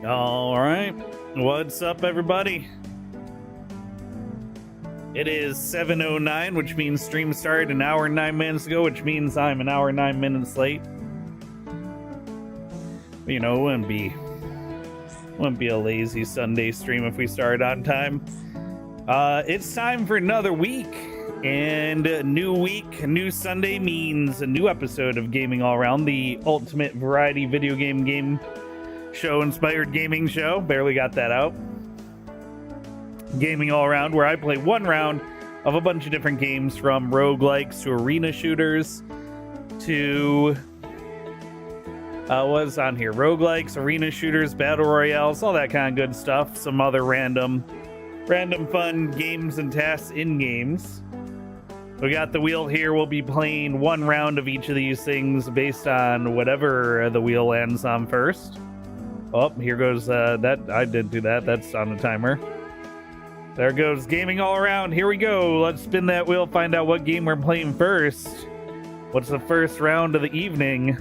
All right. What's up, everybody? It is 7:09, which means stream started an hour and 9 minutes ago, which means I'm an hour and 9 minutes late. You know, it wouldn't be a lazy Sunday stream if we started on time. It's time for another week, and a new week, a new Sunday means a new episode of Gaming All Around, the ultimate variety video game show inspired gaming show. Barely got that out. Gaming All Around, where I play one round of a bunch of different games, from roguelikes to arena shooters to what's on here? Roguelikes, arena shooters, battle royales, all that kind of good stuff. Some other random fun games and tasks in games. We got the wheel here. We'll be playing one round of each of these things based on whatever the wheel lands on first. Oh, here goes that. I did do that. That's on the timer. There goes Gaming All Around. Here we go. Let's spin that wheel, find out what game we're playing first. What's the first round of the evening?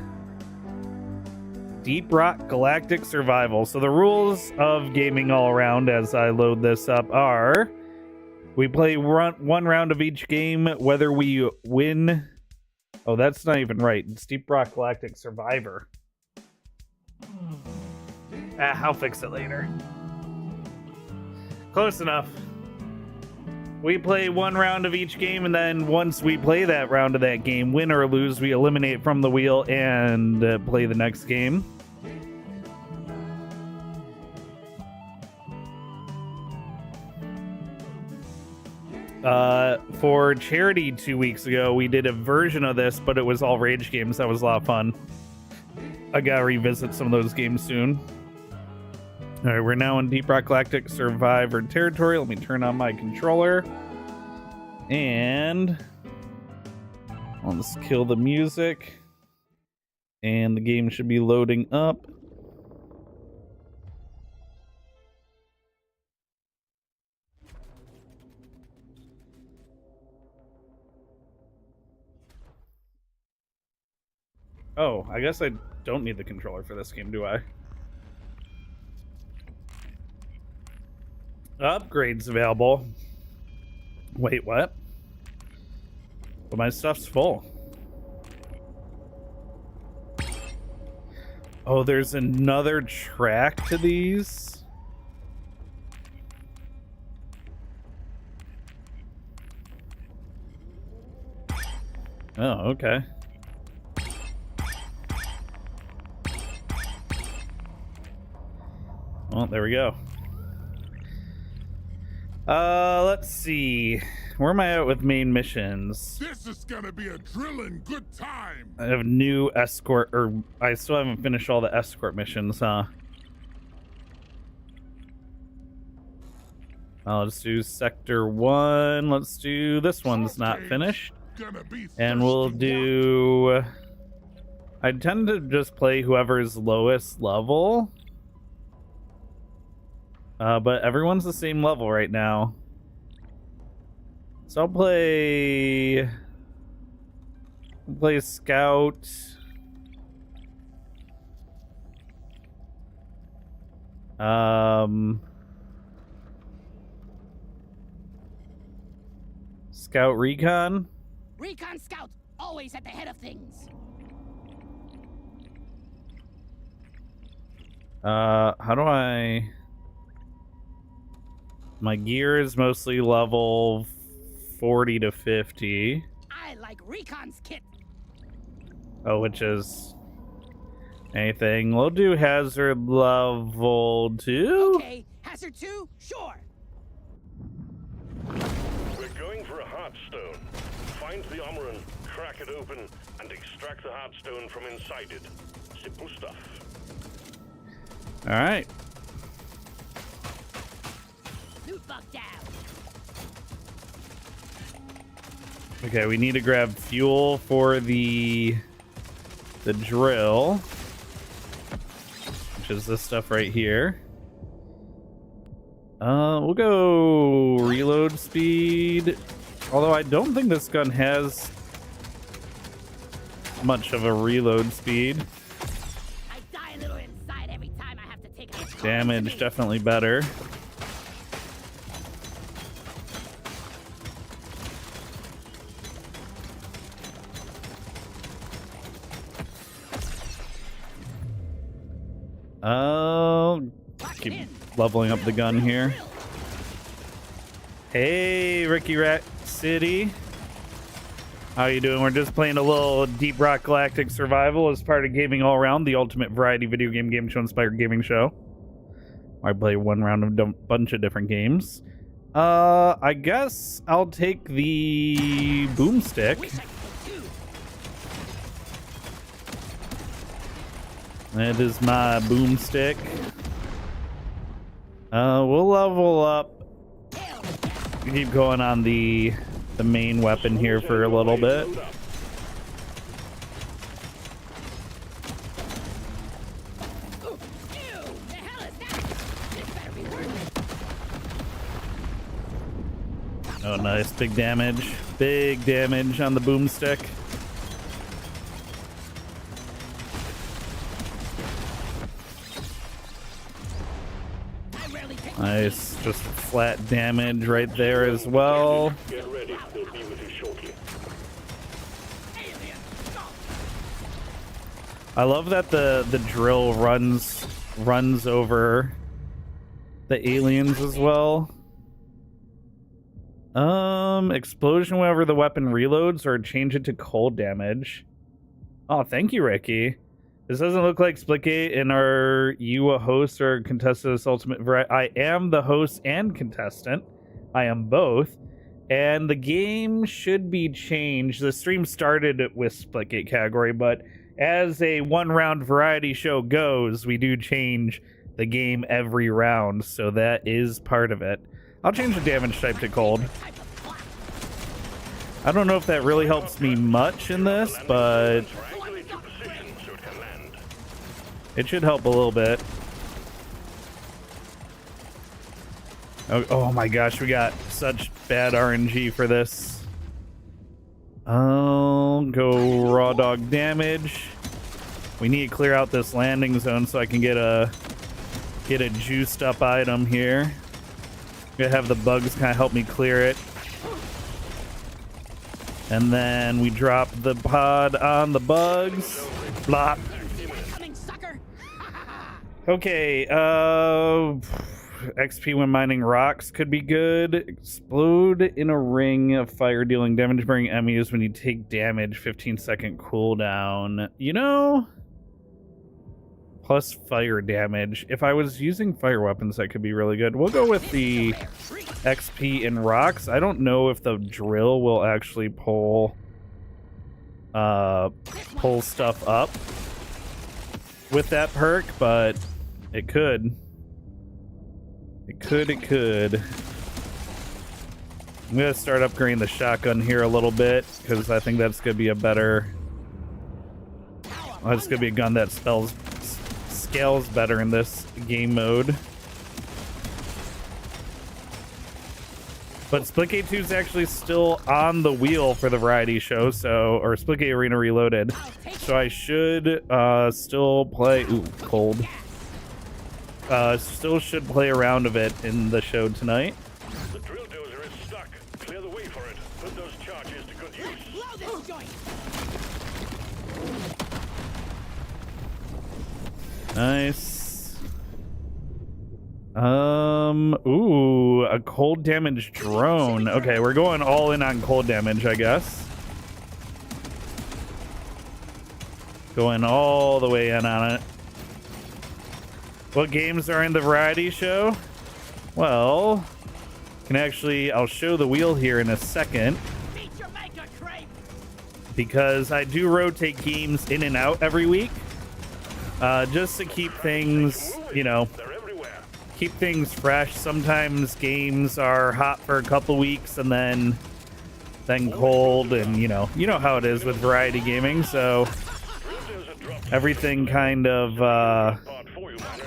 Deep Rock Galactic Survival. So the rules of Gaming All Around, as I load this up, are we play one round of each game, whether we win. Oh, that's not even right. It's Deep Rock Galactic Survivor. I'll fix it later. Close enough. We play one round of each game, and then once we play that round of that game, win or lose, we eliminate from the wheel and play the next game. For charity 2 weeks ago, we did a version of this, but it was all rage games. That was a lot of fun. I gotta revisit some of those games soon. All right, we're now in Deep Rock Galactic Survivor territory. Let me turn on my controller. And let's kill the music. And the game should be loading up. Oh, I guess I don't need the controller for this game, do I? Upgrades available. Wait, what? But my stuff's full. Oh, there's another track to these? Oh, okay. Well, there we go. Let's see. Where am I at with main missions? This is gonna be a drillin' good time. I have new escort, or I still haven't finished all the escort missions, huh? Let's do Sector 1. Let's do this one's not finished. And we'll do... I tend to just play whoever's lowest level. But everyone's the same level right now. So I'll play Scout. Scout Recon. Recon Scout, always at the head of things. How do I... My gear is mostly level 40 to 50. I like Recon's kit. Oh, which is anything. We'll do hazard level 2. Okay, hazard 2, sure. We're going for a heartstone. Find the armorin, crack it open, and extract the heartstone from inside it. Simple stuff. All right. Loot bug down. Okay, we need to grab fuel for the drill, which is this stuff right here. We'll go reload speed. Although I don't think this gun has much of a reload speed. I die a little inside every time I have to take a hit. Damage definitely better. Keep leveling up the gun here. Hey, Ricky Rat City. How you doing? We're just playing a little Deep Rock Galactic Survival as part of Gaming All Around, the ultimate variety video game show inspired gaming show. I play one round of a bunch of different games. I guess I'll take the boomstick. That is my boomstick. We'll level up. Keep going on the main weapon here for a little bit. Oh, nice. Big damage. Big damage on the boomstick. Nice. Just flat damage right there as well. Get ready. They'll be with you shortly. I love that the drill runs over the aliens as well. Explosion whenever the weapon reloads, or change it to cold damage. Oh, thank you, Ricky. This doesn't look like Splitgate. And are you a host or contestant of this ultimate variety? I am the host and contestant. I am both. And the game should be changed. The stream started with Splitgate category, but as a one-round variety show goes, we do change the game every round, so that is part of it. I'll change the damage type to cold. I don't know if that really helps me much in this, but Triangulate your position so it can land. it should help a little bit. Oh my gosh, we got such bad RNG for this. I'll go raw dog damage. We need to clear out this landing zone so I can get a juiced up item here. Gonna have the bugs kind of help me clear it. And then we drop the pod on the bugs. Blop. Coming, sucker. Okay, XP when mining rocks could be good. Explode in a ring of fire, dealing damage bring enemies when you take damage. 15-second cooldown. You know, plus fire damage. If I was using fire weapons, that could be really good. We'll go with the XP in rocks. I don't know if the drill will actually pull stuff up with that perk, but it could. It could. I'm gonna start upgrading the shotgun here a little bit because I think that's gonna be a better. That's gonna be a gun that scales better in this game mode. But Splitgate 2 is actually still on the wheel for the variety show, or Splitgate Arena Reloaded. So I should still play. Ooh, cold. Still should play a round of it in the show tonight. The drill dozer is stuck. Clear the way for it. Put those charges to good use. Blow this joint. Nice. Ooh, a cold damage drone. Okay, we're going all in on cold damage, I guess. Going all the way in on it. What games are in the variety show? Well, I'll show the wheel here in a second. Feature maker crepe. Because I do rotate games in and out every week. Just to keep things, They're everywhere. keep things fresh. Sometimes games are hot for a couple weeks and then cold, and you know how it is with variety gaming. So Drill dozer dropped. everything kind of Part for you, Miner.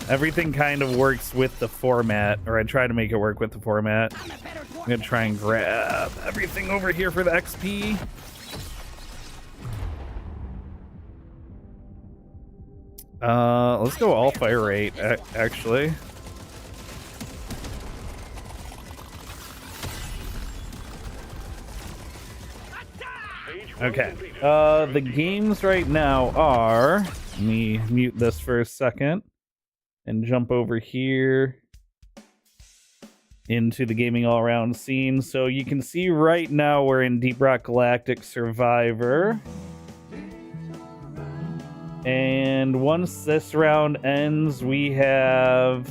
everything kind of works with the format, or I try to make it work with the format. I'm a better dwarf. I'm gonna try and grab everything over here for the XP. Let's go all fire rate, actually. Okay. The games right now are... Let me mute this for a second and jump over here into the gaming all-around scene. So you can see right now we're in Deep Rock Galactic Survivor. And once this round ends, we have...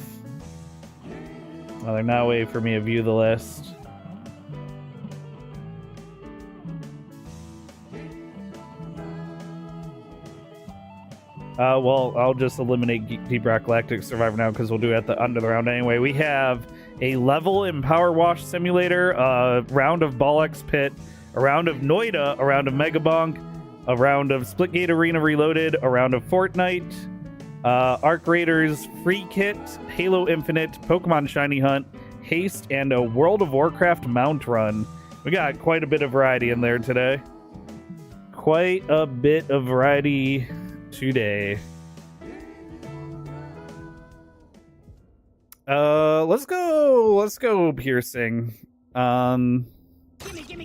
Oh, they're not waiting for me to view the list. Well, I'll just eliminate Deep Rock Galactic Survivor now because we'll do it at the end of the round anyway. We have a level in Power Wash Simulator, a round of Bollocks Pit, a round of Noida, a round of Megabonk, a round of Splitgate Arena Reloaded, a round of Fortnite, Arc Raiders Free Kit, Halo Infinite, Pokemon Shiny Hunt, Haste, and a World of Warcraft Mount Run. We got quite a bit of variety in there today. Quite a bit of variety today. Let's go piercing.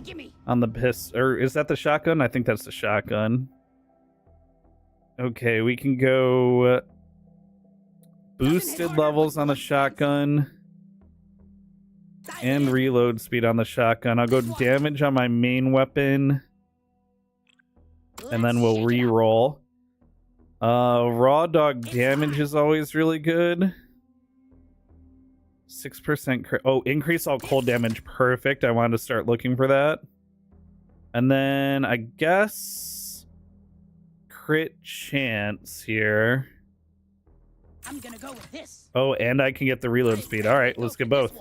Gimme. On the piss, or is that the shotgun? I think that's the shotgun. Okay, we can go boosted levels on the shotgun and reload speed on the shotgun. I'll go damage on my main weapon and then we'll re-roll. Raw dog damage is always really good. 6% oh, increase all cold damage. Perfect. I wanted to start looking for that. And then I guess crit chance here. I'm gonna go with this. Oh, and I can get the reload speed. All right, let's get both.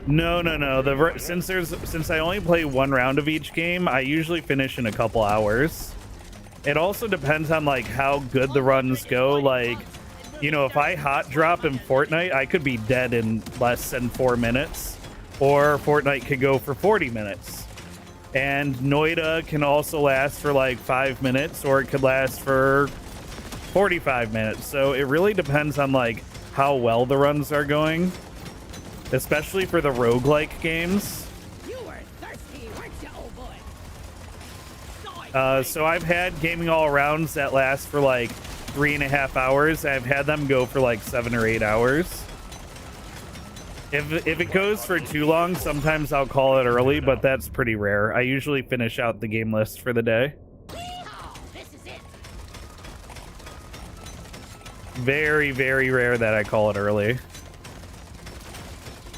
No. Since I only play one round of each game, I usually finish in a couple hours. It also depends on like how good the runs go. Like, you know, if I hot drop in Fortnite, I could be dead in less than 4 minutes, or Fortnite could go for 40 minutes. And Noida can also last for like 5 minutes, or it could last for 45 minutes. So it really depends on like how well the runs are going, especially for the roguelike games. You were thirsty, weren't you, old boy? So I've had gaming all arounds that last for like 3.5 hours. I've had them go for like 7 or 8 hours. If it goes for too long, sometimes I'll call it early, but that's pretty rare. I usually finish out the game list for the day. This is it. Very, very rare that I call it early.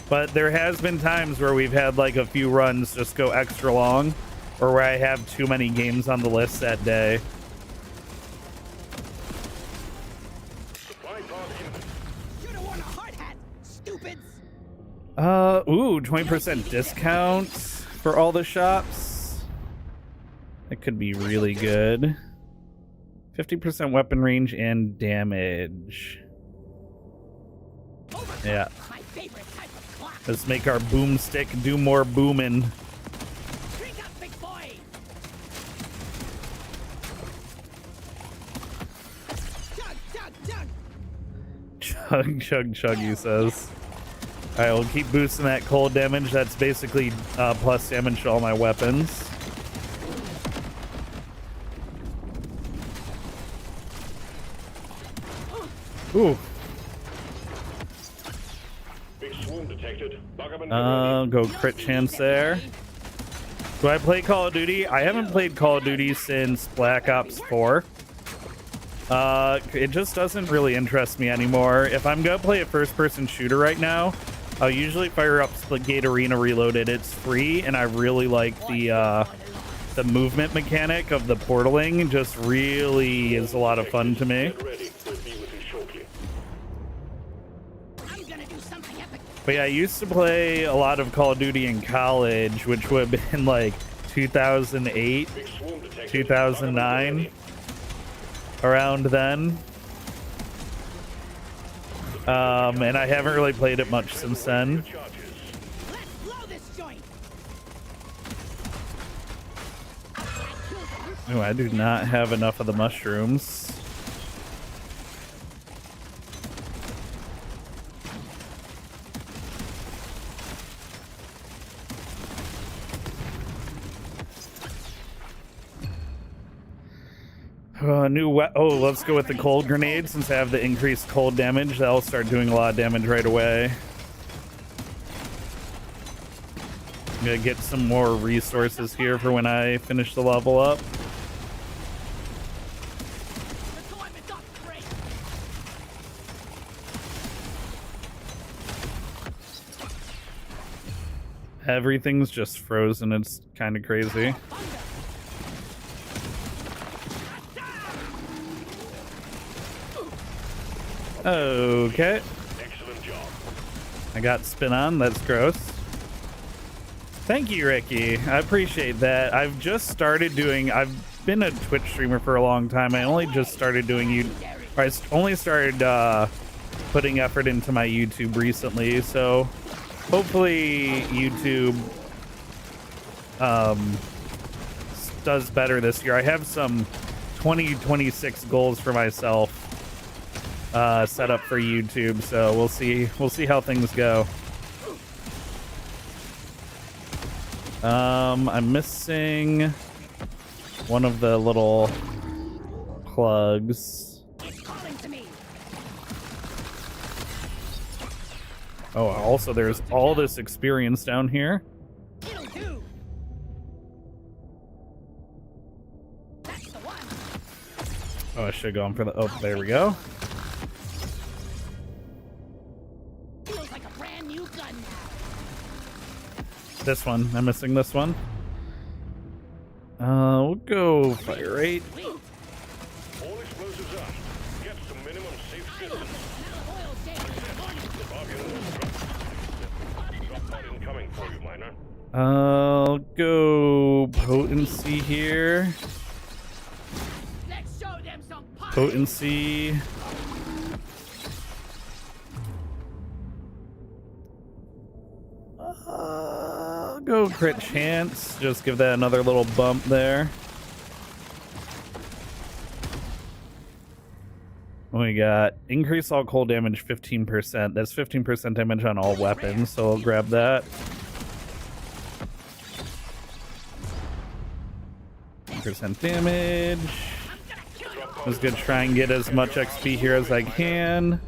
But there has been times where we've had like a few runs just go extra long, or where I have too many games on the list that day. Should have worn a hard hat, stupids. Ooh, 20% discount for all the shops. That could be really good. 50% weapon range and damage. Yeah. My favorite type of clock. Let's make our boomstick do more booming. Drink up, big boy. Chug. Chug, he says. Alright, we'll keep boosting that cold damage. That's basically plus damage to all my weapons. Ooh. Big swarm detected. Go crit chance there. Do I play Call of Duty? I haven't played Call of Duty since Black Ops 4. It just doesn't really interest me anymore. If I'm gonna play a first-person shooter right now, I'll usually fire up Splitgate Arena Reloaded. It's free, and I really like the movement mechanic of the portaling. Just really is a lot of fun to me. I'm gonna do something epic. But yeah, I used to play a lot of Call of Duty in college, which would have been like 2008, 2009, around then. And I haven't really played it much since then. Let's blow this joint. Oh, I do not have enough of the mushrooms. Let's go with the cold grenade since I have the increased cold damage. That'll start doing a lot of damage right away. I'm gonna get some more resources here for when I finish the level up. Everything's just frozen. It's kind of crazy. Okay. Excellent job. I got spin on. That's gross. Thank you, Ricky. I appreciate that. I've just started doing... I've been a Twitch streamer for a long time. I only just started doing... I only started putting effort into my YouTube recently, so hopefully YouTube does better this year. I have some 2026 goals for myself set up for YouTube, so we'll see how things go. I'm missing one of the little plugs. It's calling to me. Oh, also there's all this experience down here. It'll do. That's the one. Oh, I should have gone for the... Oh, there we go. Feels like a brand new gun now. This one. I'm missing this one. We'll go fire rate. Sweet. All explosives up. Get to minimum safe distance. Now oil change. Warning. Bob, you know drop pod incoming for you, miner. I'll go potency here. Let's show them some power. Potency. I'll go crit chance. Just give that another little bump there. We got increase all cold damage 15%. That's 15% damage on all weapons, so I'll grab that. Percent damage. Just gonna try and get as much XP here as I can.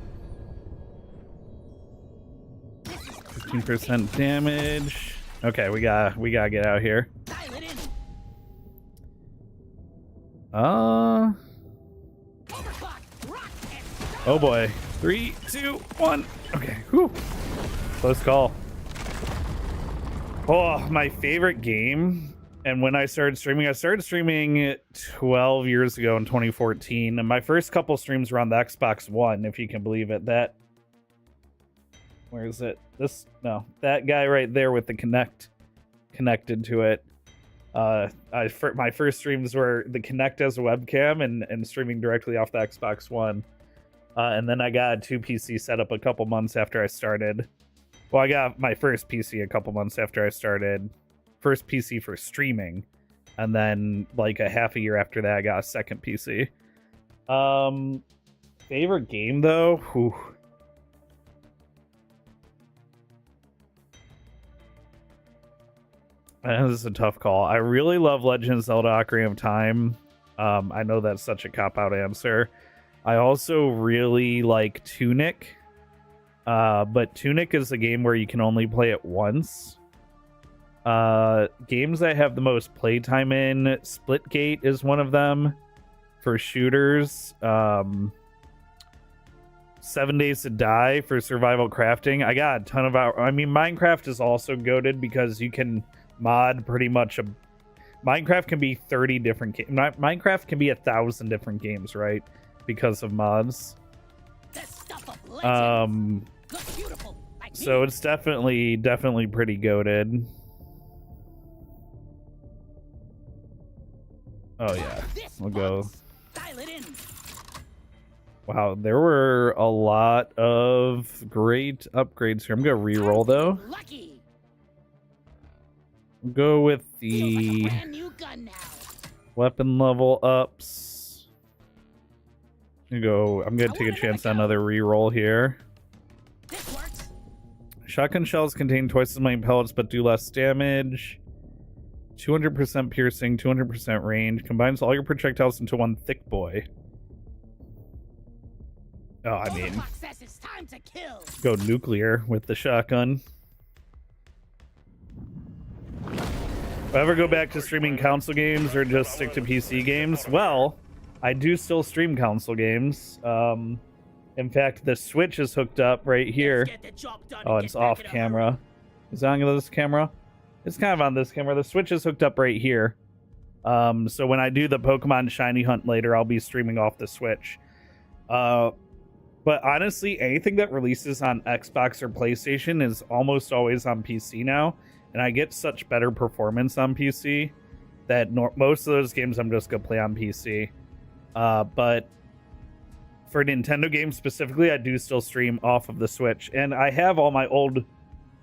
15% damage. Okay, we gotta get out here. Dial it in. Overclock. Rock and Oh boy. 3, 2, 1. Okay. Whew. Close call. Oh, my favorite game. And when I started streaming 12 years ago in 2014. And my first couple streams were on the Xbox One, if you can believe it. Where is it? That guy right there with the connected to it. My first streams were the Kinect as a webcam and streaming directly off the Xbox One. And then I got a 2 PC setup a couple months after I started. Well, I got my first PC a couple months after I started. First PC for streaming. And then like a half a year after that, I got a second PC. Favorite game though? Whew. This is a tough call. I really love Legend of Zelda Ocarina of Time. I know that's such a cop-out answer. I also really like Tunic. But Tunic is a game where you can only play it once. Games I have the most playtime in, Splitgate is one of them for shooters. 7 Days to Die for survival crafting. I got a ton of Minecraft is also goated because you can mod pretty much Minecraft can be 30 different games. Minecraft can be 1,000 different games, right? Because of mods. the stuff of legends. Looks beautiful. Like So me. it's definitely pretty goated. Oh yeah, This we'll go. box. Dial it in. Wow, there were a lot of great upgrades here. I'm gonna re-roll though. Lucky. We'll go with Feels like a the brand new gun now. Weapon level ups. I'm gonna take a chance on another reroll here. This works. Shotgun shells contain twice as many pellets but do less damage. 200% piercing, 200% range. Combines all your projectiles into one thick boy. Oh, I mean, Overclock says it's time to kill. go nuclear with the shotgun. If I ever go back to streaming console games or just stick to PC games, well, I do still stream console games. In fact, the Switch is hooked up right here. Get the job done Oh, and it's get back off in a camera. Is it on this camera? It's kind of on this camera. The Switch is hooked up right here. So when I do the Pokemon Shiny Hunt later, I'll be streaming off the Switch. But honestly, anything that releases on Xbox or PlayStation is almost always on PC now. And I get such better performance on PC that most of those games I'm just going to play on PC. But for Nintendo games specifically, I do still stream off of the Switch. And I have all my old...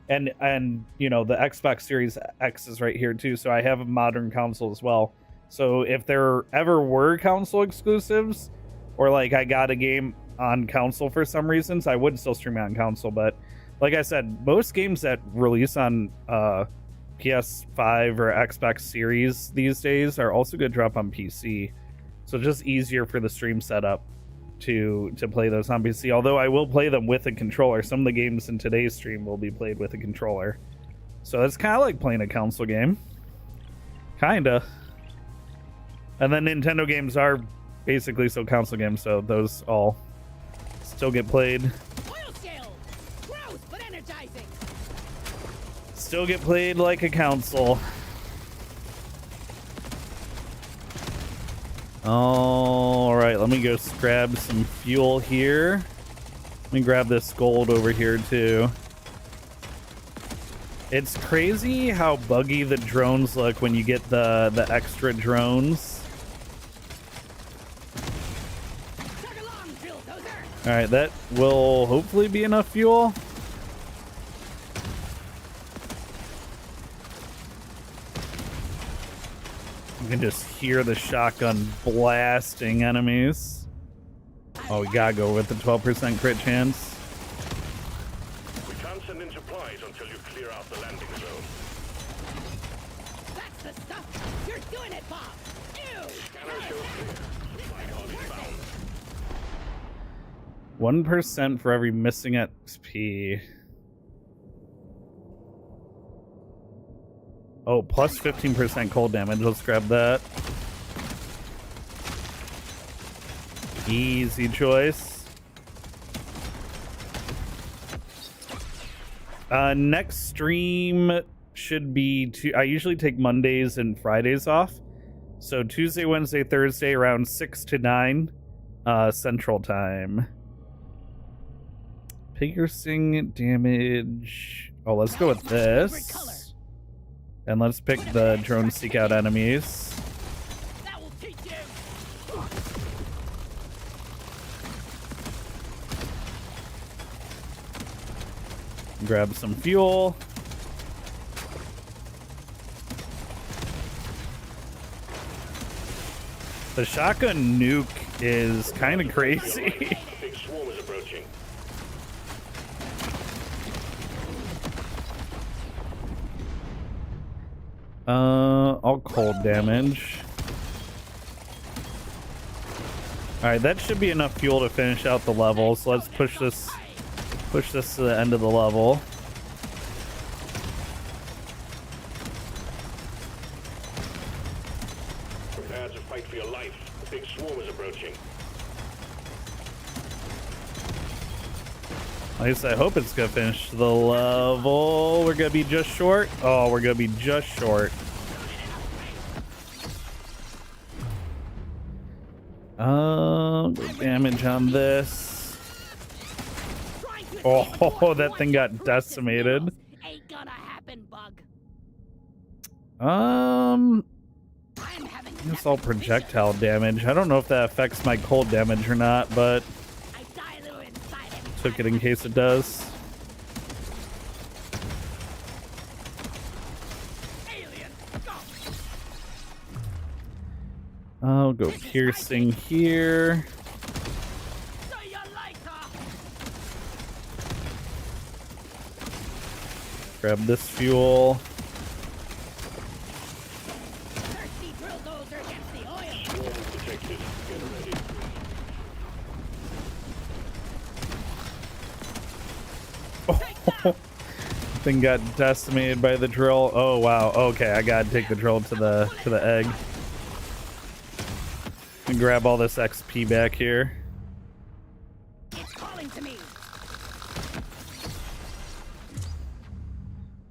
And you know, the Xbox Series X is right here too, so I have a modern console as well. So if there ever were console exclusives, or like I got a game on console for some reasons, I would still stream it on console. But like I said, most games that release on PS5 or Xbox Series these days are also going to drop on PC. So just easier for the stream setup to play those on PC. Although I will play them with a controller. Some of the games in today's stream will be played with a controller. So it's kind of like playing a console game. Kinda. And then Nintendo games are basically still console games, so those all still get played. Oil scale. Gross, but energizing. Still get played like a console. All right, let me go grab some fuel here. Let me grab this gold over here too. It's crazy how buggy the drones look when you get the extra drones. Chug along, drill dozer. All right, that will hopefully be enough fuel. You can just hear the shotgun blasting enemies. Oh, we gotta go with the 12% crit chance. We can't send in supplies until you clear out the landing zone. That's the stuff. You're doing it, Bob. Ew. Scanner shows clear. Supply pod inbound. 1% for every missing XP. Oh, plus 15% cold damage. Let's grab that. Easy choice. Next stream should be... I usually take Mondays and Fridays off. So Tuesday, Wednesday, Thursday around 6 to 9 Central Time. Piercing damage. Oh, let's go with this. And let's pick the drone seek out enemies. That will teach you. Grab some fuel. The shotgun nuke is kind of crazy. Big swarm is approaching. All cold damage. Alright, that should be enough fuel to finish out the level, so let's push this to the end of the level. Prepare to fight for your life. The big swarm is approaching. At least I hope it's gonna finish the level. We're gonna be just short. Oh, we're gonna be just short. Damage on this. Oh, that thing got decimated. Ain't gonna happen, bug. I'm having It's all projectile damage. I don't know if that affects my cold damage or not, but I die a little inside every took it in case it does. alien. Go. I'll go piercing here. See you later. Grab this fuel. Thirsty drill dozer gets the oil. Swarm detected. Get ready. Thing got decimated by the drill. Oh wow. Okay, I gotta take the drill to the egg. And grab all this XP back here. It's calling to me.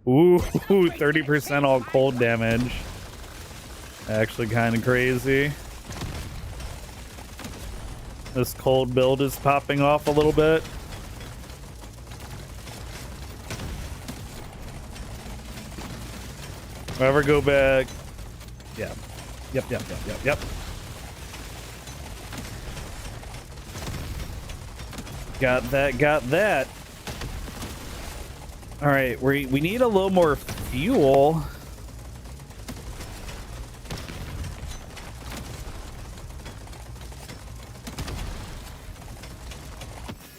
Ooh, 30% all cold damage. Actually kind of crazy. This cold build is popping off a little bit. Whoever go back. Yeah. Yep. Got that. All right, we need a little more fuel.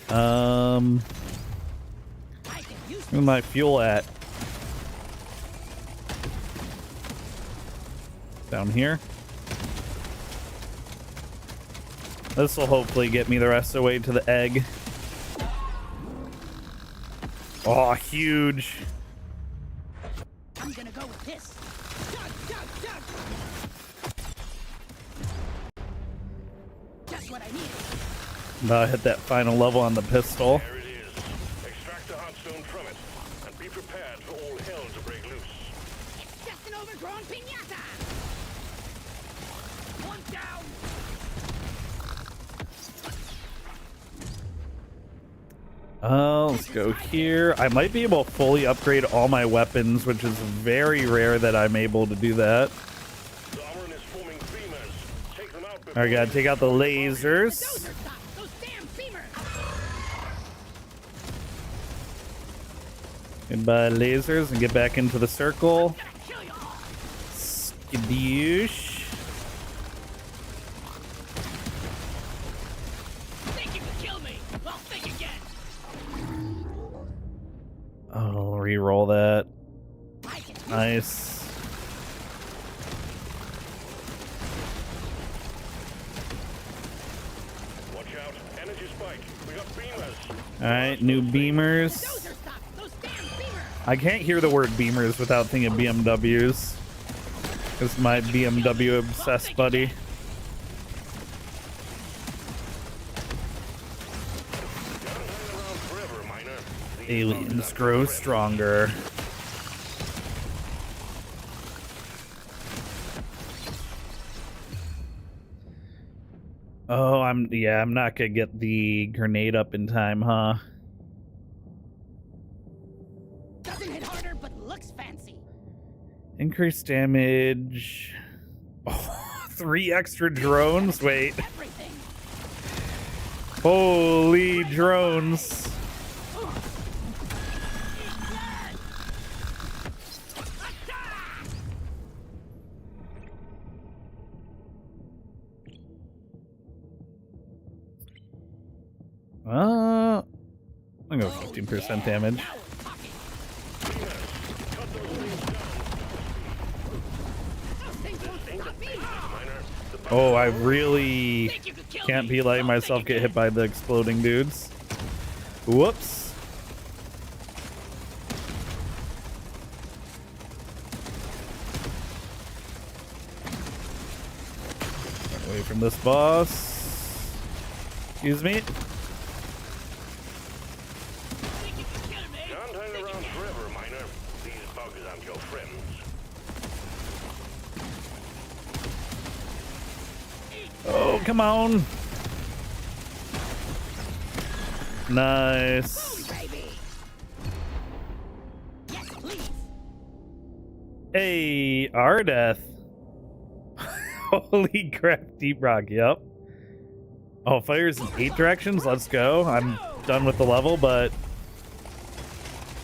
I can use Where's my fuel at? Down here. This will hopefully get me the rest of the way to the egg. Oh, huge. I'm gonna go with this. Chug. Just what I needed. About to hit that final level on the pistol. There it is. Extract the hotstone from it, and be prepared for all hell to break loose. It's just an overgrown piñata. One down. Let's go here. I might be able to fully upgrade all my weapons, which is very rare that I'm able to do that. The Omoran is forming beamers. Take them out before I gotta take out the lasers. Dozer stop. Those damn beamers. Goodbye, lasers, and get back into the circle. Gonna kill you all. Skadoosh. Think you can kill me? Well, think again. Oh, re-roll that. I can use Nice. Watch out. Energy spike. We got beamers. Alright, new beamers. Dozer stop. Those damn beamers. I can't hear the word beamers without thinking BMWs. It's my BMW obsessed buddy. Around forever, miner. Aliens grow stronger. Oh, I'm not gonna get the grenade up in time, huh? Doesn't hit harder, but looks fancy. Increased damage. Oh, 3 extra drones. Wait. Everything. Holy drones. I'm gonna go 15% damage. Now we're talking. Those things won't stop me. Miner. Oh, I really Think you could kill can't me? be letting Well, myself think get hit again. by the exploding dudes. Whoops. Away from this boss. Excuse me. Think you could kill me? Can't hang around forever, miner. These bugs aren't your friends. Oh, come on. Nice. Baby. Yes, please. Hey, Ardeth. Holy crap, Deep Rock, yep. Oh, fires in 8 directions, let's go. I'm done with the level, but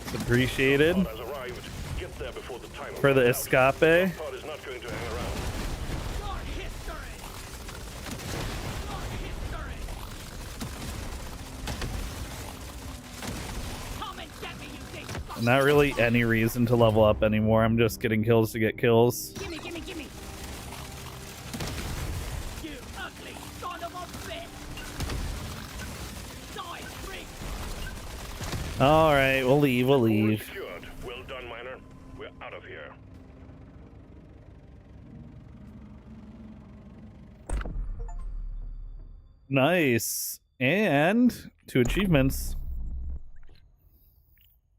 it's appreciated. Pod has arrived. Get there before the time For the runs out. escape. Pod is not going to hang around. Your history. not really any reason to level up anymore. I'm just getting kills to get kills. Gimme, gimme, gimme! You ugly son of a bitch! Die, freak! All right, we'll leave. We'll All leave. secured. Well done, miner. We're out of here. Nice. And 2 achievements.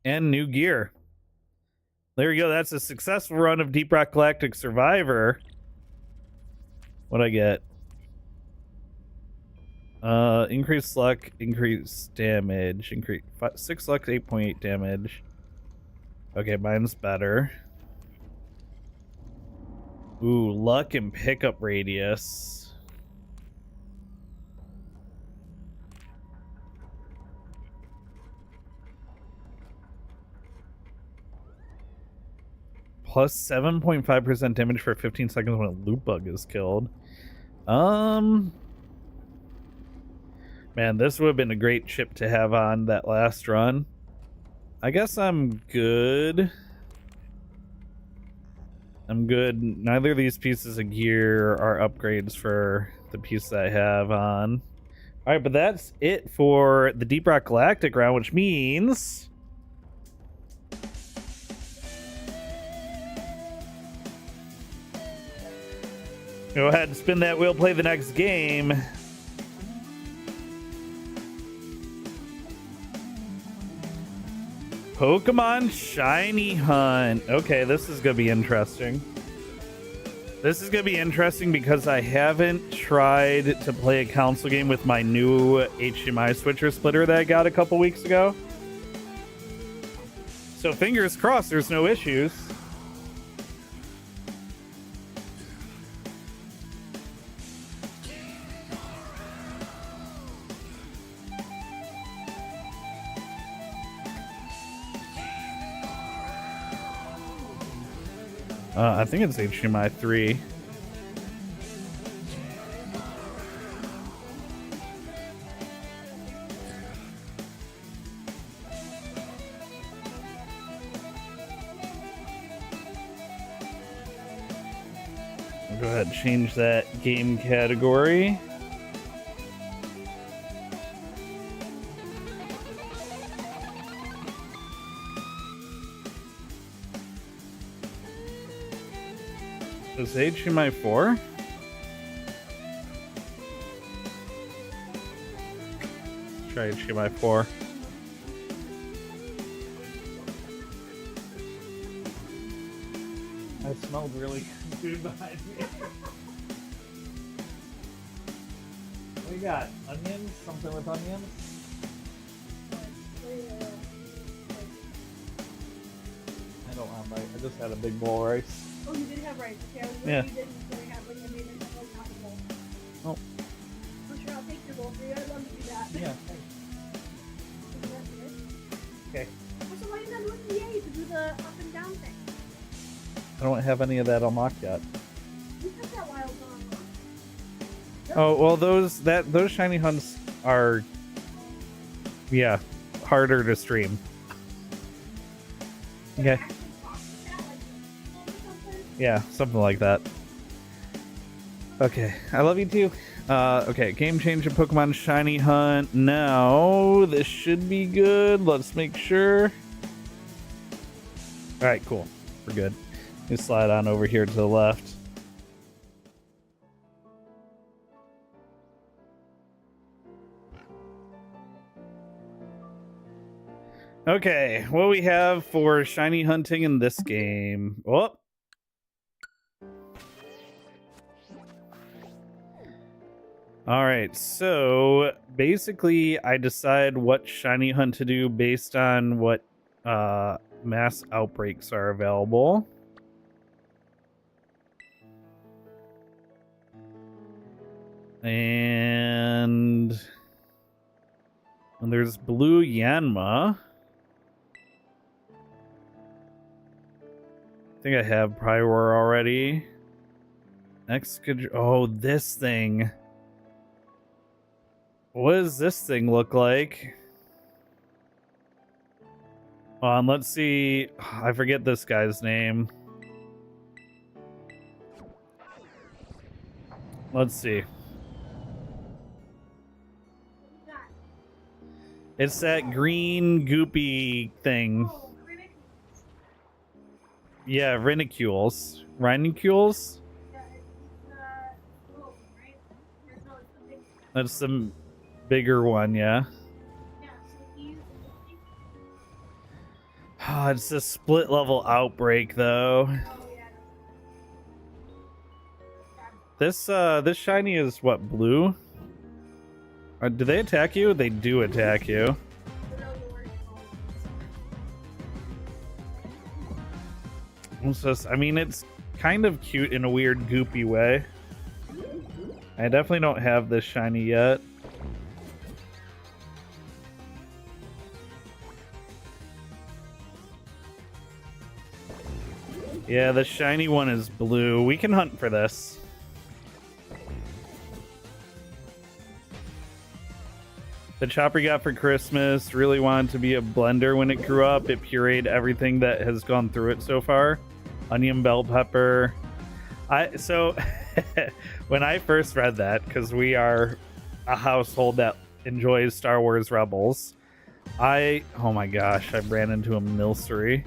And new gear. There we go. That's a successful run of Deep Rock Galactic Survivor. What'd I get? Increased luck, increased damage, 6 luck, 8.8 damage. Okay, mine's better. Ooh, luck and pickup radius. Plus 7.5% damage for 15 seconds when a loot bug is killed. Man, this would have been a great chip to have on that last run. I guess I'm good. I'm good. Neither of these pieces of gear are upgrades for the piece that I have on. Alright, but that's it for the Deep Rock Galactic round, which means... go ahead and spin that wheel, play the next game. Pokemon Shiny Hunt. Okay, this is going to be interesting. This is going to be interesting because I haven't tried to play a console game with my new HDMI switcher splitter that I got a couple weeks ago. So fingers crossed there's no issues. I think it's HDMI 3. I'll go ahead and change that game category. Is HDMI 4? Try HDMI 4. That smelled really good behind me. What do you got? Onions? Something with onions? I don't want rice. I just had a big bowl of rice. Oh, you did have rice. Okay, I was Yeah. you didn't really have like a made it like half a bowl. Oh. For sure, I'll take your bowl for you. I'd love to do that. Yeah. Okay. Also, why are you not doing the A to do the up and down thing? I don't have any of that unlocked yet. You took that while ago. Oh well, those shiny hunts are, yeah, harder to stream. Okay. Yeah, something like that. Okay, I love you too. Okay, game changer Pokemon Shiny Hunt. Now, this should be good. Let's make sure. Alright, cool. We're good. You slide on over here to the left. Okay, what we have for shiny hunting in this game? Oh. All right, so basically I decide what shiny hunt to do based on what mass outbreaks are available. And there's Blue Yanma. I think I have Prior already. Oh, this thing. What does this thing look like? Let's see. I forget this guy's name. Let's see. It's that green goopy thing. Oh, Riddick. Yeah, renicules. Renicules? Yeah, it's little one, right? Or no, it's the big one. That's the bigger one, yeah. Yeah, so he's It's a split level outbreak though. oh yeah. This shiny is what, blue? Do they attack you? They do attack you. It's just, I mean, it's kind of cute in a weird goopy way. I definitely don't have this shiny yet. Yeah, the shiny one is blue. We can hunt for this. The chopper got for Christmas really wanted to be a blender when it grew up. It pureed everything that has gone through it so far. Onion, bell pepper. So when I first read that, because we are a household that enjoys Star Wars Rebels, oh my gosh, I ran into a milcery.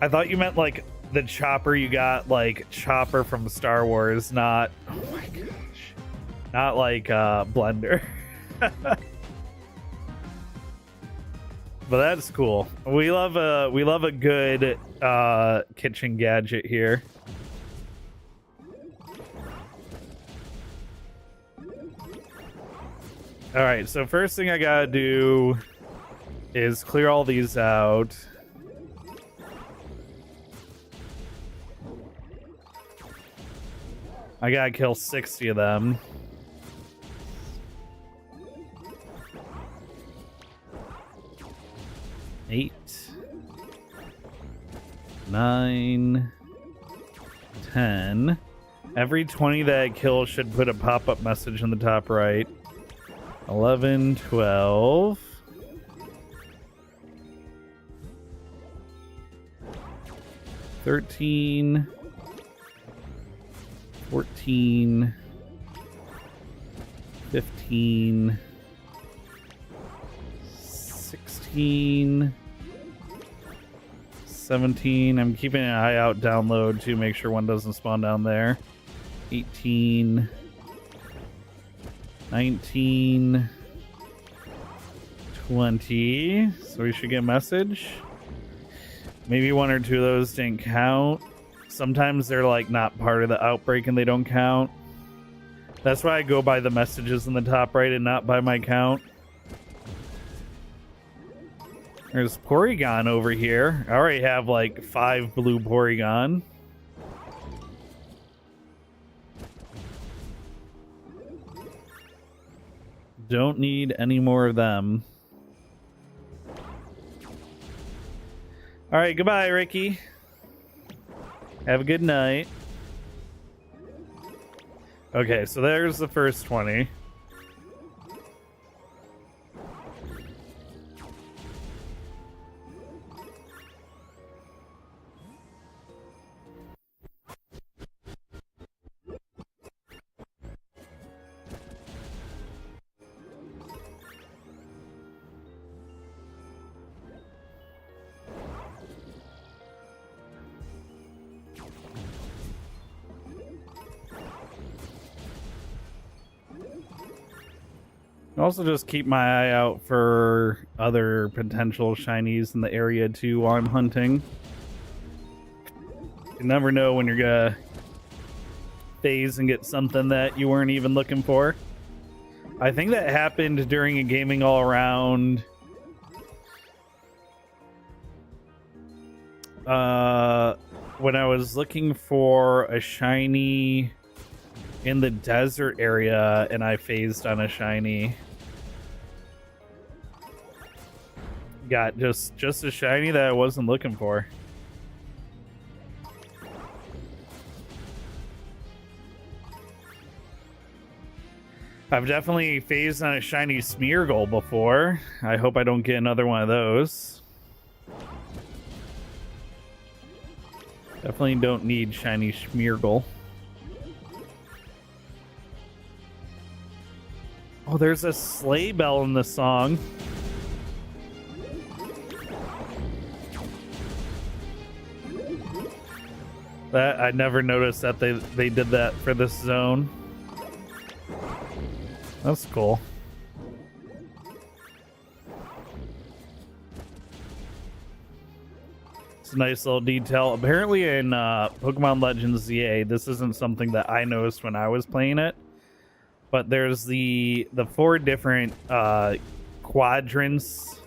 I thought you meant like the chopper you got, like Chopper from Star Wars, not, oh my gosh, not like blender. But that's cool. We love a good kitchen gadget here. All right, so first thing I gotta do is clear all these out. I gotta kill 60 of them. Eight, 9, 10. Every 20 that I kill should put a pop-up message in the top right. 11, 12. 13. 14. 15. 16. 17. I'm keeping an eye out download to make sure one doesn't spawn down there. 18. 19. 20. So we should get a message. Maybe one or two of those didn't count. Sometimes they're like not part of the outbreak and they don't count. That's why I go by the messages in the top right and not by my count. There's Porygon over here. I already have like 5 blue Porygon. Don't need any more of them. Alright, goodbye, Ricky. Have a good night. Okay, so there's the first 20. Also just keep my eye out for other potential shinies in the area too while I'm hunting. You never know when you're gonna phase and get something that you weren't even looking for. I think that happened during a Gaming All Around when I was looking for a shiny in the desert area and I phased on a shiny. Got just a shiny that I wasn't looking for. I've definitely phased on a shiny Smeargle before. I hope I don't get another one of those. Definitely don't need shiny Schmeargle. Oh, there's a sleigh bell in the song. That I never noticed that they did that for this zone. That's cool. It's a nice little detail. Apparently in Pokemon Legends ZA, this isn't something that I noticed when I was playing it, but there's the 4 different quadrants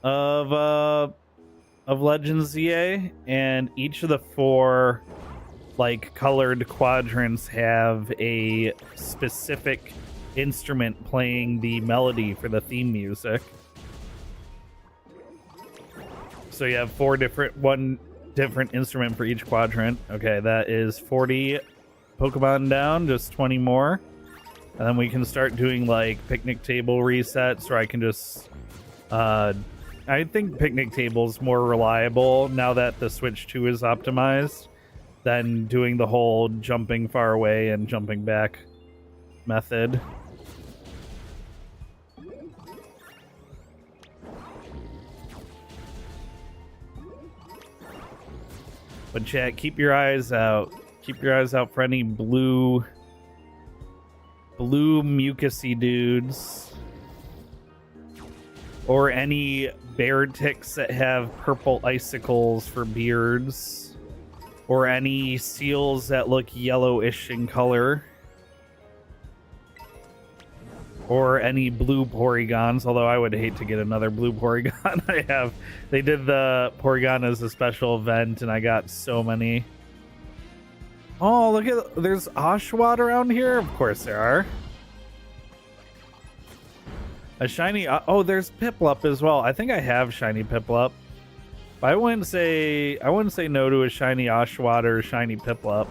of Legends ZA, and each of the 4 like colored quadrants have a specific instrument playing the melody for the theme music. So you have one different instrument for each quadrant. Okay, that is 40 Pokemon down, just 20 more. And then we can start doing like picnic table resets, or I can just I think picnic table is more reliable now that the Switch 2 is optimized than doing the whole jumping far away and jumping back method. But chat, keep your eyes out. Keep your eyes out for any blue mucusy dudes. Or any bear ticks that have purple icicles for beards. Or any seals that look yellowish in color. Or any blue Porygons, although I would hate to get another blue Porygon. They did the Porygon as a special event, and I got so many. Oh, look at, there's Oshawott around here? Of course there are. A shiny, oh, there's Piplup as well. I think I have shiny Piplup. I wouldn't say no to a shiny Oshawott or a shiny Piplup.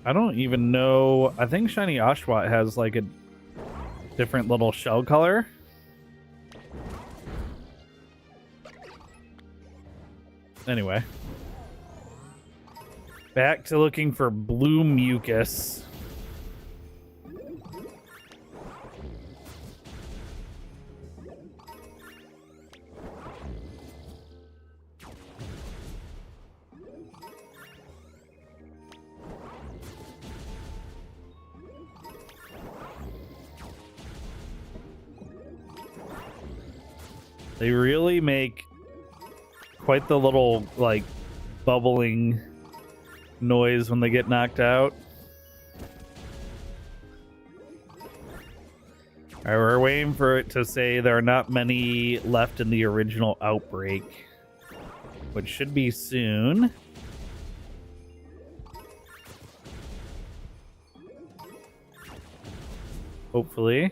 I don't even know. I think shiny Oshawott has like a different little shell color. Anyway. Back to looking for blue mucus. They really make quite the little, like, bubbling noise when they get knocked out. Alright, we're waiting for it to say there are not many left in the original outbreak, which should be soon. Hopefully.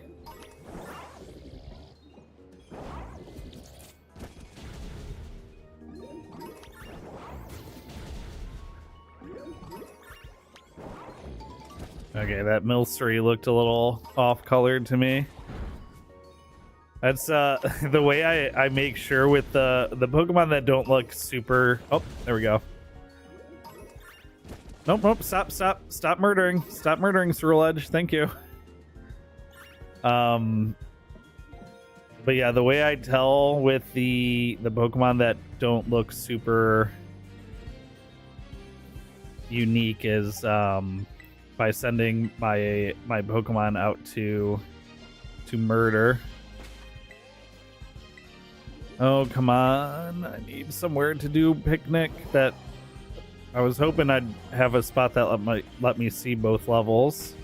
Okay, that Milcery looked a little off-colored to me. That's the way I make sure with the Pokemon that don't look super... Oh, there we go. Nope, stop murdering. Stop murdering, Ceruledge. Thank you. But yeah, the way I tell with the Pokemon that don't look super unique is by sending my Pokemon out to murder. Oh, come on. I need somewhere to do picnic. That I was hoping I'd have a spot that let me see both levels.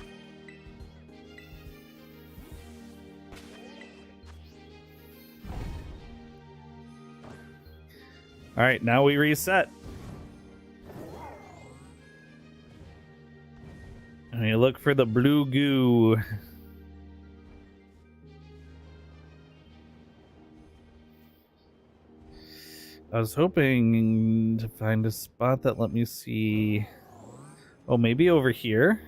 All right, now we reset. And you look for the blue goo. I was hoping to find a spot that let me see. Oh, maybe over here?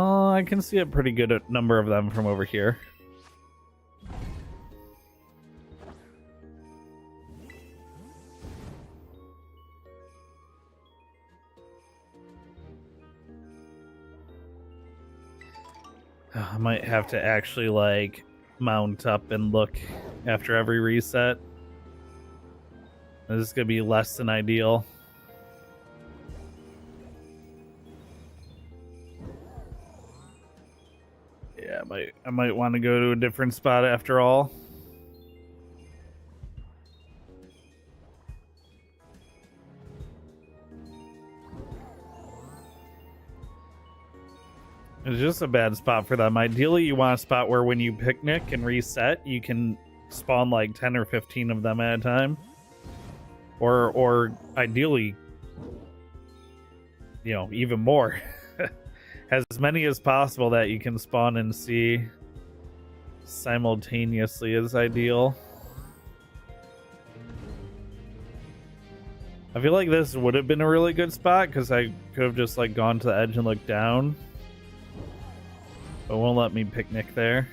Oh, I can see a pretty good number of them from over here. I might have to actually like mount up and look after every reset. This is gonna be less than ideal. Yeah, I might want to go to a different spot after all. It's just a bad spot for them. Ideally, you want a spot where when you picnic and reset, you can spawn like 10 or 15 of them at a time. Or ideally, you know, even more. As many as possible that you can spawn and see simultaneously is ideal. I feel like this would have been a really good spot because I could have just like gone to the edge and looked down. But it won't let me picnic there.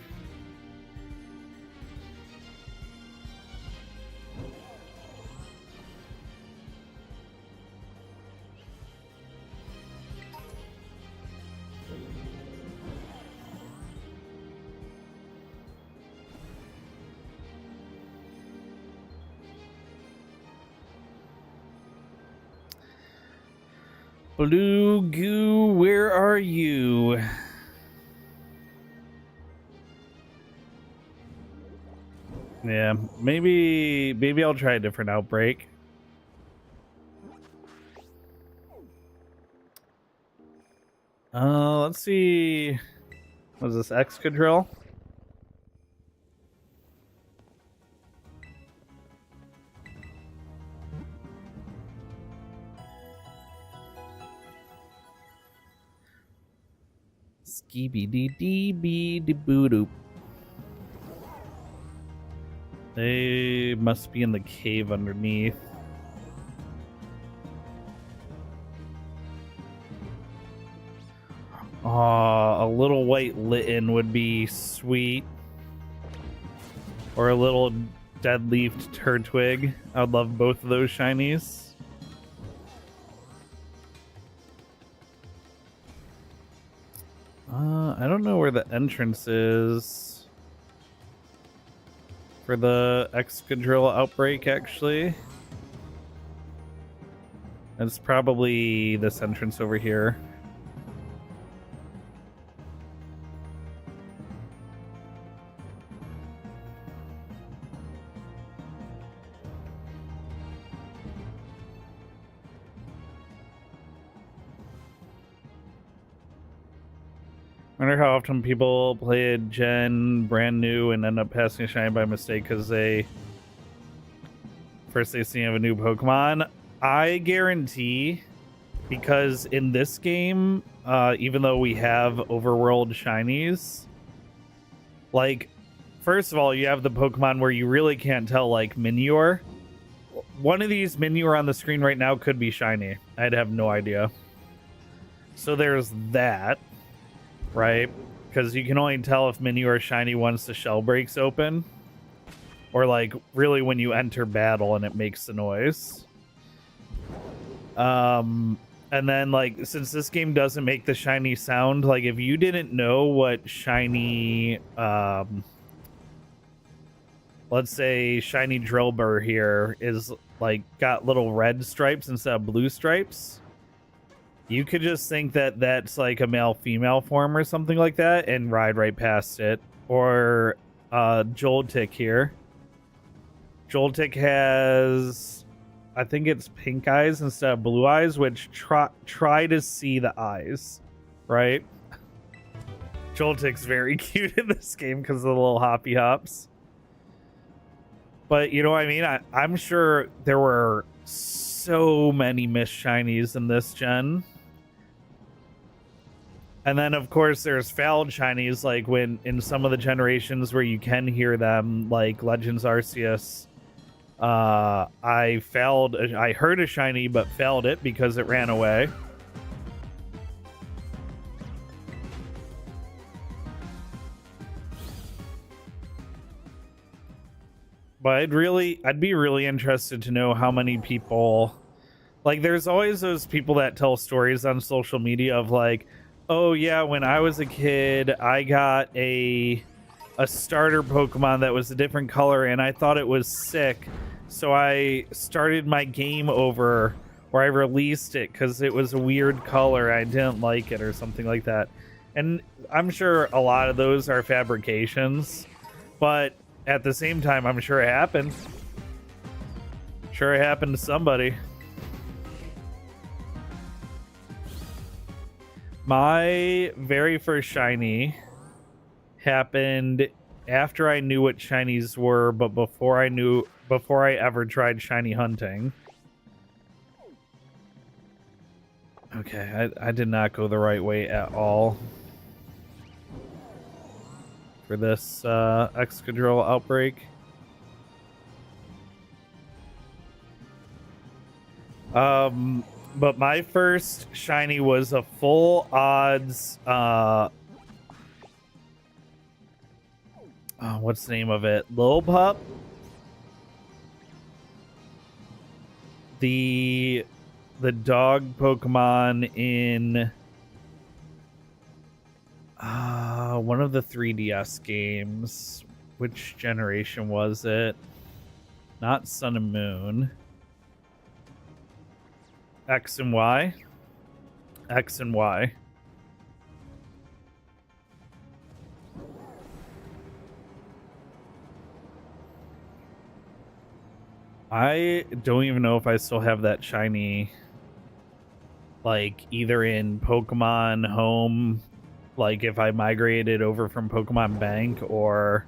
Blue Goo, where are you? Yeah, maybe I'll try a different outbreak. Let's see. What is this, Excadrill? Skibby dee dee bee dee boo doop. They must be in the cave underneath. A little white Litten would be sweet. Or a little dead-leafed Turtwig. I would love both of those shinies. I don't know where the entrance is for the Excadrill outbreak, actually. It's probably this entrance over here. I wonder how often people play a gen brand new and end up passing a shiny by mistake because they see a new Pokemon. I guarantee, because in this game, even though we have overworld shinies, like, first of all, you have the Pokemon where you really can't tell, like Minior. One of these Minior on the screen right now could be shiny. I'd have no idea. So there's that. Right? Because you can only tell if Minior is shiny once the shell breaks open. Or, like, really when you enter battle and it makes the noise. And then, like, since this game doesn't make the shiny sound, like, if you didn't know what shiny, let's say shiny Drillbur here is, like, got little red stripes instead of blue stripes, you could just think that that's like a male-female form or something like that and ride right past it. Or Joltik here. Joltik has, I think it's pink eyes instead of blue eyes, which try to see the eyes, right? Joltik's very cute in this game because of the little hoppy hops. But you know what I mean? I'm sure there were so many missed shinies in this gen. And then, of course, there's failed shinies, like when in some of the generations where you can hear them, like Legends Arceus. I heard a shiny, but failed it because it ran away. But I'd be really interested to know how many people, like, there's always those people that tell stories on social media of like, oh yeah, when I was a kid, I got a starter Pokemon that was a different color and I thought it was sick. So I started my game over, or I released it because it was a weird color. I didn't like it or something like that. And I'm sure a lot of those are fabrications, but at the same time, I'm sure it happened. Sure it happened to somebody. My very first shiny happened after I knew what shinies were, but before I ever tried shiny hunting. Okay, I did not go the right way at all for this Excadrill outbreak. But my first shiny was a full odds what's the name of it? Lillipup? The dog Pokemon in one of the 3DS games. Which generation was it? Not Sun and Moon. X and Y. X and Y. I don't even know if I still have that shiny, like, either in Pokemon Home, like if I migrated over from Pokemon Bank, or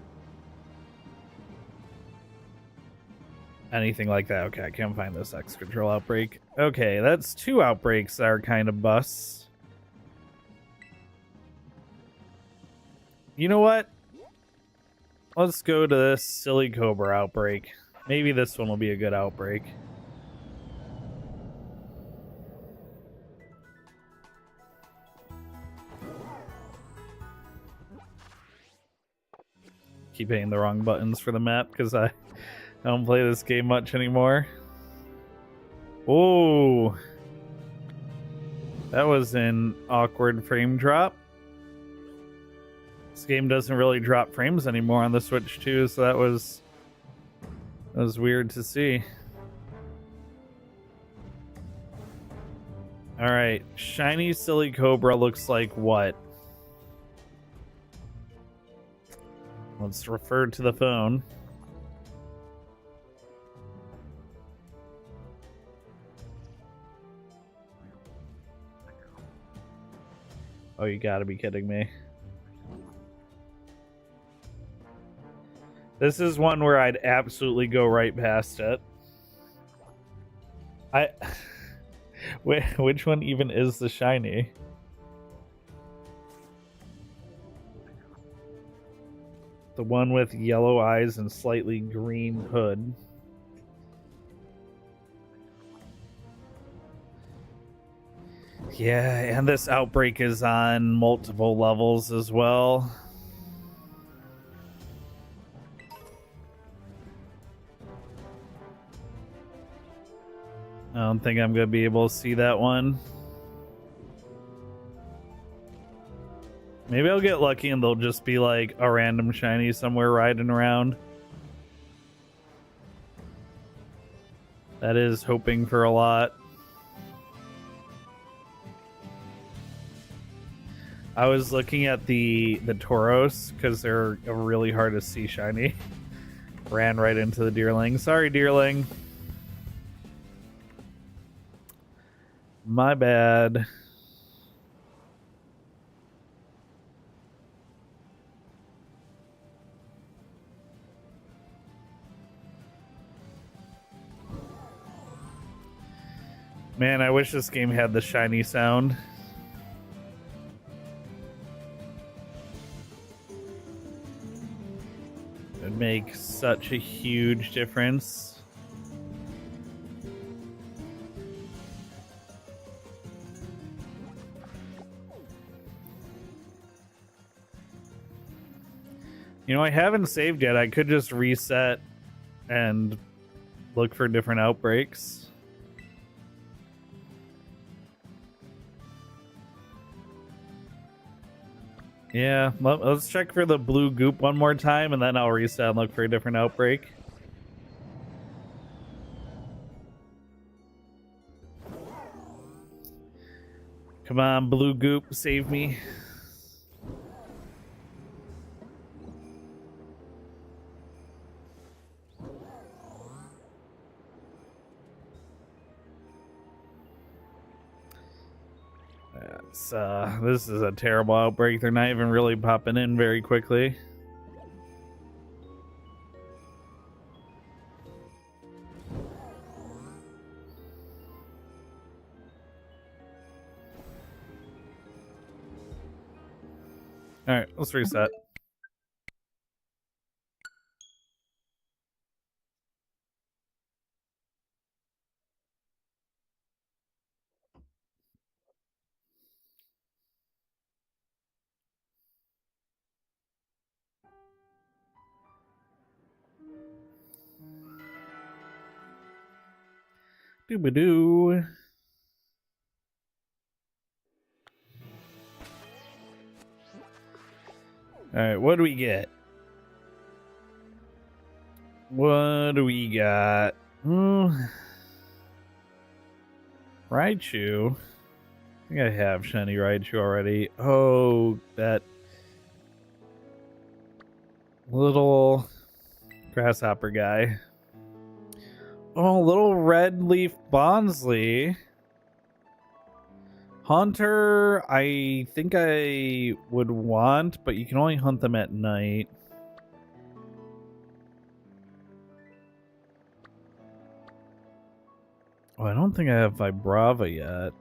anything like that. Okay, I can't find this Excadrill outbreak. Okay, that's 2 outbreaks that are kind of busts. You know what? Let's go to this Silly Cobra outbreak. Maybe this one will be a good outbreak. Keep hitting the wrong buttons for the map because I don't play this game much anymore. Oh, that was an awkward frame drop. This game doesn't really drop frames anymore on the Switch too, so that was weird to see. All right, shiny Silly Cobra looks like what? Let's refer to the phone. Oh, you gotta be kidding me. This is one where I'd absolutely go right past it. Which one even is the shiny? The one with yellow eyes and slightly green hood. Yeah, and this outbreak is on multiple levels as well. I don't think I'm going to be able to see that one. Maybe I'll get lucky and there'll just be like a random shiny somewhere riding around. That is hoping for a lot. I was looking at the Tauros because they're really hard to see shiny. Ran right into the Deerling. Sorry, Deerling. My bad. Man, I wish this game had the shiny sound. It'd make such a huge difference. You know, I haven't saved yet. I could just reset and look for different outbreaks. Yeah, let's check for the blue goop one more time, and then I'll reset and look for a different outbreak. Come on, blue goop, save me. This is a terrible outbreak. They're not even really popping in very quickly. All right, let's reset. Doo-ba-doo. Alright, what do we get? What do we got? Raichu. I think I have shiny Raichu already. Oh, that little grasshopper guy. Oh, little red leaf Bonsley. Hunter, I think I would want, but you can only hunt them at night. Oh, I don't think I have Vibrava yet.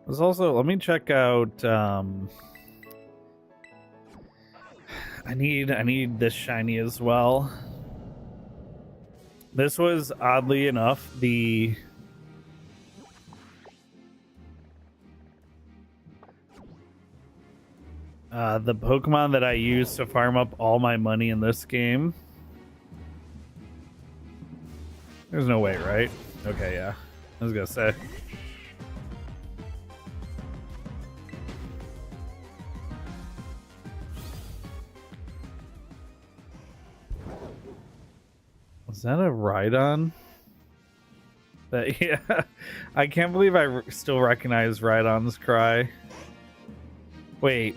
There's also, let me check out, I need this shiny as well. This was, oddly enough, the Pokemon that I used to farm up all my money in this game. There's no way, right? Okay, yeah. I was gonna say. Is that a Rhydon? That, yeah, I can't believe I still recognize Rhydon's cry. Wait.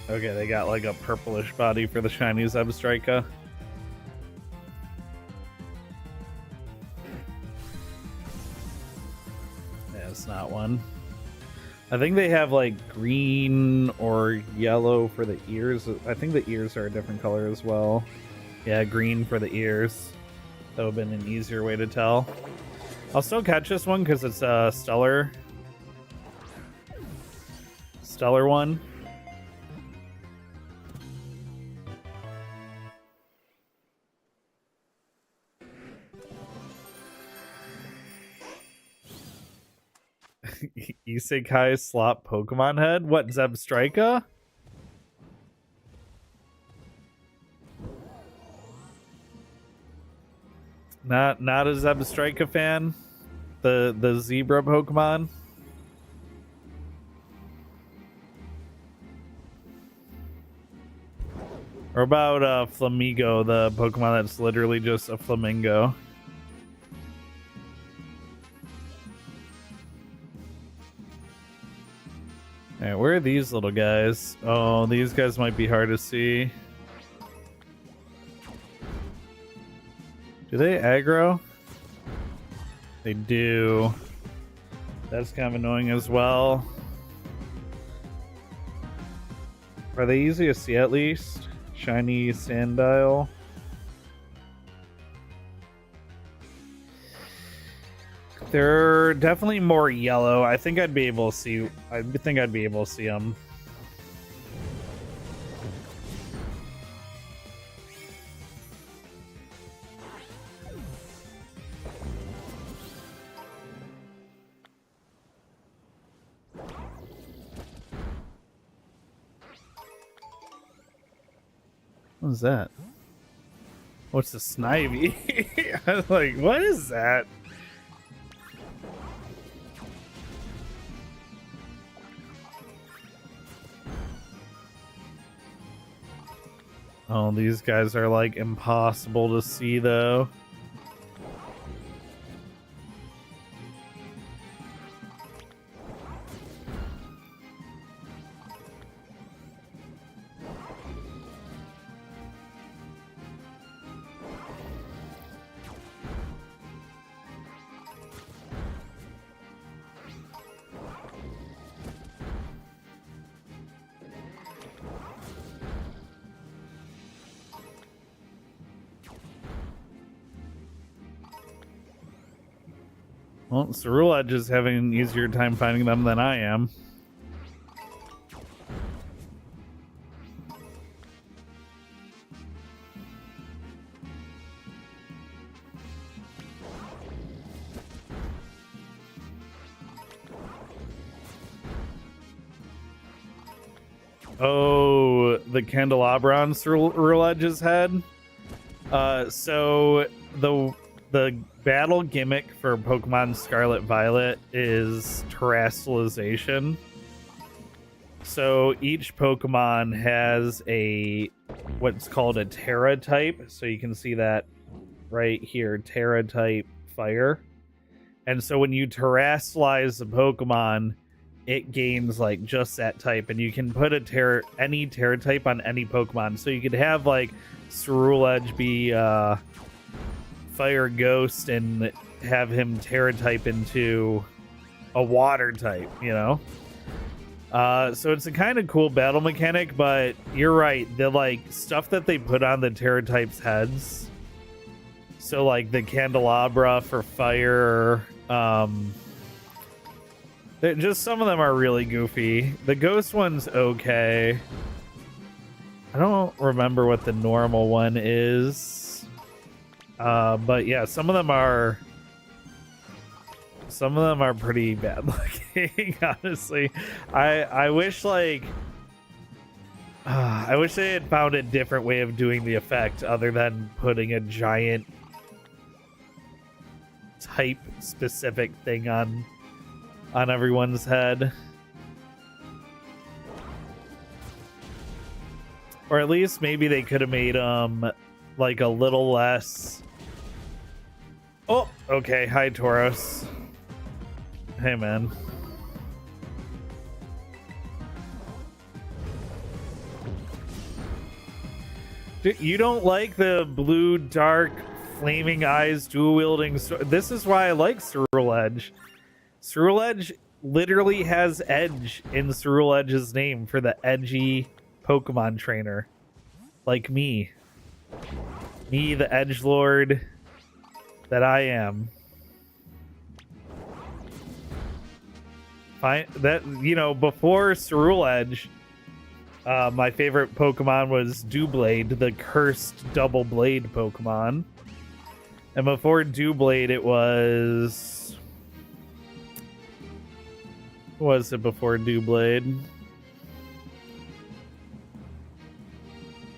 Okay, they got like a purplish body for the shiny Zebstrika. Yeah, it's not one. I think they have like green or yellow for the ears. I think the ears are a different color as well. Yeah, green for the ears. That would have been an easier way to tell. I'll still catch this one because it's a stellar one. Isekai slot Pokemon head? What, Zebstrika? Not a Zebstrika fan? The zebra Pokemon? Or about Flamigo, the Pokemon that's literally just a flamingo? Alright, where are these little guys? Oh, these guys might be hard to see. Do they aggro? They do. That's kind of annoying as well. Are they easy to see at least? Shiny Sandile. They're definitely more yellow. I think I'd be able to see. I think I'd be able to see them. What is that? What's the Snivy? I was like, what is that? Oh, these guys are like impossible to see though. Well, Cerulege is having an easier time finding them than I am. Oh, the candelabra on Cerulege's head. So the battle gimmick for Pokemon Scarlet Violet is terrestrialization. So each Pokemon has what's called a Terra type. So you can see that right here, Terra type fire. And so when you terrestrialize the Pokemon, it gains like just that type, and you can put any Terra type on any Pokemon. So you could have like Cerulege be Fire Ghost and have him Terra type into a water type, you know? So it's a kind of cool battle mechanic, but you're right, the like stuff that they put on the Terra types heads, so like the candelabra for fire, just some of them are really goofy. The ghost one's okay. I don't remember what the normal one is. But yeah, some of them are pretty bad looking, honestly. I wish like I wish they had found a different way of doing the effect other than putting a giant type specific thing on everyone's head. Or at least maybe they could have made like a little less. Oh, okay. Hi, Tauros. Hey, man. You don't like the blue, dark, flaming eyes, dual-wielding... This is why I like Cerulege. Cerulege literally has edge in Cerulege's name for the edgy Pokemon trainer. Like me. Me, the edgelord that I am. Fine, that, you know, before Cerulege, my favorite Pokemon was Doublade, the cursed double blade Pokemon. And before Doublade, it was... What was it before Doublade?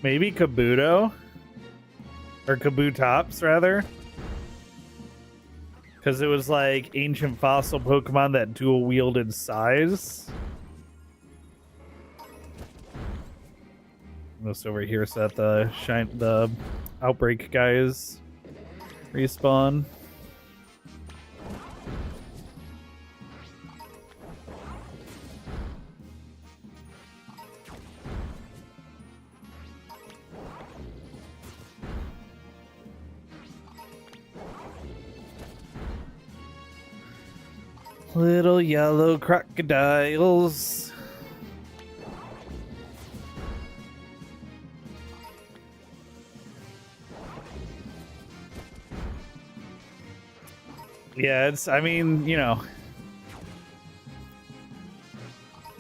Maybe Kabuto? Or Kabutops, rather? Because it was like ancient fossil Pokemon that dual wielded size. This over here so that the outbreak guys respawn. Little yellow crocodiles. Yeah, it's, I mean, you know,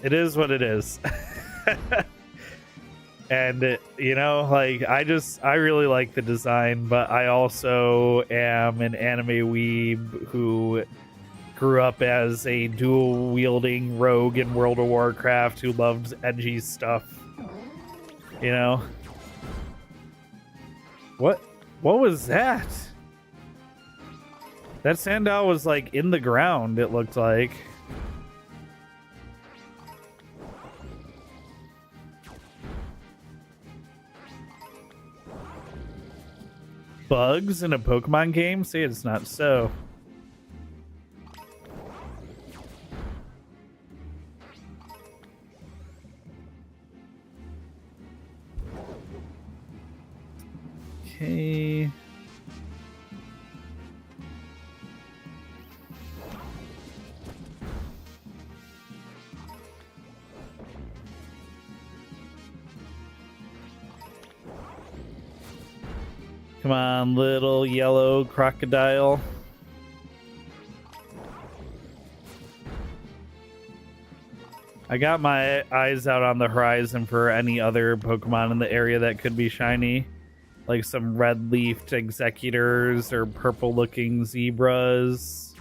it is what it is. And, you know, like, I really like the design, but I also am an anime weeb who grew up as a dual-wielding rogue in World of Warcraft who loved edgy stuff. You know? What was that? That Sandal was, like, in the ground, it looked like. Bugs in a Pokemon game? Say it's not so. Okay. Come on, little yellow crocodile. I got my eyes out on the horizon for any other Pokemon in the area that could be shiny. Like some red-leafed executors or purple-looking zebras.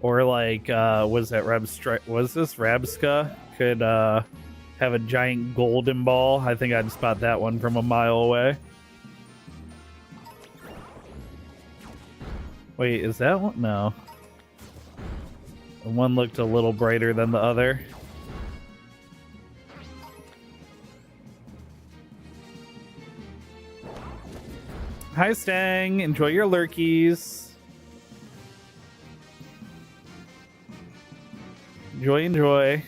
Or like, was that was this Rabsca? Could, have a giant golden ball. I think I'd spot that one from a mile away. Wait, is that one? No. One looked a little brighter than the other. Hi, Stang. Enjoy your lurkies. Enjoy.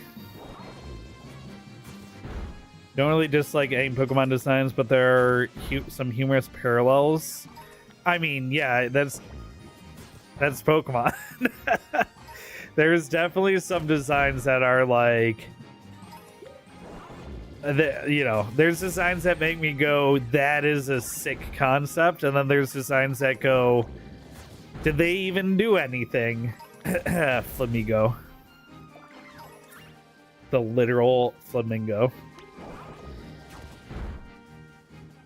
Don't really dislike any Pokemon designs, but there are some humorous parallels. I mean, yeah, that's Pokemon. There's definitely some designs that are like, you know, there's designs that make me go, that is a sick concept, and then there's designs that go, did they even do anything? Flamingo. The literal flamingo.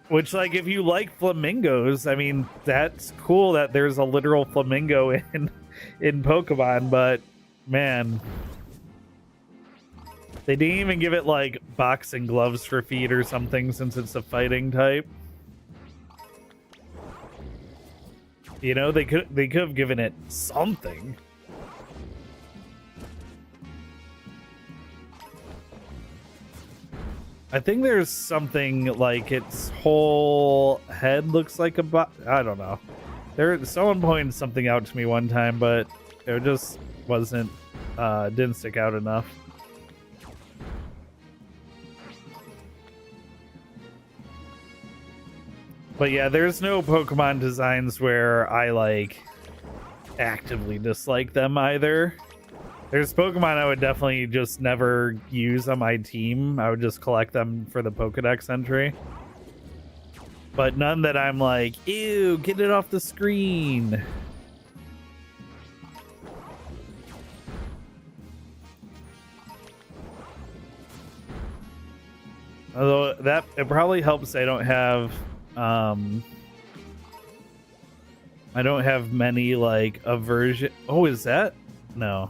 Which, like, if you like flamingos, I mean, that's cool that there's a literal flamingo in Pokemon, but, man, they didn't even give it, like, boxing gloves for feet or something since it's a fighting type. You know, they could have given it something. I think there's something like its whole head looks like a I don't know. Someone pointed something out to me one time, but it just wasn't didn't stick out enough. But yeah, there's no Pokemon designs where I like actively dislike them either. There's Pokemon I would definitely just never use on my team. I would just collect them for the Pokedex entry. But none that I'm like, ew, get it off the screen. Although it probably helps I don't have many like aversion. Oh, is that? No.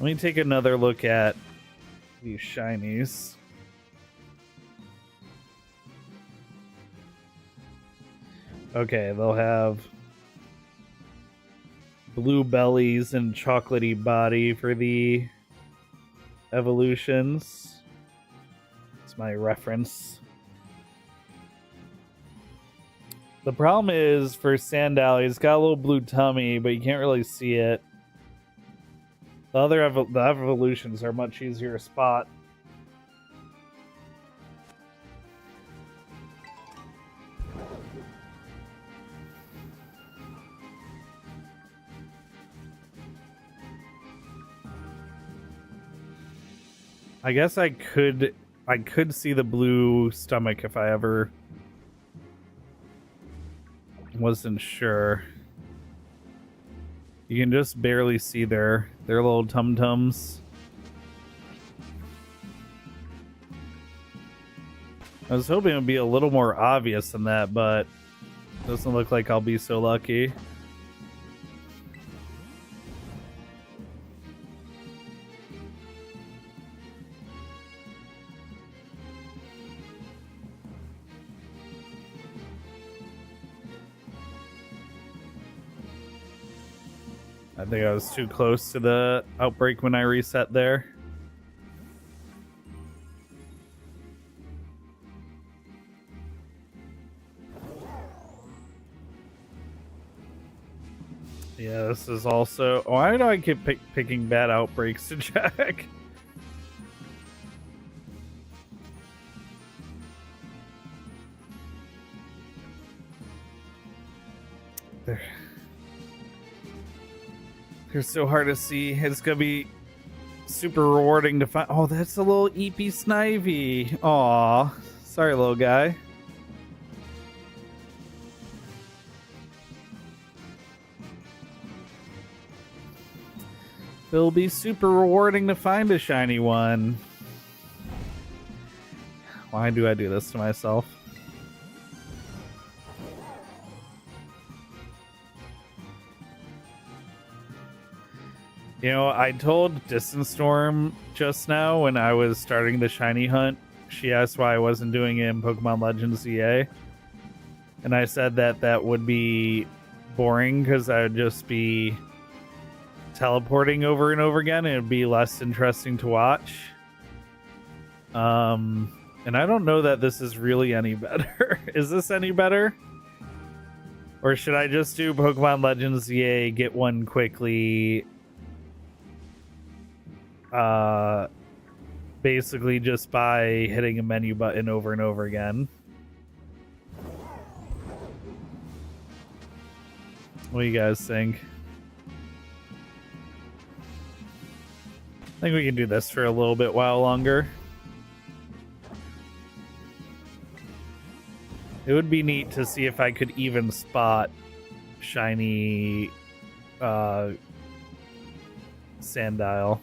Let me take another look at these shinies. Okay, they'll have blue bellies and chocolatey body for the evolutions. It's my reference. The problem is for Sandal, he's got a little blue tummy, but you can't really see it. The evolutions are much easier to spot. I guess I could see the blue stomach if I ever wasn't sure. You can just barely see their little tum-tums. I was hoping it would be a little more obvious than that, but doesn't look like I'll be so lucky. I think I was too close to the outbreak when I reset there. Yeah, this is also... Why do I keep picking bad outbreaks to check? They're so hard to see. It's gonna be super rewarding to find... Oh, that's a little Eepy Snivy. Aw. Sorry, little guy. It'll be super rewarding to find a shiny one. Why do I do this to myself? You know, I told Distance Storm just now when I was starting the shiny hunt. She asked why I wasn't doing it in Pokemon Legends EA. And I said that that would be boring because I would just be teleporting over and over again. It would be less interesting to watch. And I don't know that this is really any better. Is this any better? Or should I just do Pokemon Legends EA, get one quickly, basically just by hitting a menu button over and over again? What do you guys think? I think we can do this for a little bit while longer. It would be neat to see if I could even spot shiny Sandile.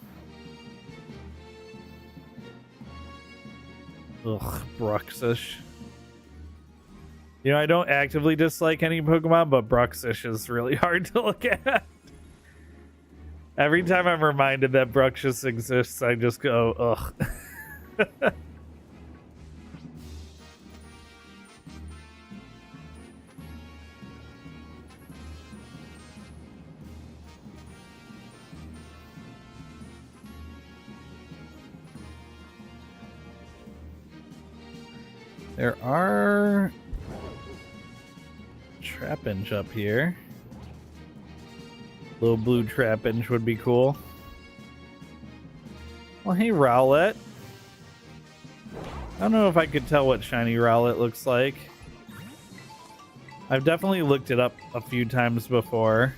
Ugh, Bruxish. You know, I don't actively dislike any Pokemon, but Bruxish is really hard to look at. Every time I'm reminded that Bruxish exists, I just go, ugh. There are Trapinch up here. Little blue Trapinch would be cool. Well, hey, Rowlet. I don't know if I could tell what shiny Rowlet looks like. I've definitely looked it up a few times before.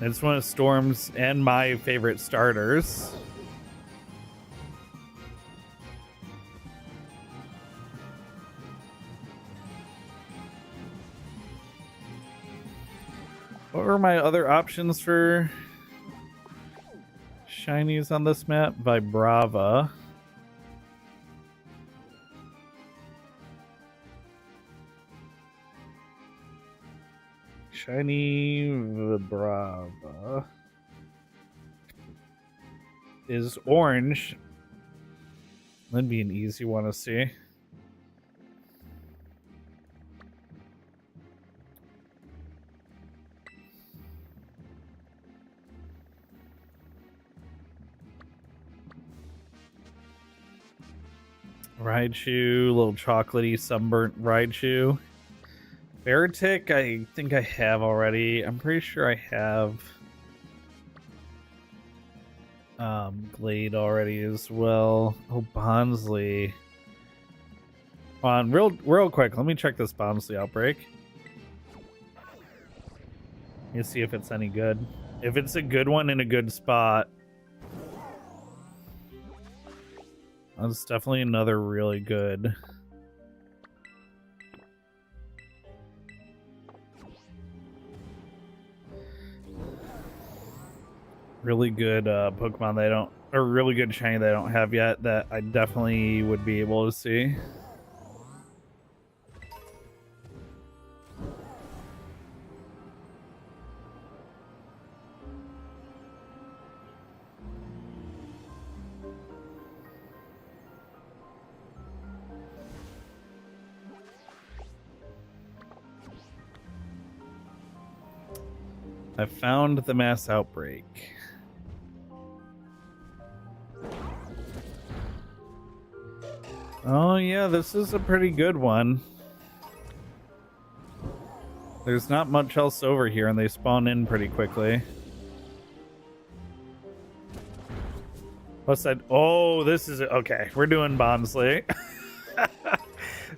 It's one of Storm's and my favorite starters. What were my other options for shinies on this map? Vibrava. Shiny Vibrava is orange. That'd be an easy one to see. Raichu, little chocolatey sunburnt Raichu. Beartic, I think I have already. I'm pretty sure I have Glade already as well. Oh, Bonsly. On real quick, let me check this Bonsly outbreak. Let me see if it's any good. If it's a good one in a good spot. That's definitely another really good. Really good Pokemon they don't, or really good shiny they don't have yet that I definitely would be able to see. I found the mass outbreak. Oh yeah, this is a pretty good one. There's not much else over here and they spawn in pretty quickly. Plus oh, this is okay. We're doing Bonsly.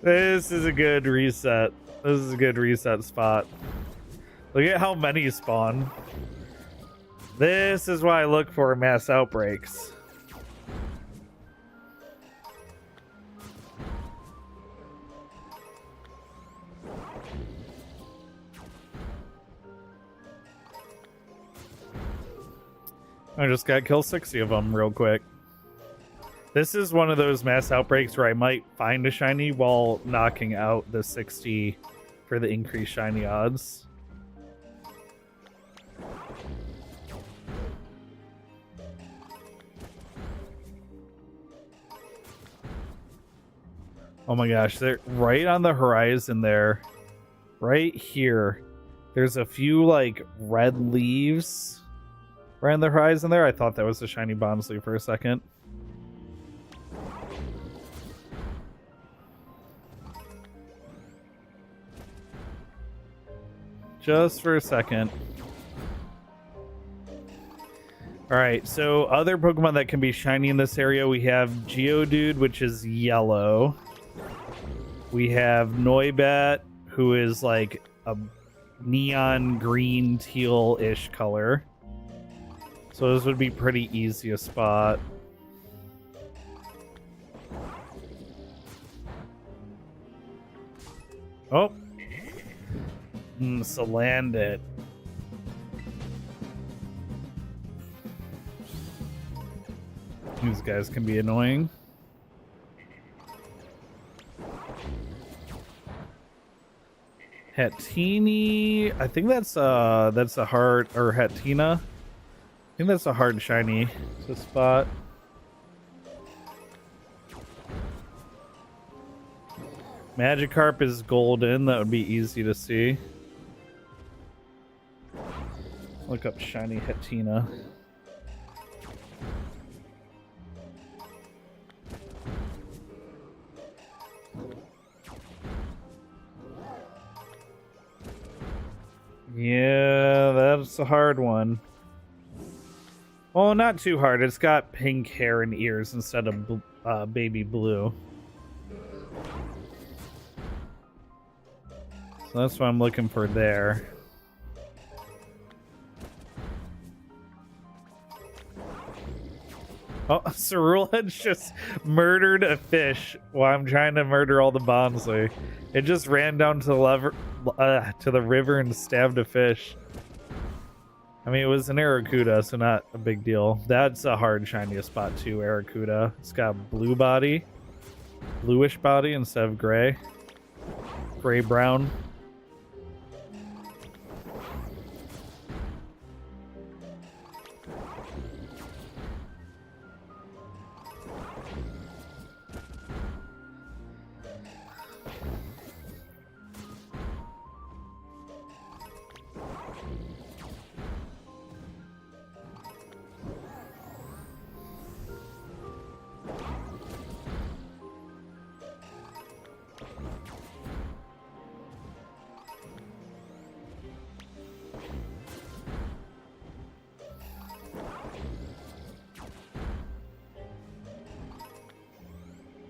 This is a good reset. This is a good reset spot. Look at how many spawn. This is why I look for mass outbreaks. I just got to kill 60 of them real quick. This is one of those mass outbreaks where I might find a shiny while knocking out the 60 for the increased shiny odds. Oh my gosh, they're right on the horizon there. Right here. There's a few like red leaves right on the horizon there. I thought that was a shiny Bonsly for a second. Just for a second. Alright, so other Pokemon that can be shiny in this area, we have Geodude, which is yellow. We have Noibat, who is like a neon green teal-ish color. So this would be pretty easy a spot. Oh. Salandit. These guys can be annoying. Hatini, I think that's a hard, or Hatina. I think that's a hard shiny to spot. Magikarp is golden, that would be easy to see. Look up shiny Hatina. Yeah, that's a hard one. Well, not too hard. It's got pink hair and ears instead of baby blue. So that's what I'm looking for there. Oh, Cerulege just murdered a fish while I'm trying to murder all the Bonsly. It just ran down to the river and stabbed a fish. I mean, it was an Arrokuda, so not a big deal. That's a hard shiny spot too, Arrokuda. It's got blue body, bluish body instead of gray, gray-brown.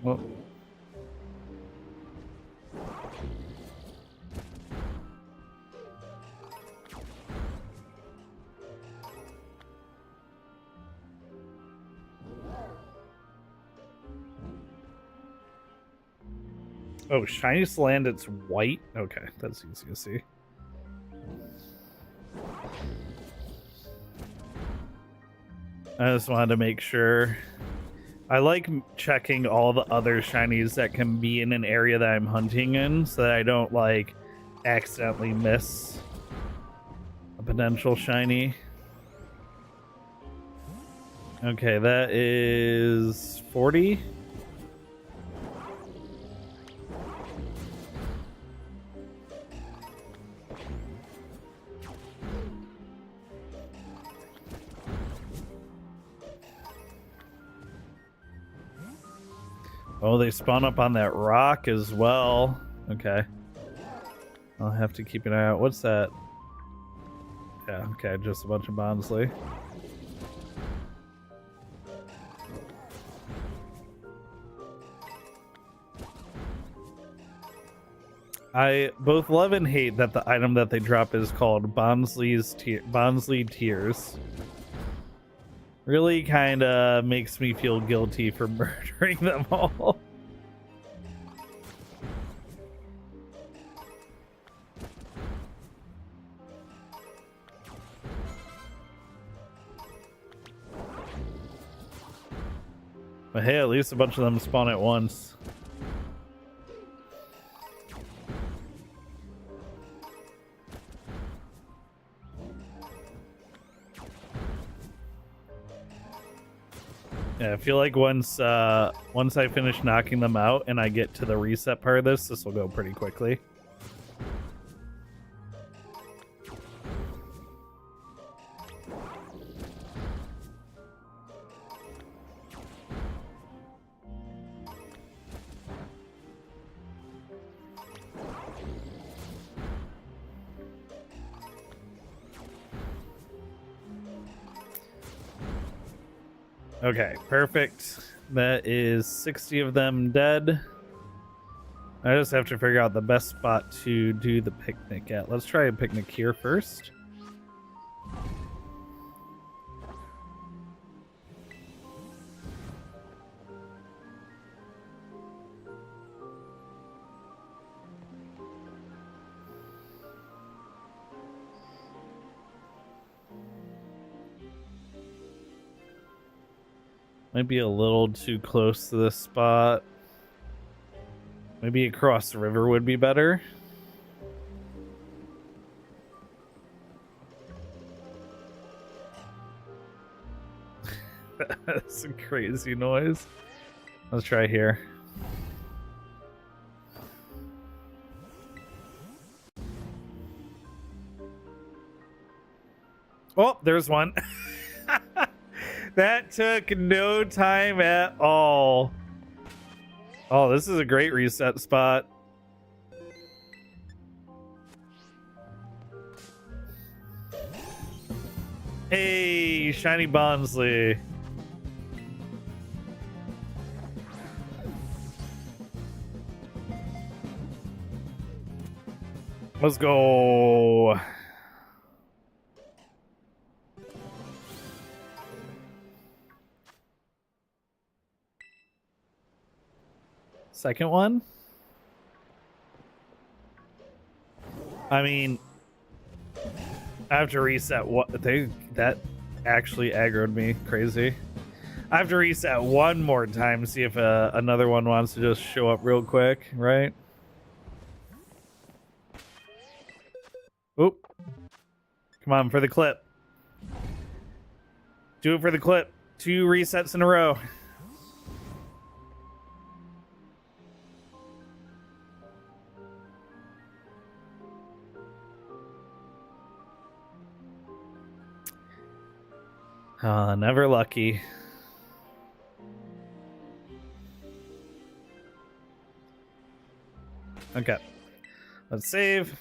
Well, Oh, shiny Salandit's white? Okay, that's easy to see. I just wanted to make sure. I like checking all the other shinies that can be in an area that I'm hunting in so that I don't, like, accidentally miss a potential shiny. Okay, that is 40. Oh, they spawn up on that rock as well. Okay. I'll have to keep an eye out. What's that? Yeah, okay, just a bunch of Bonsly. I both love and hate that the item that they drop is called Bonsly Tears. Really kind of makes me feel guilty for murdering them all. But hey, at least a bunch of them spawn at once. Yeah, I feel like once I finish knocking them out and I get to the reset part of this will go pretty quickly. Okay, perfect. That is 60 of them dead. I just have to figure out the best spot to do the picnic at. Let's try a picnic here first. Might be a little too close to this spot. Maybe across the river would be better. That's a crazy noise. Let's try here. Oh, there's one. That took no time at all. Oh, this is a great reset spot. Hey, shiny Bonsly. Let's go. Second one? I mean, I have to reset that actually aggroed me crazy. I have to reset one more time, see if another one wants to just show up real quick, right? Oop. Come on, for the clip. Do it for the clip. 2 resets in a row. Never lucky. Okay. Let's save.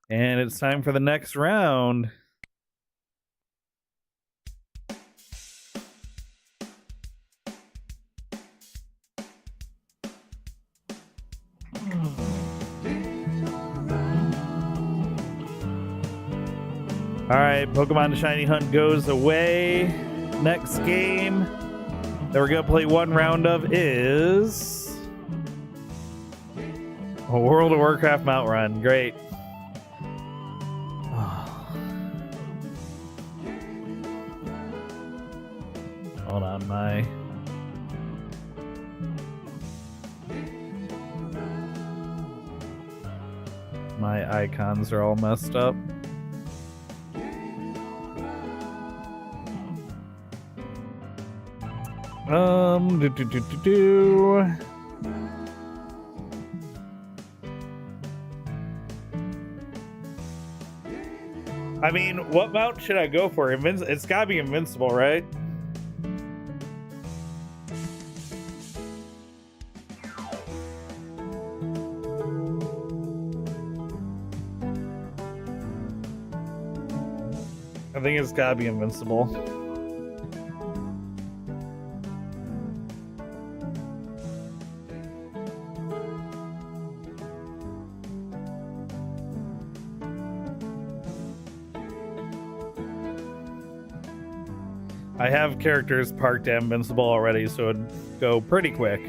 And it's time for the next round. Alright, Pokemon Shiny Hunt goes away. Next game. that we're gonna play one round of is a World of Warcraft mount run. Great. Hold on, my icons are all messed up. Do. I mean, what mount should I go for? It's gotta be invincible, right? I think it's gotta be invincible. I have characters parked at invincible already, so it'd go pretty quick.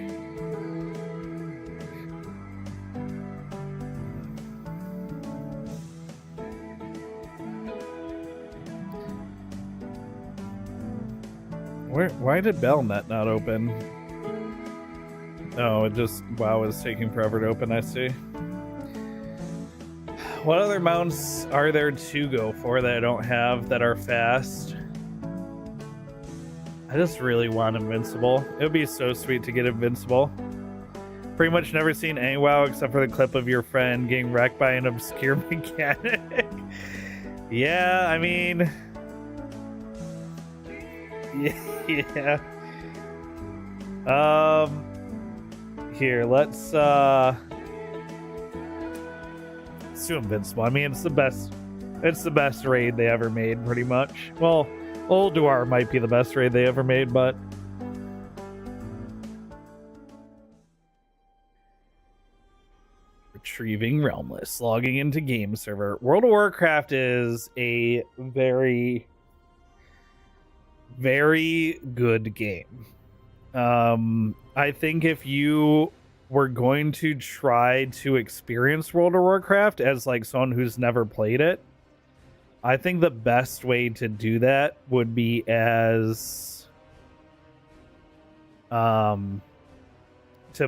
Why did Belnet not open? Oh, it just, WoW is taking forever to open, I see. What other mounts are there to go for that I don't have that are fast? I just really want invincible. It would be so sweet to get invincible. Pretty much never seen any WoW except for the clip of your friend getting wrecked by an obscure mechanic. Yeah, I mean... Yeah. Here, let's do invincible. I mean, it's the best raid they ever made, pretty much. Well, Ulduar might be the best raid they ever made, but retrieving Realmless, logging into game server. World of Warcraft is a very, very good game. I think if you were going to try to experience World of Warcraft as like someone who's never played it, I think the best way to do that would be as to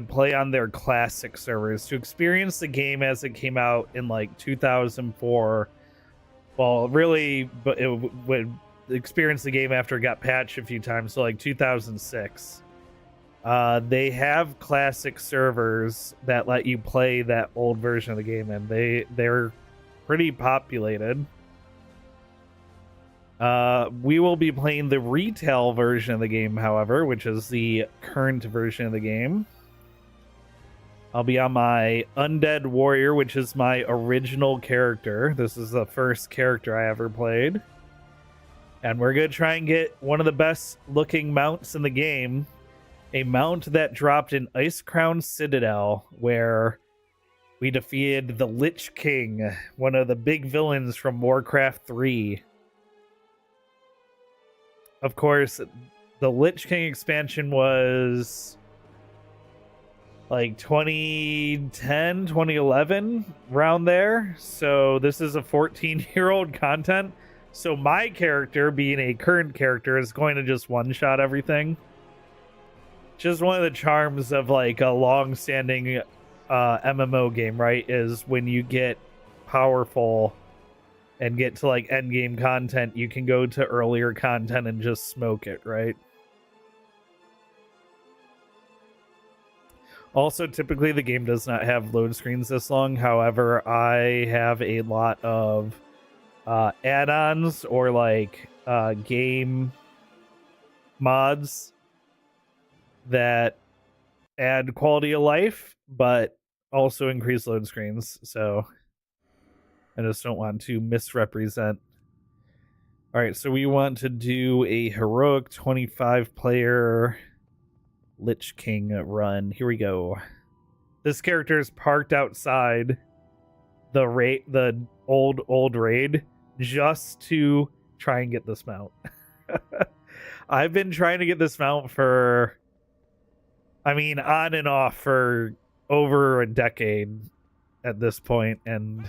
play on their classic servers, to experience the game as it came out in like 2004. Well, really, but it would experience the game after it got patched a few times, so like 2006. They have classic servers that let you play that old version of the game, and they're pretty populated. We will be playing the retail version of the game, however, which is the current version of the game. I'll be on my Undead Warrior, which is my original character. This is the first character I ever played. And we're going to try and get one of the best looking mounts in the game. A mount that dropped in Icecrown Citadel, where we defeated the Lich King, one of the big villains from Warcraft 3. Of course, the Lich King expansion was like 2010, 2011, around there. So this is a 14-year-old content. So my character, being a current character, is going to just one-shot everything. Just one of the charms of like a long-standing MMO game, right? Is when you get powerful and get to like end game content, you can go to earlier content and just smoke it, right? Also, typically the game does not have load screens this long. However, I have a lot of add-ons or like game mods that add quality of life, but also increase load screens. So I just don't want to misrepresent. All right, so we want to do a heroic 25-player Lich King run. Here we go. This character is parked outside the old raid just to try and get this mount. I've been trying to get this mount for, I mean, on and off for over a decade at this point, and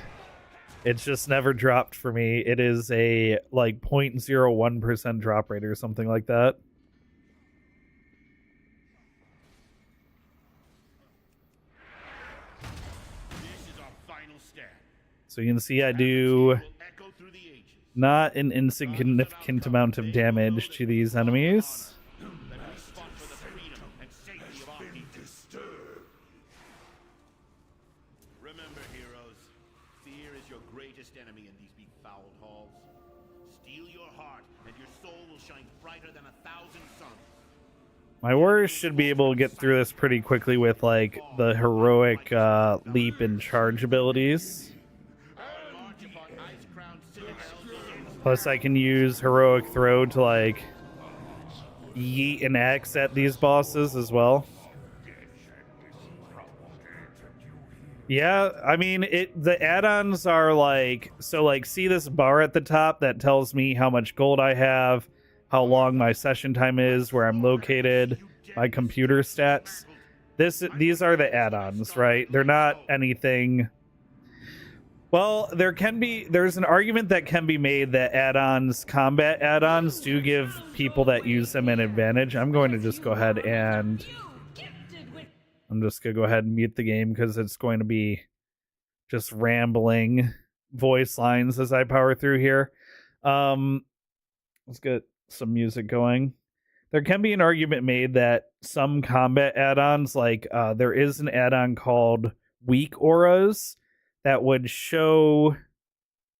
it's just never dropped for me. It is a like 0.01% drop rate or something like that. This is our final stand. So you can see I do Will echo through the ages. not an insignificant amount of damage to these enemies. Let us fight for the freedom and safety of our people. Remember, heroes, fear is your greatest enemy in these befouled halls. Steel your heart, and your soul will shine brighter than 1,000 suns. My warriors should be able to get through this pretty quickly with like the heroic leap and charge abilities. March upon ice-crowned citadels will Plus I can use heroic throw to like yeet an axe at these bosses as well. Yeah, I mean the add-ons are like, so like see this bar at the top that tells me how much gold I have, how long my session time is, where I'm located, my computer stats. These are the add-ons, right? They're not anything. Well, there's an argument that can be made that add-ons, combat add-ons, do give people that use them an advantage. I'm going to just go ahead and I'm just gonna go ahead and mute the game because it's going to be just rambling voice lines as I power through here. Let's get some music going. There can be an argument made that some combat add-ons, like there is an add-on called Weak Auras that would show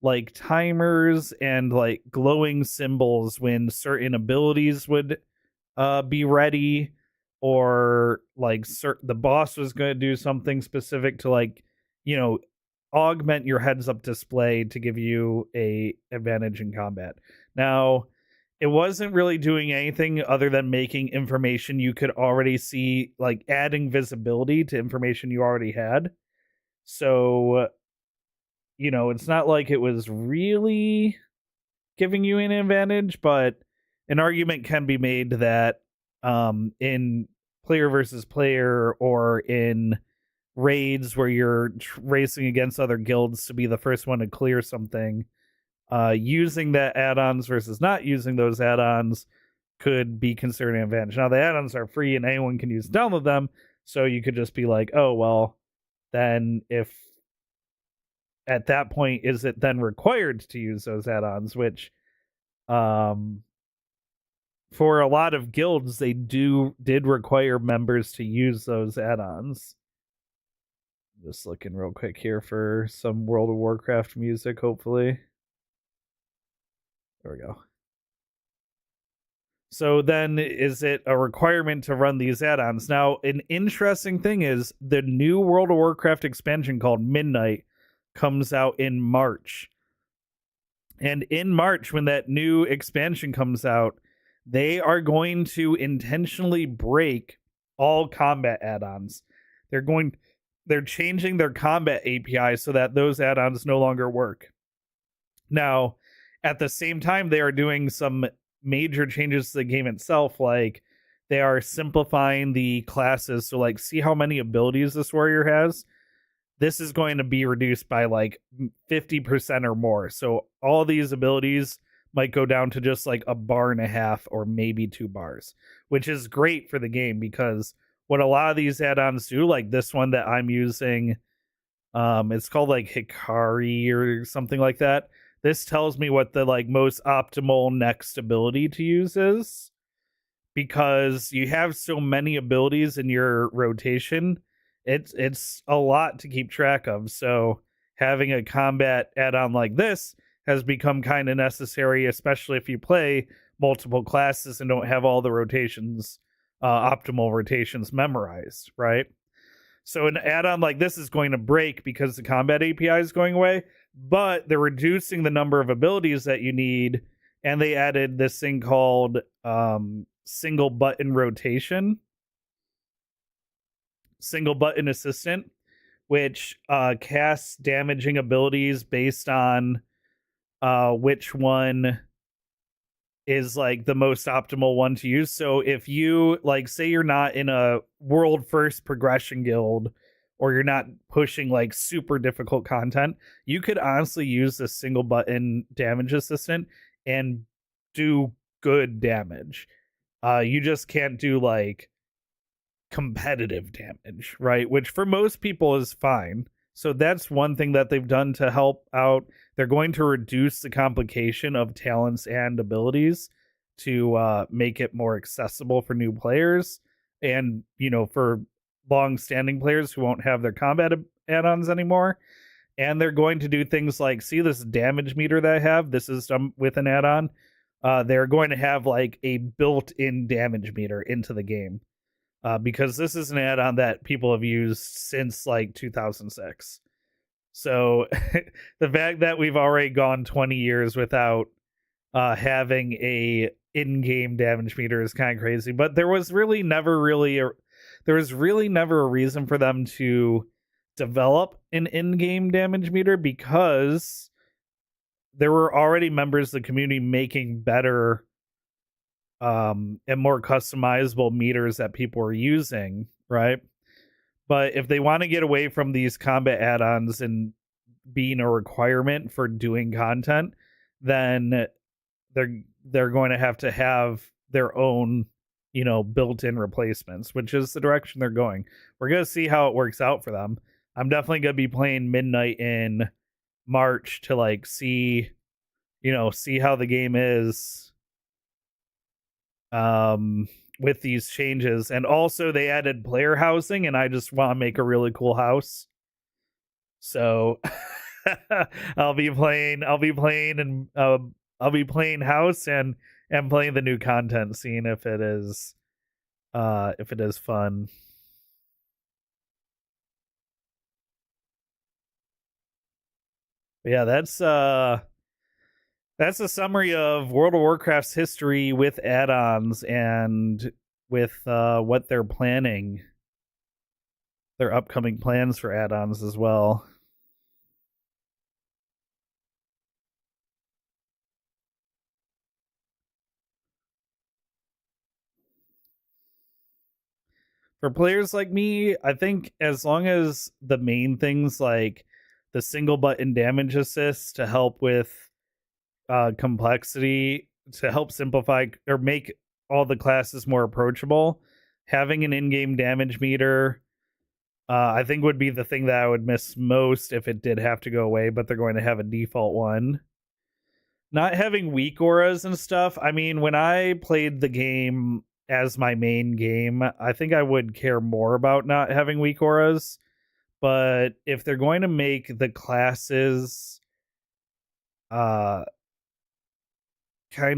like timers and like glowing symbols when certain abilities would be ready, or like the boss was going to do something specific to like, you know, augment your heads up display to give you a advantage in combat. Now, it wasn't really doing anything other than making information you could already see, like adding visibility to information you already had. So, you know, it's not like it was really giving you an advantage, but an argument can be made that in player versus player or in raids where you're racing against other guilds to be the first one to clear something, using that add-ons versus not using those add-ons could be considered an advantage. Now, the add-ons are free and anyone can use and download them, so you could just be like, oh, well, then if at that point, is it then required to use those add-ons, which for a lot of guilds, they did require members to use those add-ons. Just looking real quick here for some World of Warcraft music, hopefully. There we go. So then, is it a requirement to run these add-ons? Now, an interesting thing is the new World of Warcraft expansion called Midnight comes out in March. And in March, when that new expansion comes out, they are going to intentionally break all combat add-ons. They're changing their combat API so that those add-ons no longer work. Now, at the same time, they are doing some major changes to the game itself, like they are simplifying the classes. So like, see how many abilities this warrior has? This is going to be reduced by like 50% or more. So all these abilities might go down to just like 1.5 bars or maybe 2 bars, which is great for the game, because what a lot of these add-ons do, like this one that I'm using, it's called like Hikari or something like that. This tells me what the like most optimal next ability to use is, because you have so many abilities in your rotation. It's a lot to keep track of. So having a combat add-on like this has become kind of necessary, especially if you play multiple classes and don't have all the rotations, optimal rotations memorized, right? So an add-on like this is going to break because the combat API is going away, but they're reducing the number of abilities that you need, and they added this thing called single button rotation, single button assistant, which casts damaging abilities based on which one is like the most optimal one to use. So if you like say you're not in a world first progression guild, or you're not pushing like super difficult content, you could honestly use this single button damage assistant and do good damage. You just can't do like competitive damage, right? Which for most people is fine. So that's one thing that they've done to help out. They're going to reduce the complication of talents and abilities to make it more accessible for new players, and for long-standing players who won't have their combat add-ons anymore. And they're going to do things like, see this damage meter that I have? This is with an add-on. They're going to have like a built-in damage meter into the game, because this is an add-on that people have used since like 2006. So the fact that we've already gone 20 years without having a in-game damage meter is kind of crazy. But there was really never a reason for them to develop an in-game damage meter, because there were already members of the community making better and more customizable meters that people were using, right? But if they want to get away from these combat add-ons and being a requirement for doing content, then they're going to have their own built-in replacements, which is the direction they're going. We're going to see how it works out for them. I'm definitely going to be playing Midnight in March to like see how the game is with these changes. And also they added player housing, and I just want to make a really cool house. So I'll be playing house and playing the new content, seeing if it is fun. But yeah, that's a summary of World of Warcraft's history with add-ons and with what they're planning, their upcoming plans for add-ons as well. For players like me, I think as long as the main things like the single button damage assist to help with complexity, to help simplify or make all the classes more approachable, having an in-game damage meter, I think would be the thing that I would miss most if it did have to go away, but they're going to have a default one. Not having weak auras and stuff. I mean, when I played the game as my main game, I think I would care more about not having weak auras. But if they're going to make the classes kind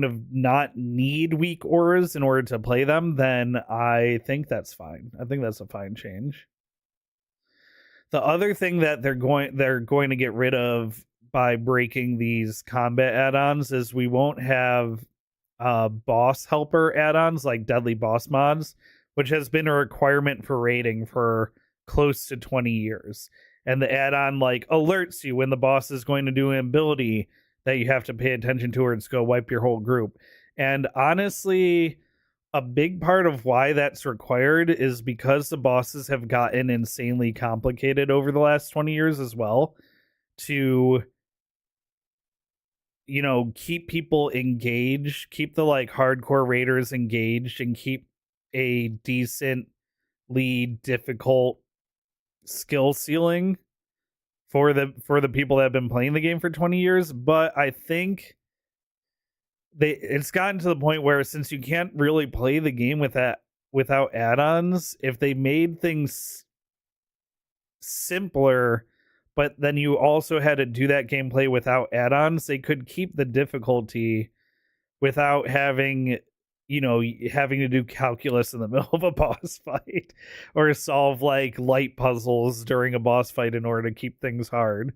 of not need weak auras in order to play them, then I think that's fine. I think that's a fine change. The other thing that they're going to get rid of by breaking these combat add-ons is we won't have boss helper add-ons like deadly boss mods, which has been a requirement for raiding for close to 20 years. And the add-on like alerts you when the boss is going to do an ability that you have to pay attention to, or it's go wipe your whole group. And honestly, a big part of why that's required is because the bosses have gotten insanely complicated over the last 20 years as well, to keep people engaged, keep the like hardcore raiders engaged, and keep a decently difficult skill ceiling for the people that have been playing the game for 20 years. But I think it's gotten to the point where, since you can't really play the game without add-ons, if they made things simpler, but then you also had to do that gameplay without add-ons, they could keep the difficulty without having to do calculus in the middle of a boss fight, or solve like light puzzles during a boss fight in order to keep things hard.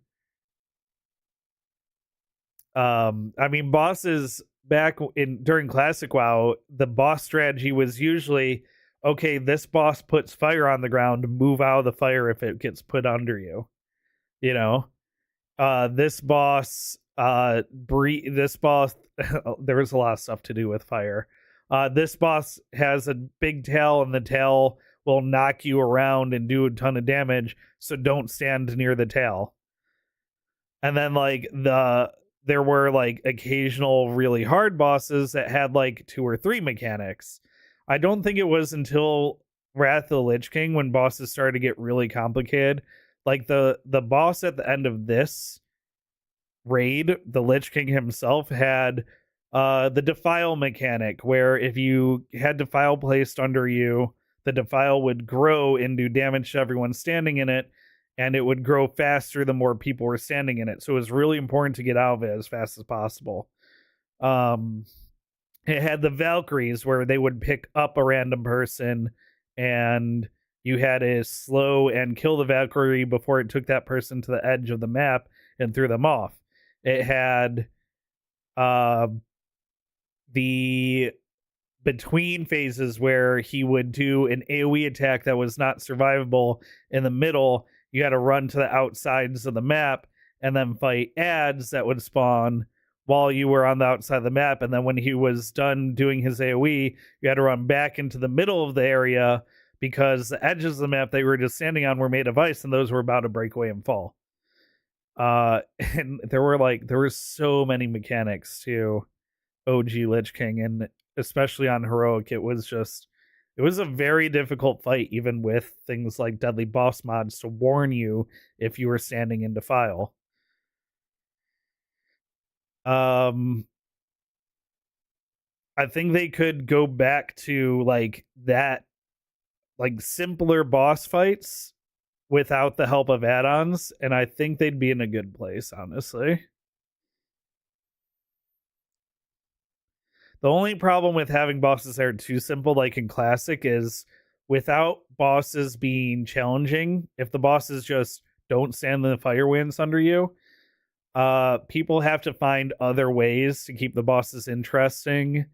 I mean, bosses during Classic WoW, the boss strategy was usually, okay, this boss puts fire on the ground, move out of the fire if it gets put under you. This boss this boss there was a lot of stuff to do with fire. This boss has a big tail, and the tail will knock you around and do a ton of damage, so don't stand near the tail. And then like there were like occasional really hard bosses that had like 2 or 3 mechanics. I don't think it was until Wrath of the Lich King when bosses started to get really complicated. Like the boss at the end of this raid, the Lich King himself had the defile mechanic, where if you had defile placed under you, the defile would grow and do damage to everyone standing in it, and it would grow faster the more people were standing in it. So it was really important to get out of it as fast as possible. It had the Valkyries, where they would pick up a random person, and you had to slow and kill the Valkyrie before it took that person to the edge of the map and threw them off. It had the between phases, where he would do an AoE attack that was not survivable in the middle. You had to run to the outsides of the map and then fight ads that would spawn while you were on the outside of the map. And then when he was done doing his AoE, you had to run back into the middle of the area, because the edges of the map they were just standing on were made of ice, and those were about to break away and fall. And there were so many mechanics to OG Lich King, and especially on Heroic, it was a very difficult fight, even with things like deadly boss mods to warn you if you were standing in defile. I think they could go back to like that, like simpler boss fights without the help of add-ons, and I think they'd be in a good place, honestly. The only problem with having bosses that are too simple, like in Classic, is without bosses being challenging, if the bosses just don't stand in the fire winds under you, people have to find other ways to keep the bosses interesting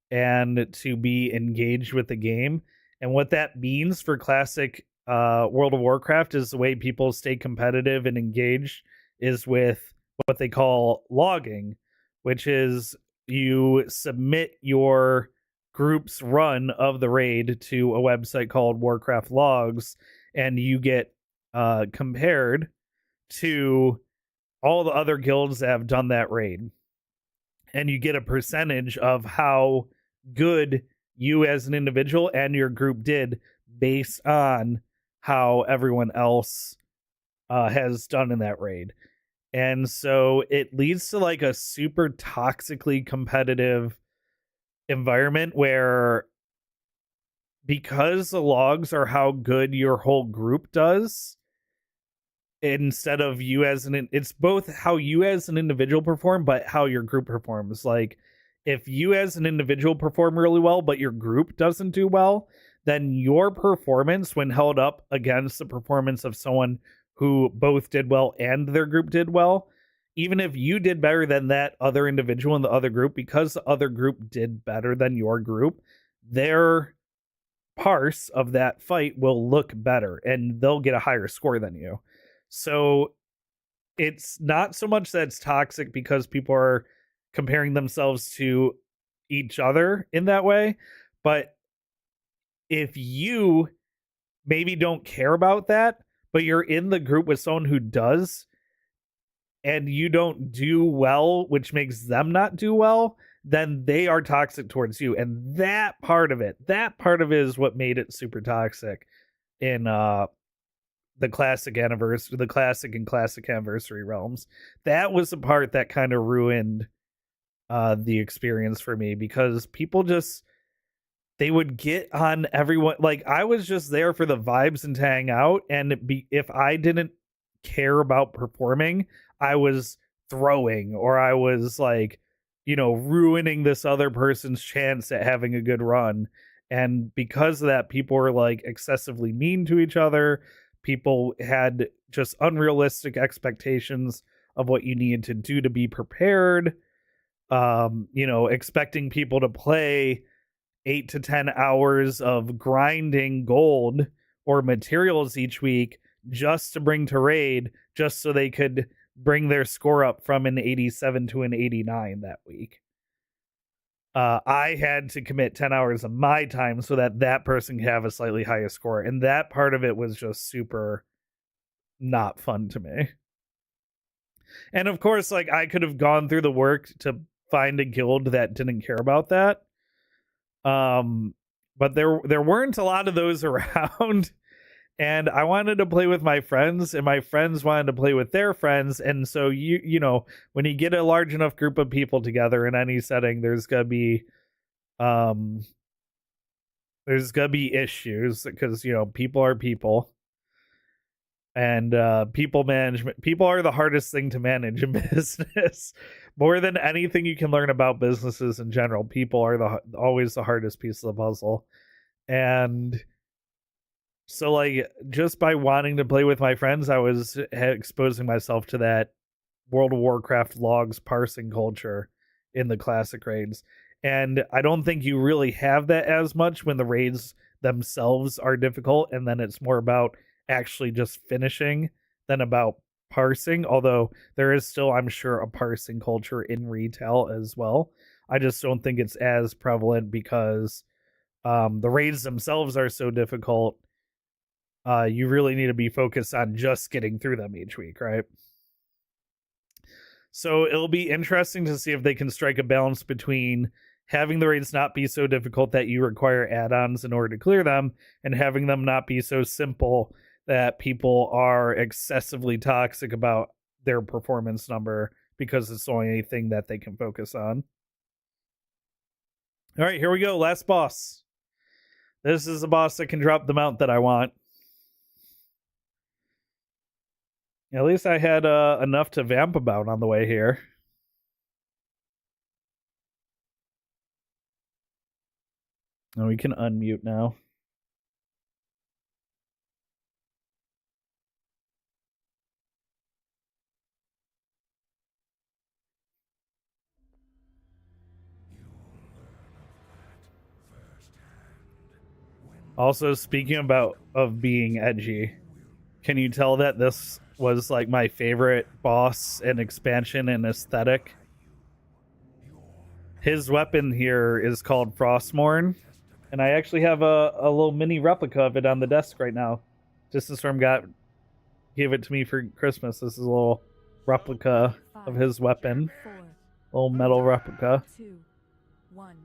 and to be engaged with the game. And what that means for Classic World of Warcraft is the way people stay competitive and engaged is with what they call logging, which is you submit your group's run of the raid to a website called Warcraft Logs, and you get compared to all the other guilds that have done that raid. And you get a percentage of how good you as an individual and your group did based on how everyone else has done in that raid. And so it leads to like a super toxically competitive environment where, because the logs are how good your whole group does, instead of you as it's both how you as an individual perform, but how your group performs. Like, if you as an individual perform really well, but your group doesn't do well, then your performance, when held up against the performance of someone who both did well and their group did well, even if you did better than that other individual in the other group, because the other group did better than your group, their parse of that fight will look better and they'll get a higher score than you. So it's not so much that it's toxic because people are comparing themselves to each other in that way, but if you maybe don't care about that, but you're in the group with someone who does, and you don't do well, which makes them not do well, then they are toxic towards you. And that part of it is what made it super toxic in the classic and classic anniversary realms. That was the part that kind of ruined the experience for me, because people just, they would get on everyone. Like, I was just there for the vibes and to hang out, and if I didn't care about performing, I was throwing, or I was like, ruining this other person's chance at having a good run. And because of that, people were like excessively mean to each other. People had just unrealistic expectations of what you needed to do to be prepared. Expecting people to play 8 to 10 hours of grinding gold or materials each week just to bring to raid, just so they could bring their score up from an 87 to an 89 that week. I had to commit 10 hours of my time so that that person could have a slightly higher score. And that part of it was just super not fun to me. And of course, like, I could have gone through the work to find a guild that didn't care about that. But there weren't a lot of those around. And I wanted to play with my friends, and my friends wanted to play with their friends. And so, you know, when you get a large enough group of people together in any setting, there's gonna be issues, because, you know, people are people. And people are the hardest thing to manage in business. More than anything you can learn about businesses in general, people are always the hardest piece of the puzzle. And so, like, just by wanting to play with my friends, I was exposing myself to that World of Warcraft logs parsing culture in the classic raids. And I don't think you really have that as much when the raids themselves are difficult, and then it's more about actually just finishing than about parsing. Although there is still, I'm sure, a parsing culture in retail as well. I just don't think it's as prevalent because the raids themselves are so difficult. You really need to be focused on just getting through them each week, right? So it'll be interesting to see if they can strike a balance between having the raids not be so difficult that you require add-ons in order to clear them, and having them not be so simple that people are excessively toxic about their performance number because it's the only thing that they can focus on. All right, here we go. Last boss. This is a boss that can drop the mount that I want. At least I had enough to vamp about on the way here. And we can unmute now. Also, speaking of being edgy, can you tell that this was like my favorite boss and expansion and aesthetic? His weapon here is called Frostmourne, and I actually have a little mini replica of it on the desk right now. Distant gave it to me for Christmas. This is a little replica of his weapon. Little metal replica. 2, 1.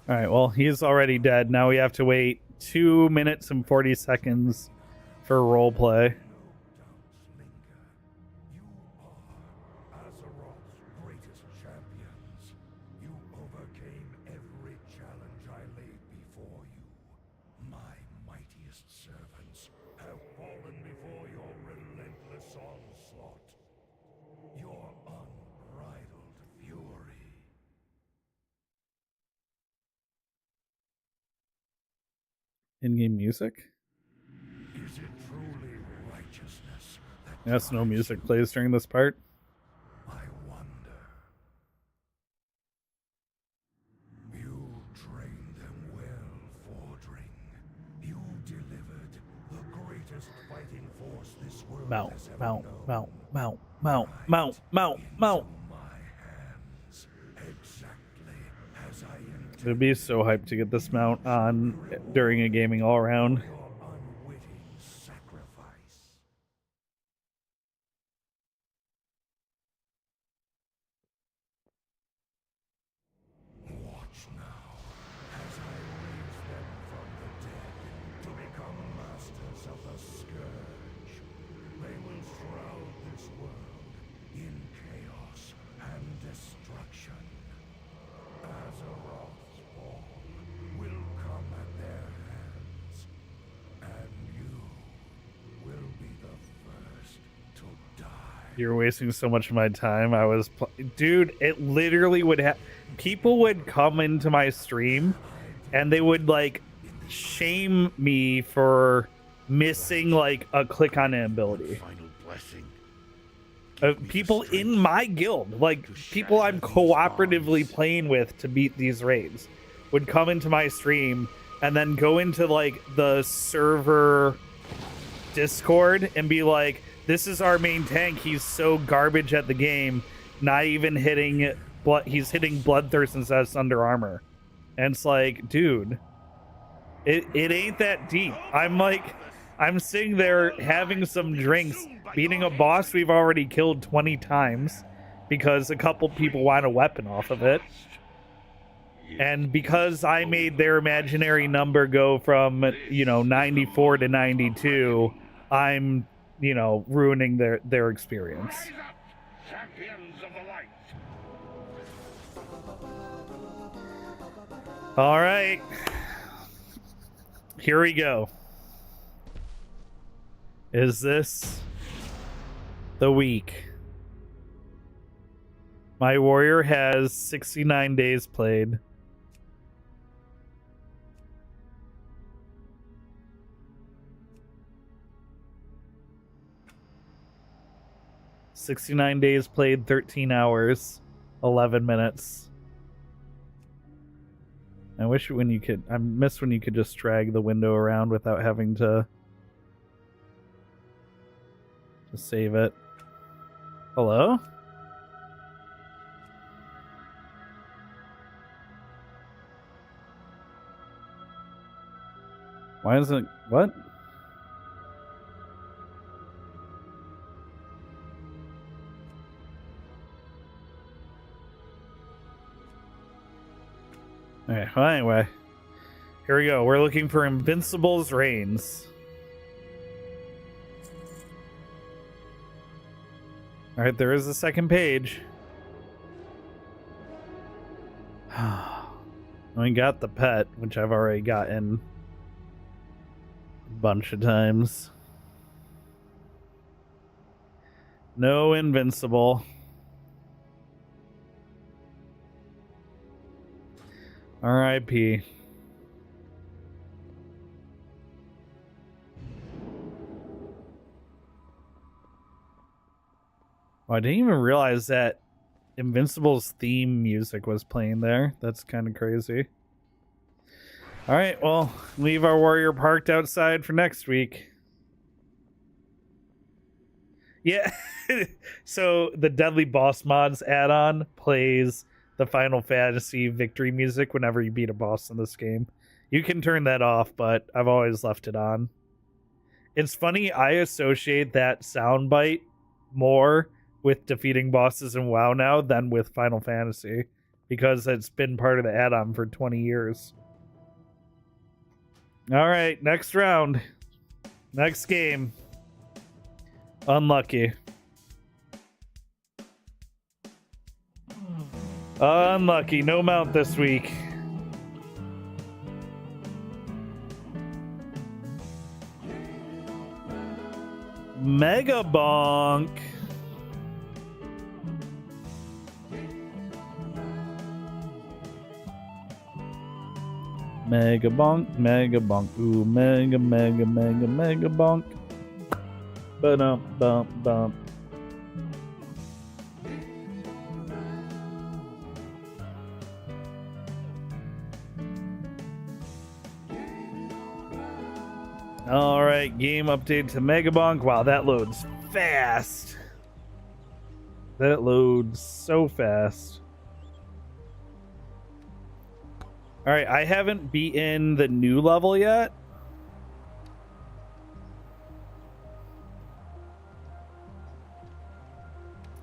Alright, well, he's already dead. Now we have to wait 2 minutes and 40 seconds for roleplay. In-game music? Is it truly righteousness that Yes, no music plays during this part. I wonder. You trained them well, Fordring. You delivered the greatest fighting force this world has ever known. Mount. My hands, exactly as I intended. It'd be so hyped to get this mount on during a gaming all around. Your unwitting sacrifice. Watch now as I raise them from the dead to become masters of the Scourge. They will shroud this world in chaos and destruction. Azeroth's fall will come at their hands, and you will be the first to die. You're wasting so much of my time. Dude, it literally would have... People would come into my stream and they would, like, shame me for missing, like, a click on an ability. Final blessing. People in my guild, like, people I'm cooperatively playing with to beat these raids, would come into my stream and then go into, like, the server Discord and be like, this is our main tank. He's so garbage at the game, not even hitting blood. He's hitting Bloodthirst instead of Thunder Armor. And it's like, dude, it ain't that deep. I'm sitting there having some drinks, beating a boss we've already killed 20 times because a couple people want a weapon off of it. And because I made their imaginary number go from, 94 to 92, I'm, ruining their experience. Rise up, champions of the light. All right. Here we go. Is this the week? My warrior has 69 days played. "69 days played, 13 hours, 11 minutes. I miss when you could just drag the window around without having to save it. Hello? Why isn't it... What? Alright, well, anyway. Here we go. We're looking for Invincible's Reigns. Alright, there is a second page. We got the pet, which I've already gotten a bunch of times. No Invincible. R.I.P. Oh, I didn't even realize that Invincible's theme music was playing there. That's kind of crazy. All right, well, leave our warrior parked outside for next week. Yeah, so the Deadly Boss Mods add-on plays the Final Fantasy victory music whenever you beat a boss in this game. You can turn that off, but I've always left it on. It's funny, I associate that soundbite more with defeating bosses in WoW now than with Final Fantasy, because it's been part of the add-on for 20 years. Alright, next round. Next game. Unlucky. Unlucky, no mount this week. Mega Bonk. Mega Bonk, Mega Bonk. Ooh, Mega, Mega, Mega, Mega Bonk. Ba-dum, bump, bump. All right, game update to Mega Bonk. Wow, that loads fast. That loads so fast. All right, I haven't beaten the new level yet.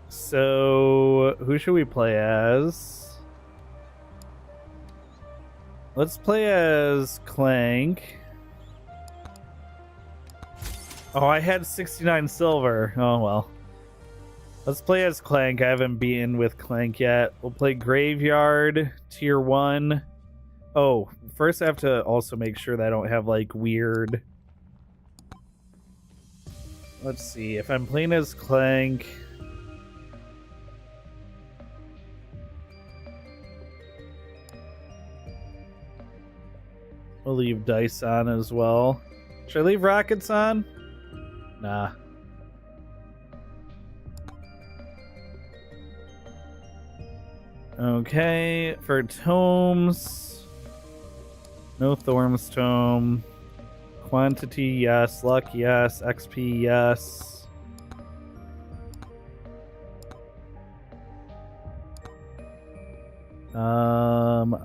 So, who should we play as? Let's play as Clank. Oh, I had 69 silver. Oh, well. Let's play as Clank. I haven't beaten with Clank yet. We'll play Graveyard, Tier 1. Oh, first I have to also make sure that I don't have, like, weird... Let's see. If I'm playing as Clank... We'll leave dice on as well. Should I leave rockets on? Nah. Okay, for tomes, no Thorm's Tome. Quantity, yes. Luck, yes. XP, yes.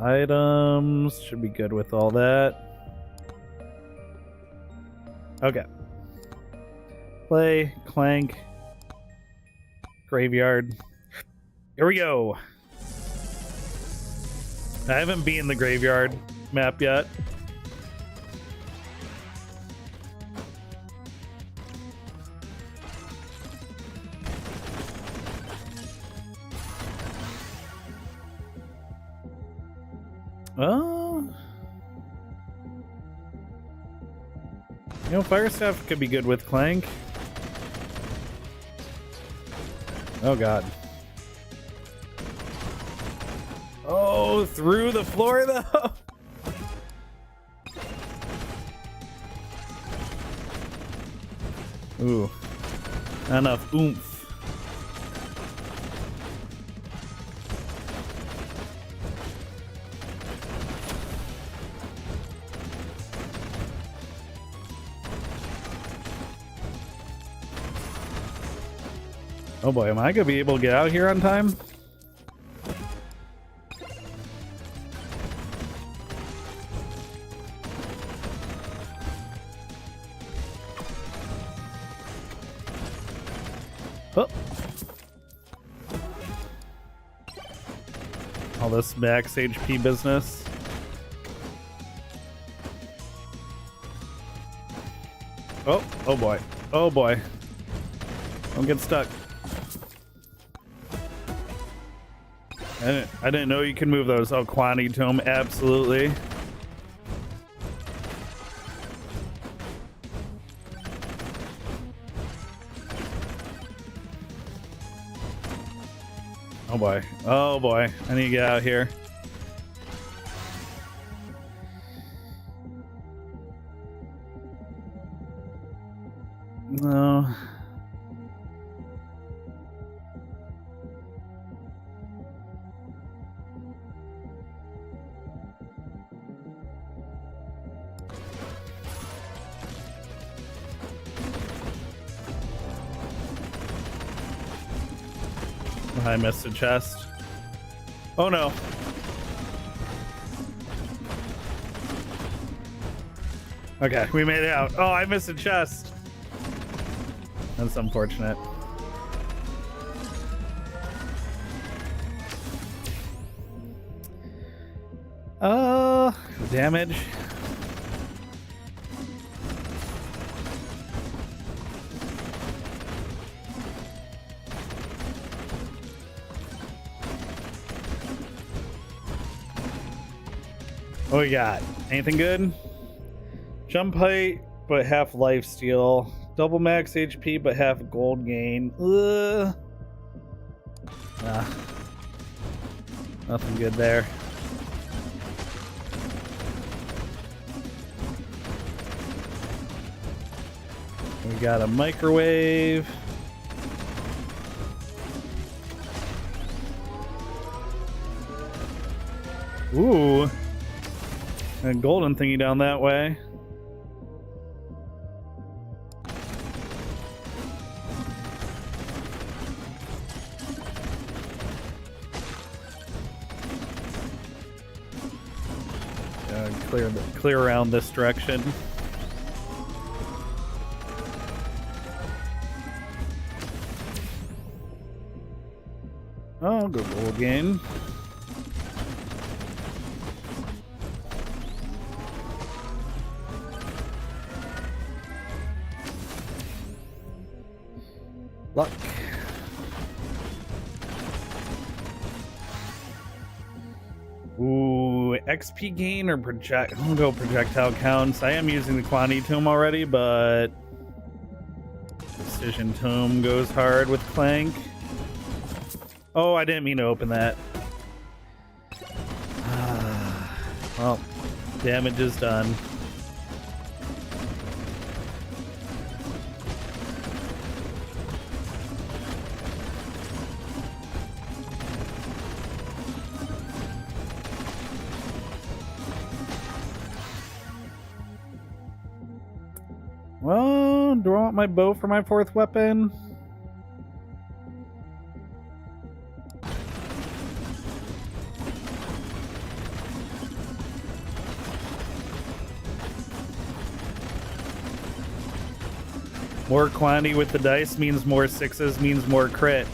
Items should be good with all that. Okay. Play, Clank, Graveyard. Here we go. I haven't been in the Graveyard map yet. You know, Fire Staff could be good with Clank. Oh god. Oh, through the floor though. Ooh, not enough oomph. Oh boy, am I gonna be able to get out here on time? Oh. All this max HP business. Oh, oh boy. Oh boy. Don't get stuck. I didn't know you can move those. Oh, Quantity Tome, absolutely. Oh boy. Oh boy. I need to get out of here. No. I missed a chest. Oh no. Okay, we made it out. Oh, I missed a chest. That's unfortunate. Damage. What we got? Anything good? Jump height, but half life steal. Double max HP, but half gold gain. Nothing good there. We got a microwave. Ooh. A golden thingy down that way. Clear around this direction. Oh, good gold gain. Luck. Ooh, XP gain or project? I'm gonna go projectile counts. I am using the Quantity Tome already, but Precision Tome goes hard with Clank. Oh, I didn't mean to open that. Well, damage is done. Do I want my bow for my 4th weapon? More quantity with the dice means more 6s, means more crit.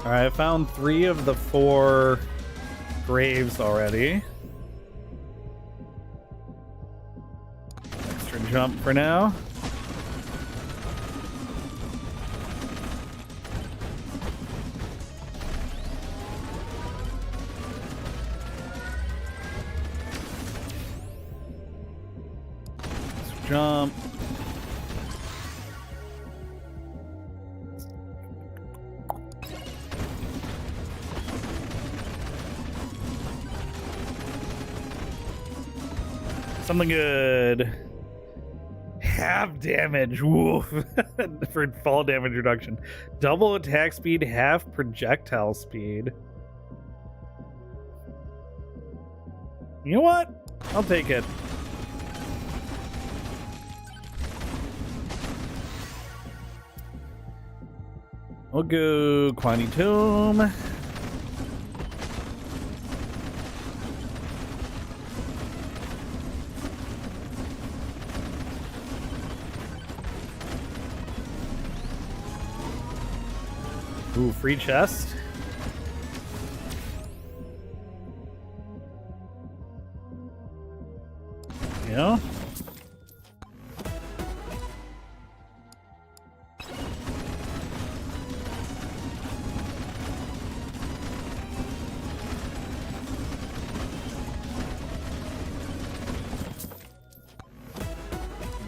Alright, I found 3 of the 4 graves already. Extra jump for now. Jump. Something good. Half damage. Woof. For fall damage reduction. Double attack speed, half projectile speed. You know what? I'll take it. We'll go Quantity Tome. Ooh, free chest. Yeah.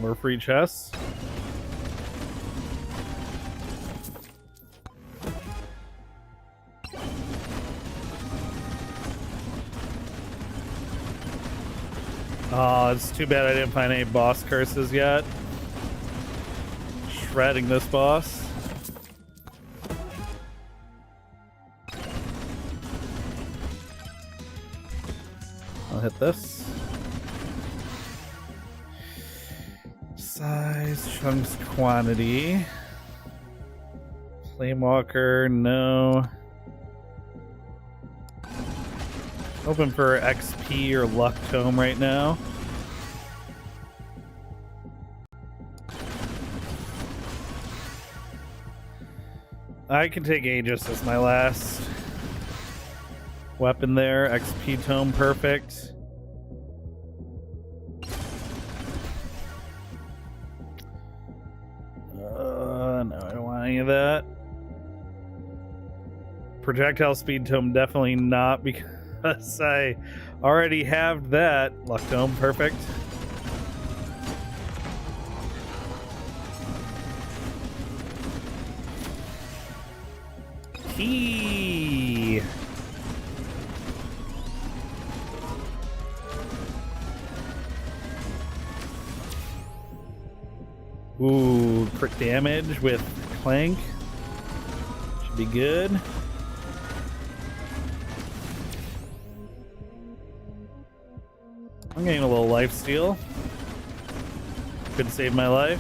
More free chests. Oh, it's too bad I didn't find any boss curses yet. Shredding this boss. I'll hit this. Size, chunks, quantity. Flamewalker, no. Hoping for XP or Luck Tome right now. I can take Aegis as my last weapon there. XP Tome, perfect. No, I don't want any of that. Projectile Speed Tome, definitely not, because I already have that. Luck Tome, perfect. Key. Ooh, crit damage with Clank. Should be good. I'm getting a little life steal. Could save my life.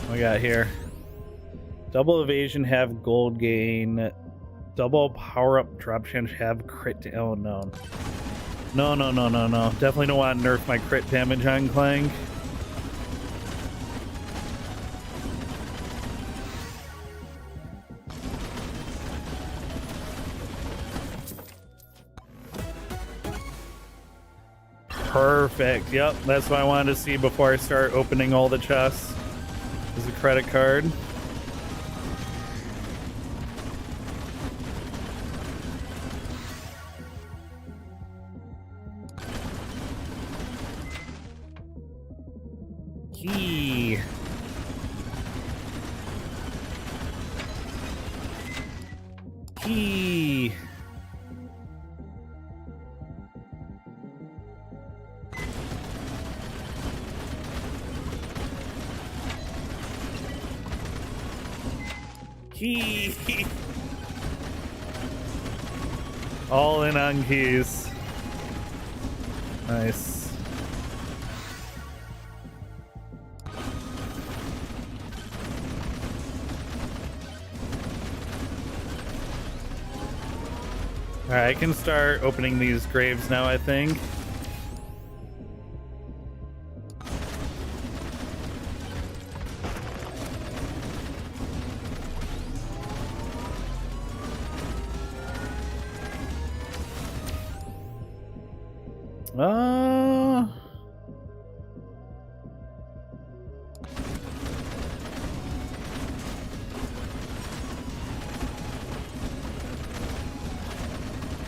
What we got here? Double evasion, have gold gain. Double power up, drop chance, have crit. Oh no. No, no, no, no, no. Definitely don't want to nerf my crit damage on Clank. Perfect. Yep, that's what I wanted to see before I start opening all the chests. Is a credit card. Key. Key. Key. All in on keys. Nice. Alright, I can start opening these graves now, I think.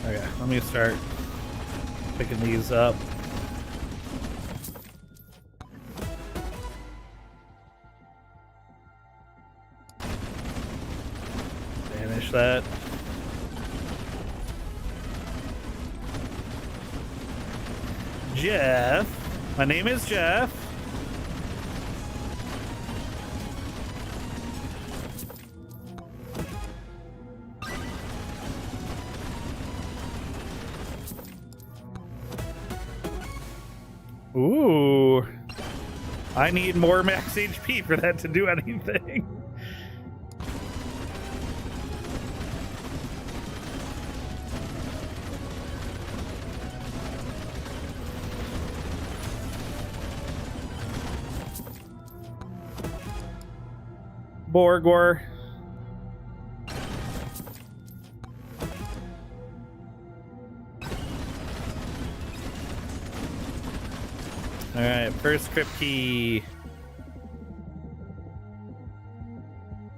Okay, let me start picking these up. Banish that. Jeff. My name is Jeff. Ooh. I need more max HP for that to do anything. Borgor. Alright, first crypt key.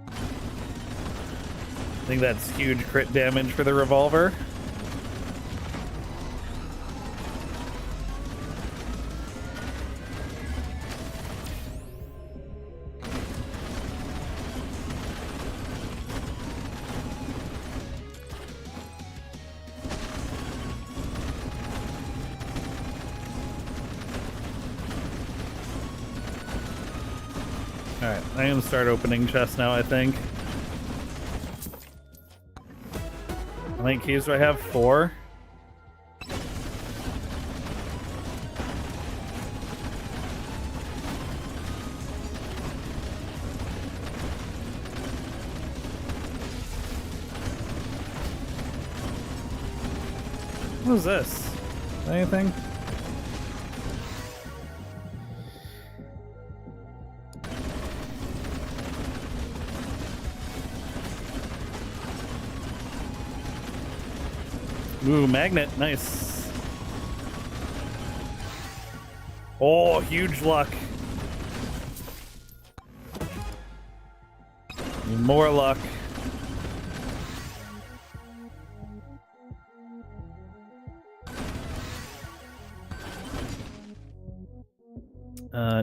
I think that's huge crit damage for the revolver. Alright, I'm gonna start opening chests now, I think. How many keys do I have? 4? What is this? Anything? Ooh, magnet, nice. Oh, huge luck. Need more luck.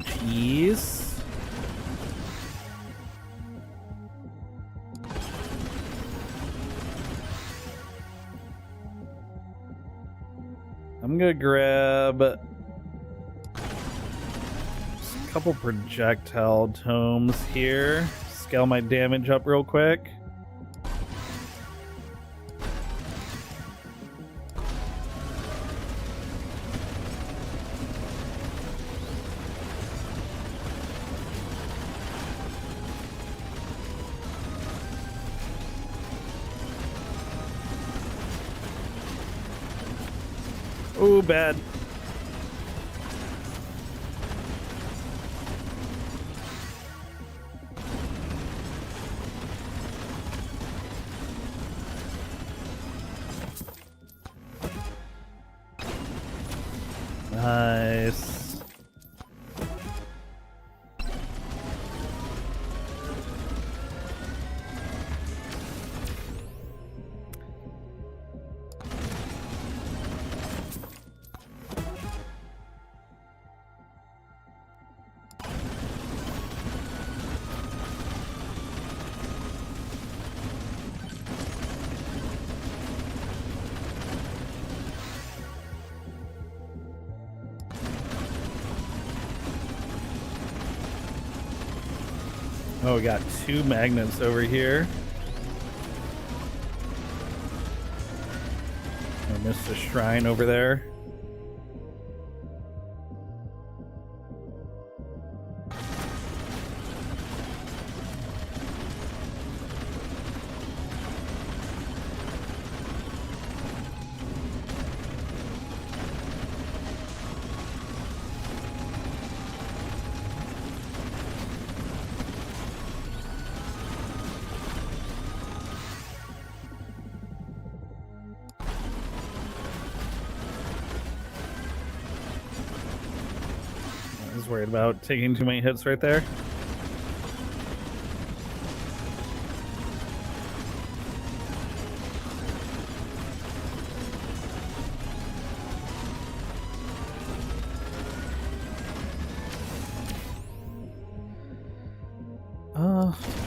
Cheese. I'm gonna grab a couple projectile tomes here. Scale my damage up real quick. Ooh, bad. Nice. Oh, we got 2 magnets over here. missed a shrine over there. I was worried about taking too many hits right there.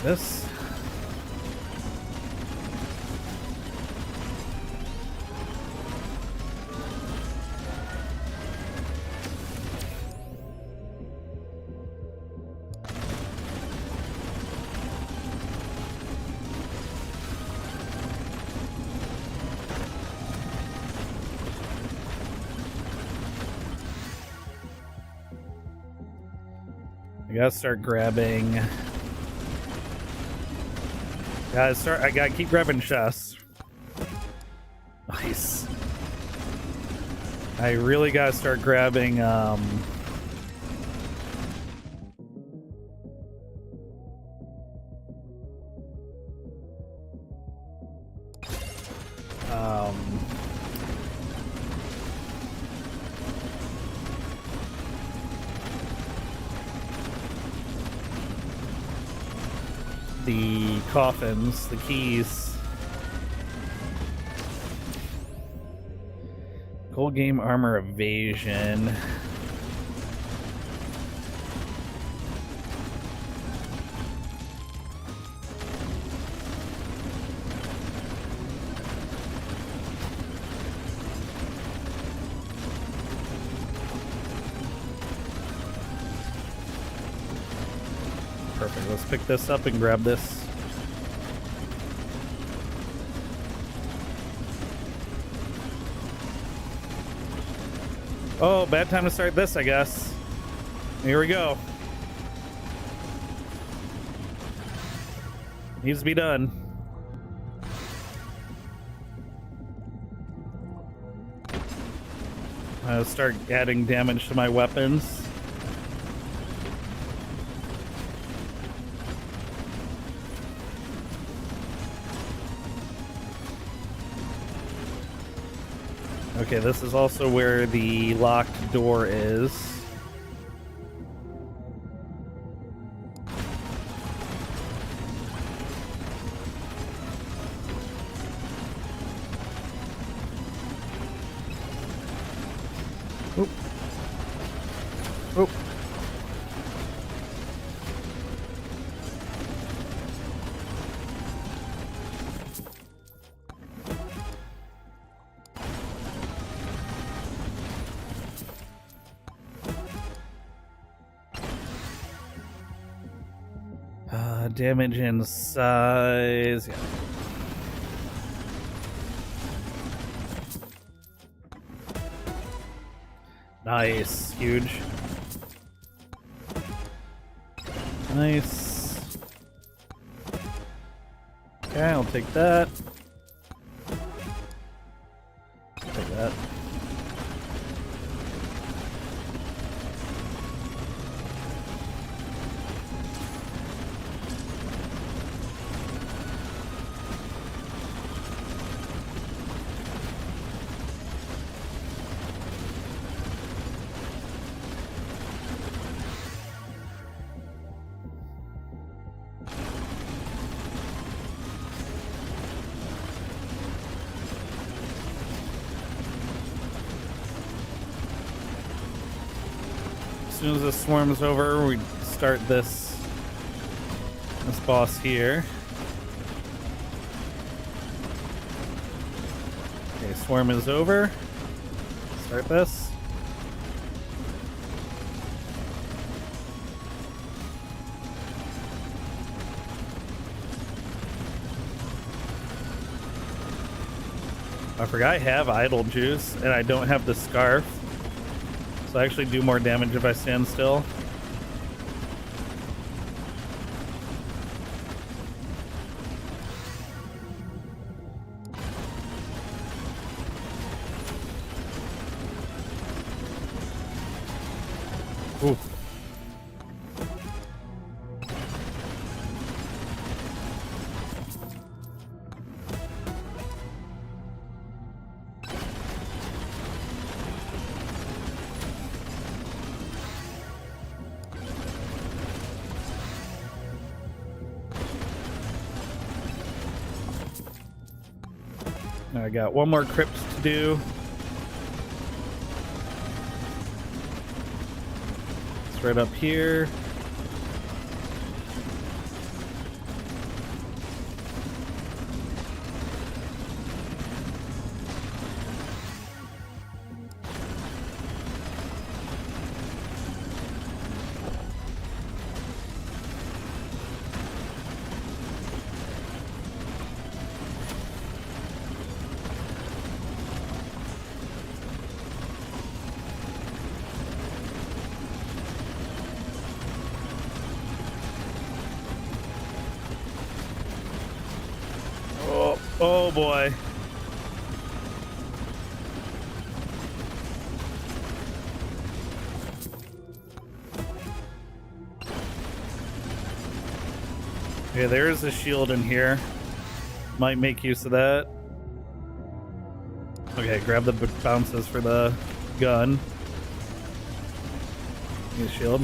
This. I gotta start grabbing. I gotta keep grabbing chests. Nice. I really gotta start grabbing the coffins, the keys. Gold game armor evasion. Perfect. Let's pick this up and grab this. Oh, bad time to start this, I guess. Here we go. Needs to be done. I'll start adding damage to my weapons. Okay, this is also where the locked door is. Oop. Oop. Damage and size. Yeah. Nice. Huge. Nice. Okay, I'll take that. Take that. As soon as this swarm's over, we start this boss here. Okay, swarm is over. Start this. I forgot I have idle juice and I don't have the scarf. So I actually do more damage if I stand still. Ooh. I got one more crypt to do. It's right up here. Oh boy. Okay, there's a shield in here. Might make use of that. Okay, grab the bounces for the gun. Need a shield.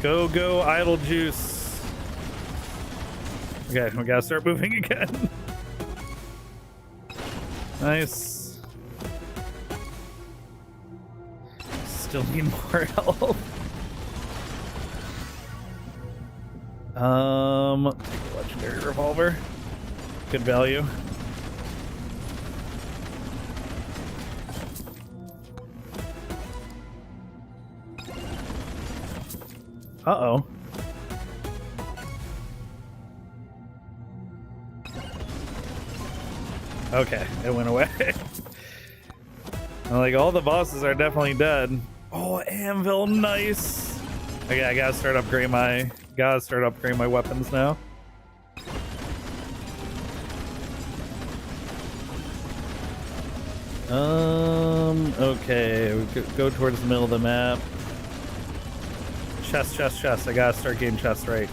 Go, go, idle juice. Okay, we gotta start moving again. Nice. Still need more health. Take a legendary revolver. Good value. Uh-oh. Okay, it went away. Like, all the bosses are definitely dead. Oh, anvil, nice. Okay, I gotta start upgrading my weapons now. Okay, we could go towards the middle of the map. Chest, chest, chest. I gotta start getting chests right.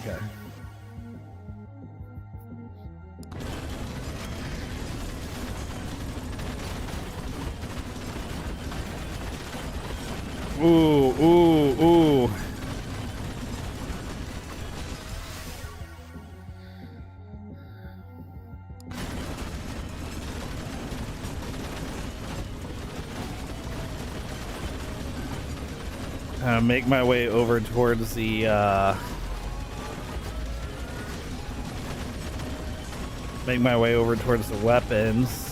Okay. Ooh, ooh, ooh. Make my way over towards the weapons.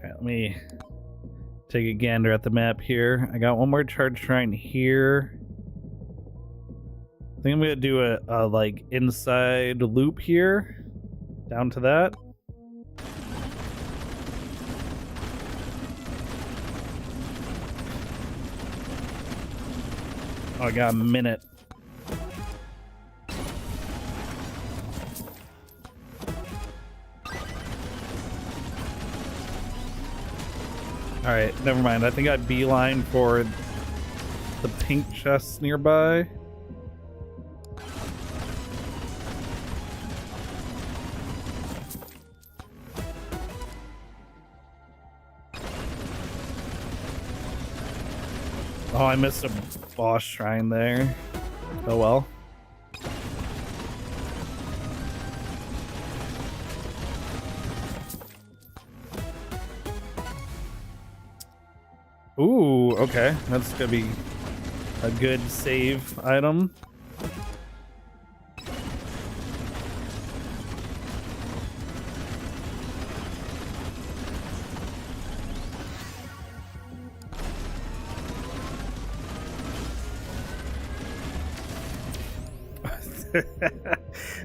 Let me take a gander at the map here. I got one more charge shrine here. I think I'm gonna do a like inside loop here, down to that. Oh, I got a minute. Alright, never mind. I think I beeline for the pink chests nearby. Oh, I missed a boss shrine there. Oh well. Ooh, okay. That's gonna be a good save item.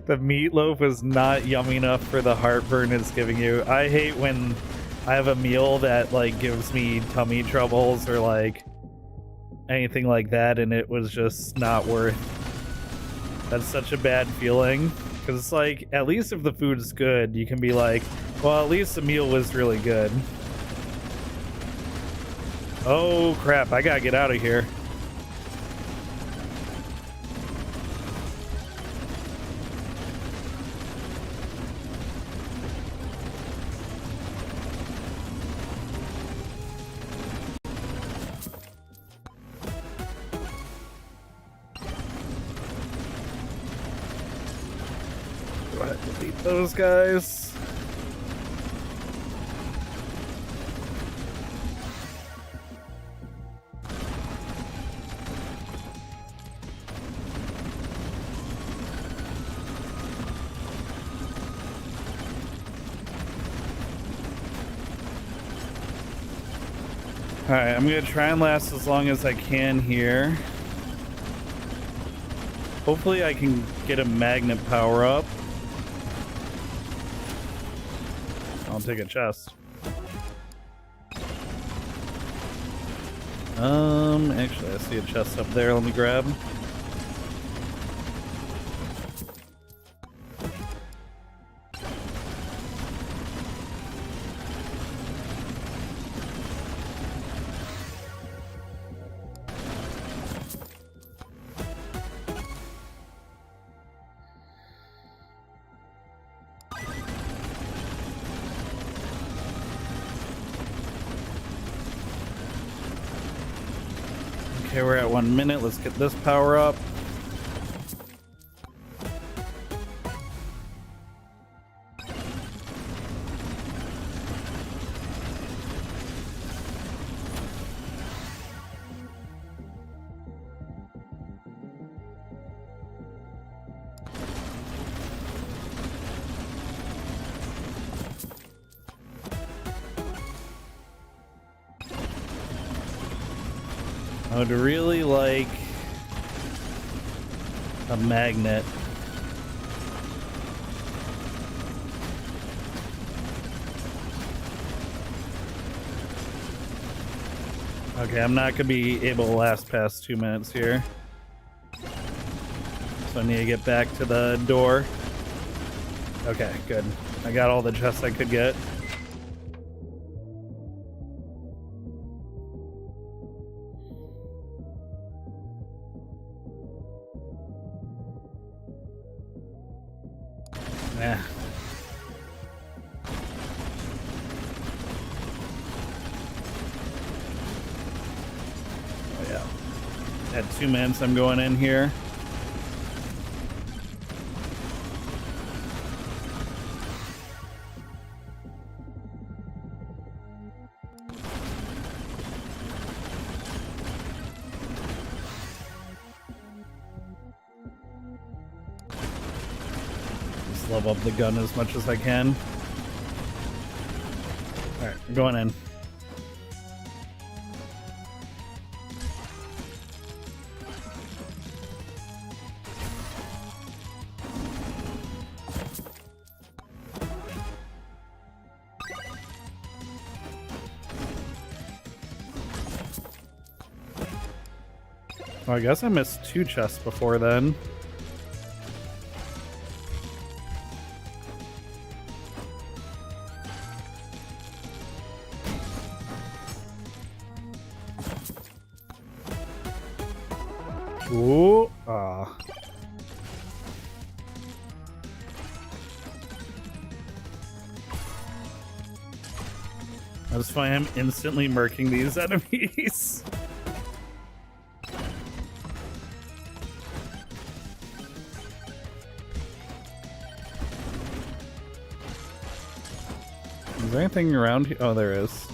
The meatloaf is not yummy enough for the heartburn it's giving you. I hate when I have a meal that like gives me tummy troubles or like anything like that and it was just not worth. That's such a bad feeling because it's like at least if the food's good you can be like, well, at least the meal was really good. Oh crap, I gotta get out of here. Do I have to beat those guys? Alright, I'm gonna try and last as long as I can here. Hopefully I can get a magnet power up. I'll take a chest. Actually I see a chest up there, let me grab. Okay, we're at 1 minute. Let's get this power up. I would really like a magnet. Okay, I'm not gonna be able to last past 2 minutes here. So I need to get back to the door. Okay, good. I got all the chests I could get. Nah. Oh yeah. At 2 minutes I'm going in here. Level up the gun as much as I can. Alright, we're going in. Well, I guess I missed 2 chests before then. Ooh, ah. I just find him instantly murking these enemies. Is there anything around here? Oh, there is.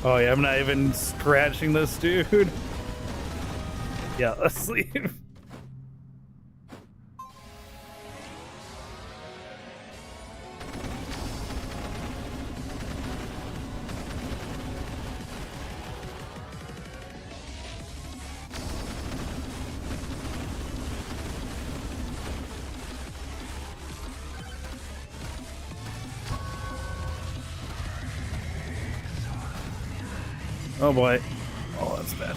Oh yeah, I'm not even scratching this dude. Yeah, let's leave. Oh boy. Oh, that's bad.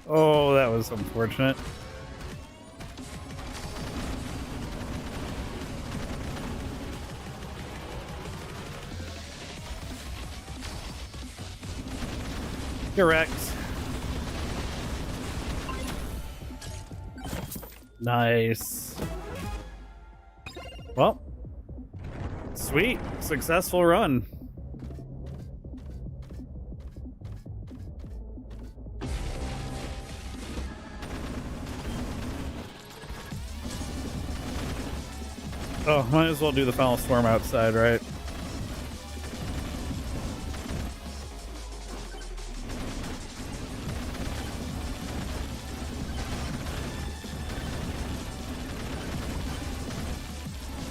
Oh, that was unfortunate. Correct. Nice. Well, sweet. Successful run. Oh, might as well do the final storm outside, right?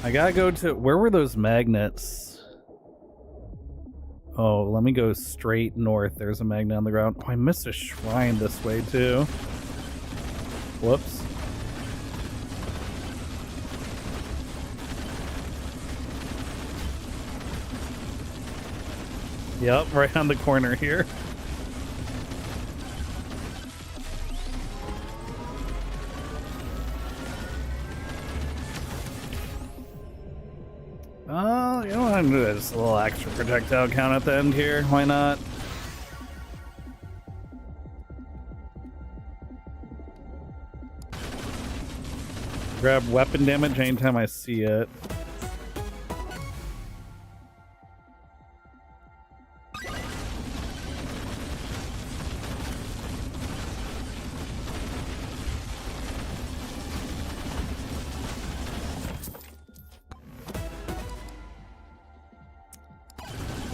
I gotta go to... Where were those magnets? Oh, let me go straight north. There's a magnet on the ground. Oh, I missed a shrine this way, too. Whoops. Yep, right on the corner here. Oh, you know what? I'm gonna do just a little extra projectile count at the end here. Why not? Grab weapon damage anytime I see it.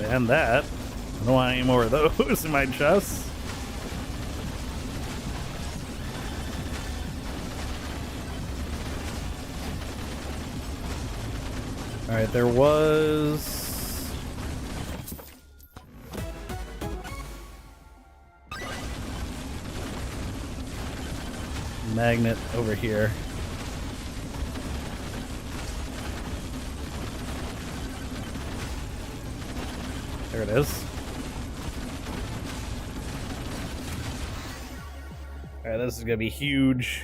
And that. I don't want any more of those in my chest. Alright, there was... magnet over here. There it is. Alright, this is gonna be huge.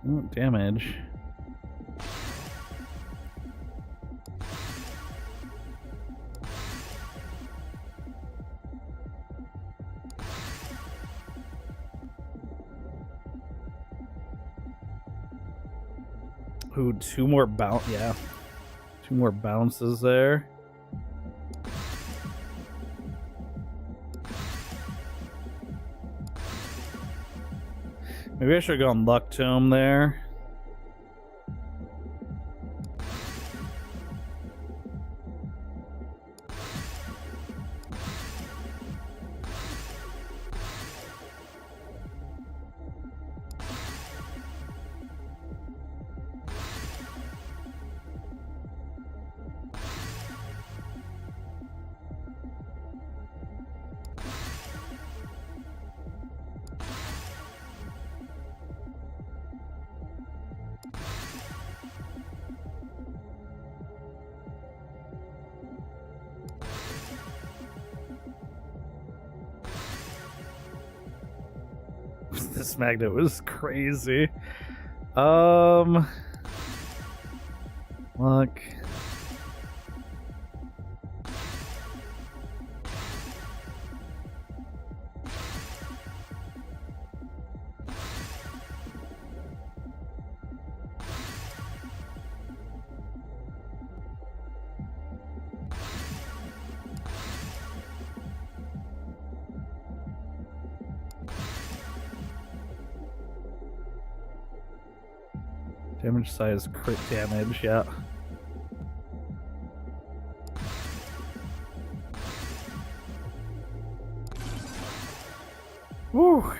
Oh, damage. Ooh, two more bounce. Yeah, two more bounces there. Maybe I should have gone Luck Tome there. This magnet was crazy. Look. Damage size, crit damage, yeah. Woo!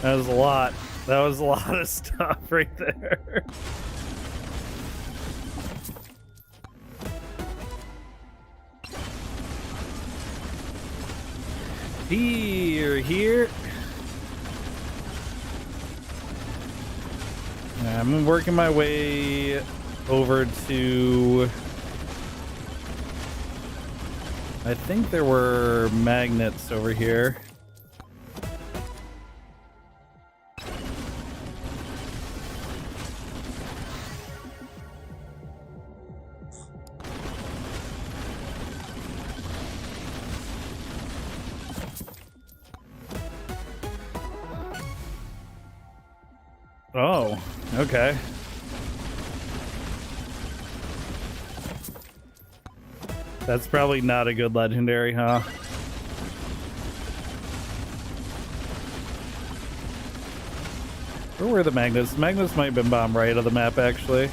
That was a lot. That was a lot of stuff right there. Here. I'm working my way over to... I think there were magnets over here. Oh, okay. That's probably not a good legendary, huh? Where were the magnets? Magnets might have been bomb right of the map, actually.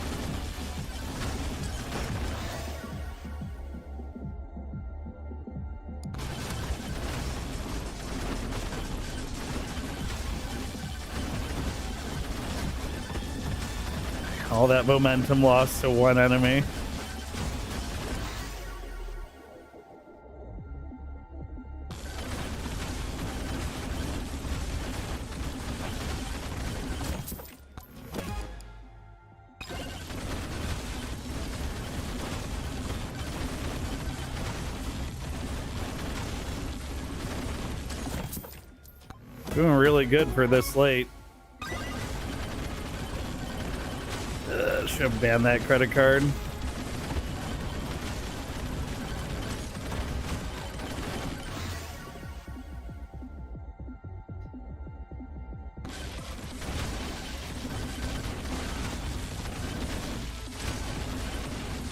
All that momentum lost to one enemy. Doing really good for this late. Should have banned that credit card.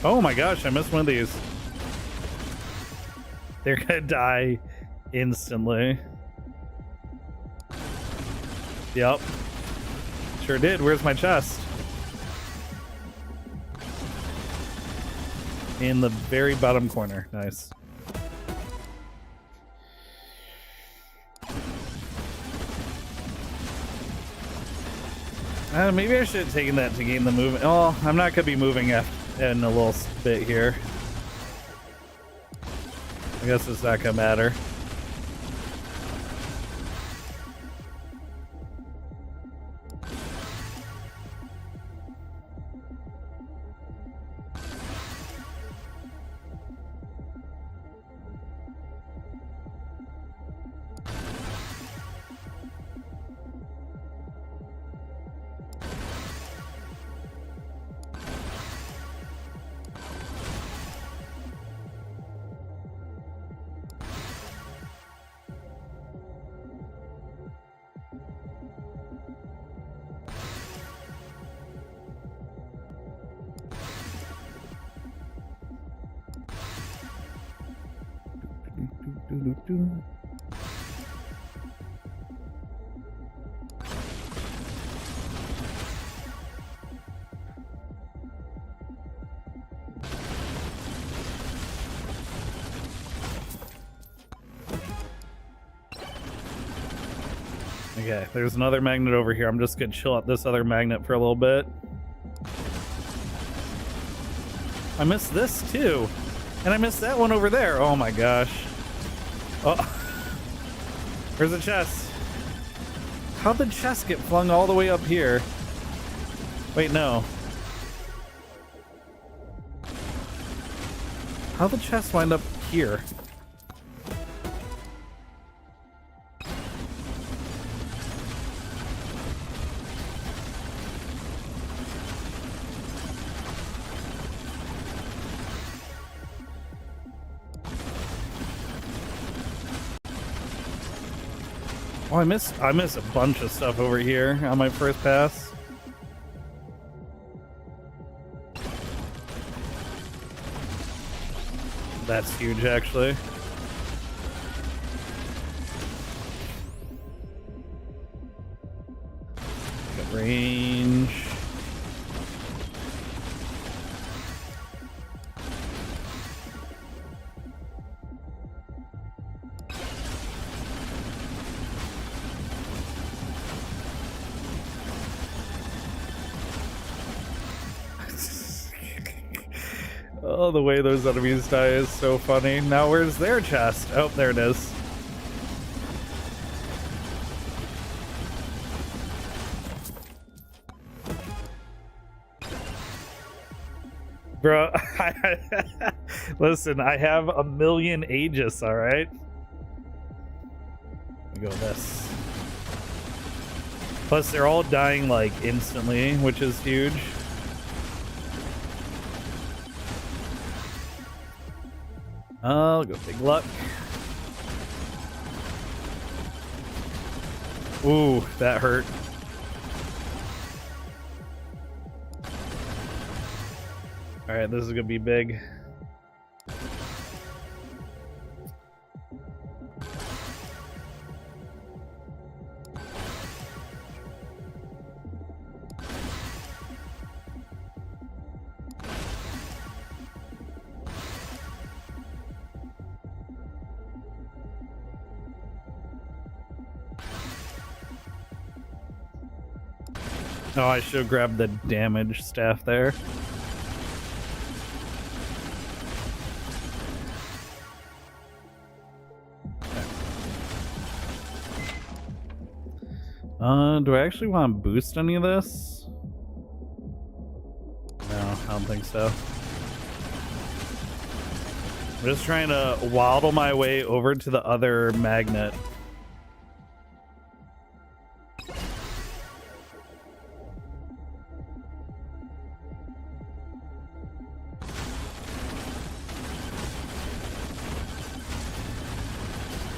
Oh my gosh, I missed one of these. They're gonna die instantly. Yep. Sure did. Where's my chest? In the very bottom corner. Nice. Maybe I should have taken that to gain the movement. Oh, I'm not gonna be moving in a little bit here. I guess it's not gonna matter. Okay, there's another magnet over here. I'm just gonna chill at this other magnet for a little bit. I missed this too. And I missed that one over there. Oh my gosh. Oh. Where's the chest? How'd the chest get flung all the way up here? Wait, no. How'd the chest wind up here? Oh, I miss a bunch of stuff over here on my first pass. That's huge, actually. Got range. Oh, the way those enemies die is so funny. Now where's their chest? Oh, there it is. Bro, listen, I have a million Aegis, alright? Let me go with this. Plus, they're all dying, like, instantly, which is huge. I'll go big luck. Ooh, that hurt. Alright, this is gonna be big. Oh, I should have grabbed the damage staff there. Do I actually want to boost any of this? No, I don't think so. I'm just trying to waddle my way over to the other magnet.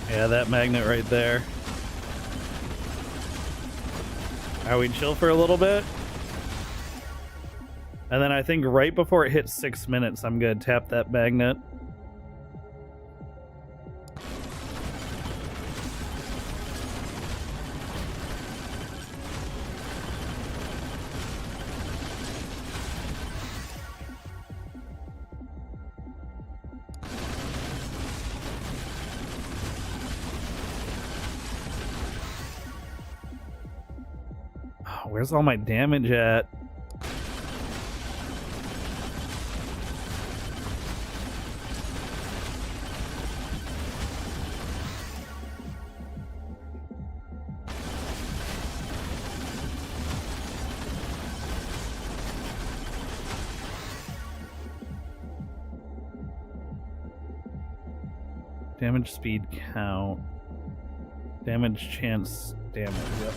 Yeah, that magnet right there. Alright, we chill for a little bit. And then I think right before it hits 6 minutes, I'm gonna tap that magnet. Where's all my damage at? Damage speed count. Damage chance damage. Yep.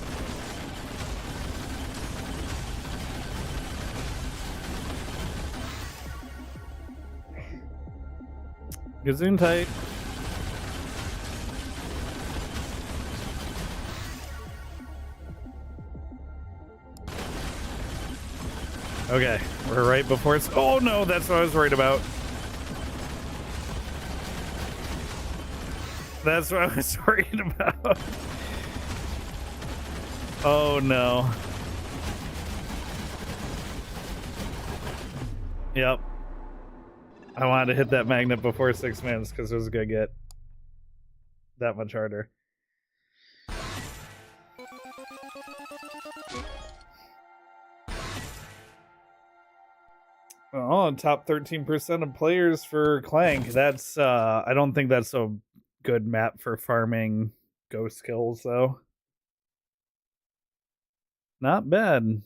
Gesundheit. Okay, we're right before it's. Oh no, that's what I was worried about. That's what I was worried about. Oh no. Yep. I wanted to hit that magnet before 6 minutes because it was gonna get that much harder. Oh, top 13% of players for Clank. That's I don't think that's a good map for farming ghost kills though. Not bad.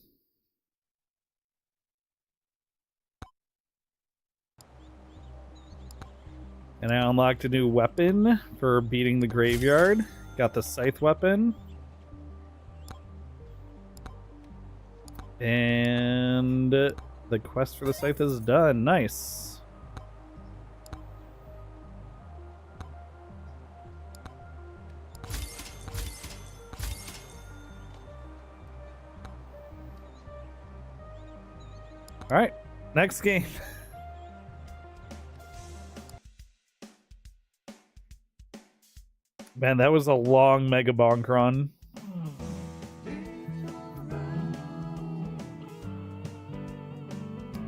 And I unlocked a new weapon for beating the graveyard. Got the scythe weapon. And the quest for the scythe is done. Nice. All right, next game. Man, that was a long Mega Bonk run.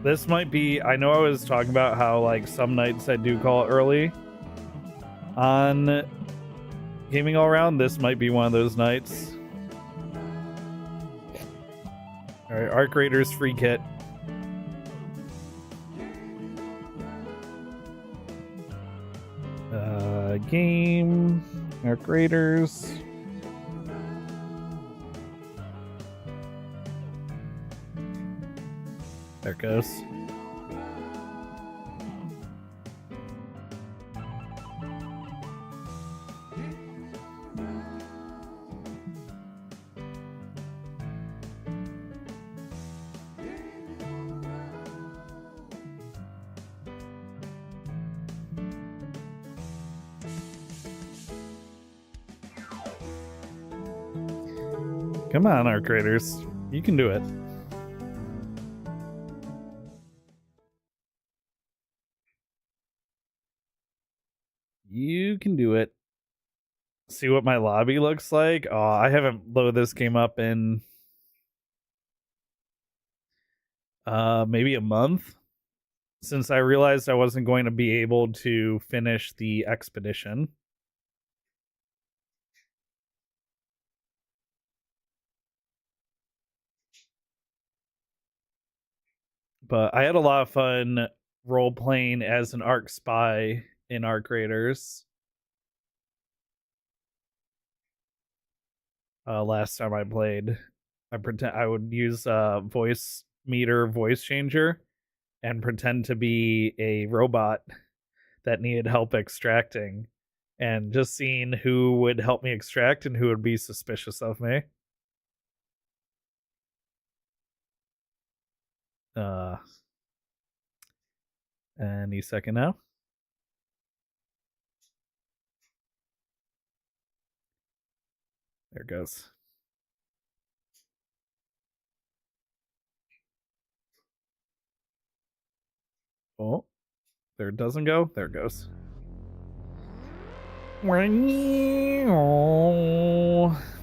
This might be, I know I was talking about how like some nights I do call it early on Gaming All Around. This might be one of those nights. All right, Arc Raiders free kit. Game, Arc Raiders. There it goes. Come on, Arc Raiders. You can do it. You can do it. See what my lobby looks like? Oh, I haven't loaded this game up in maybe a month since I realized I wasn't going to be able to finish the expedition. But I had a lot of fun role playing as an Arc Spy in Arc Raiders. Last time I played, I would use voice meter voice changer and pretend to be a robot that needed help extracting, and just seeing who would help me extract and who would be suspicious of me. Any second now. There it goes. Oh, there it doesn't go. There it goes.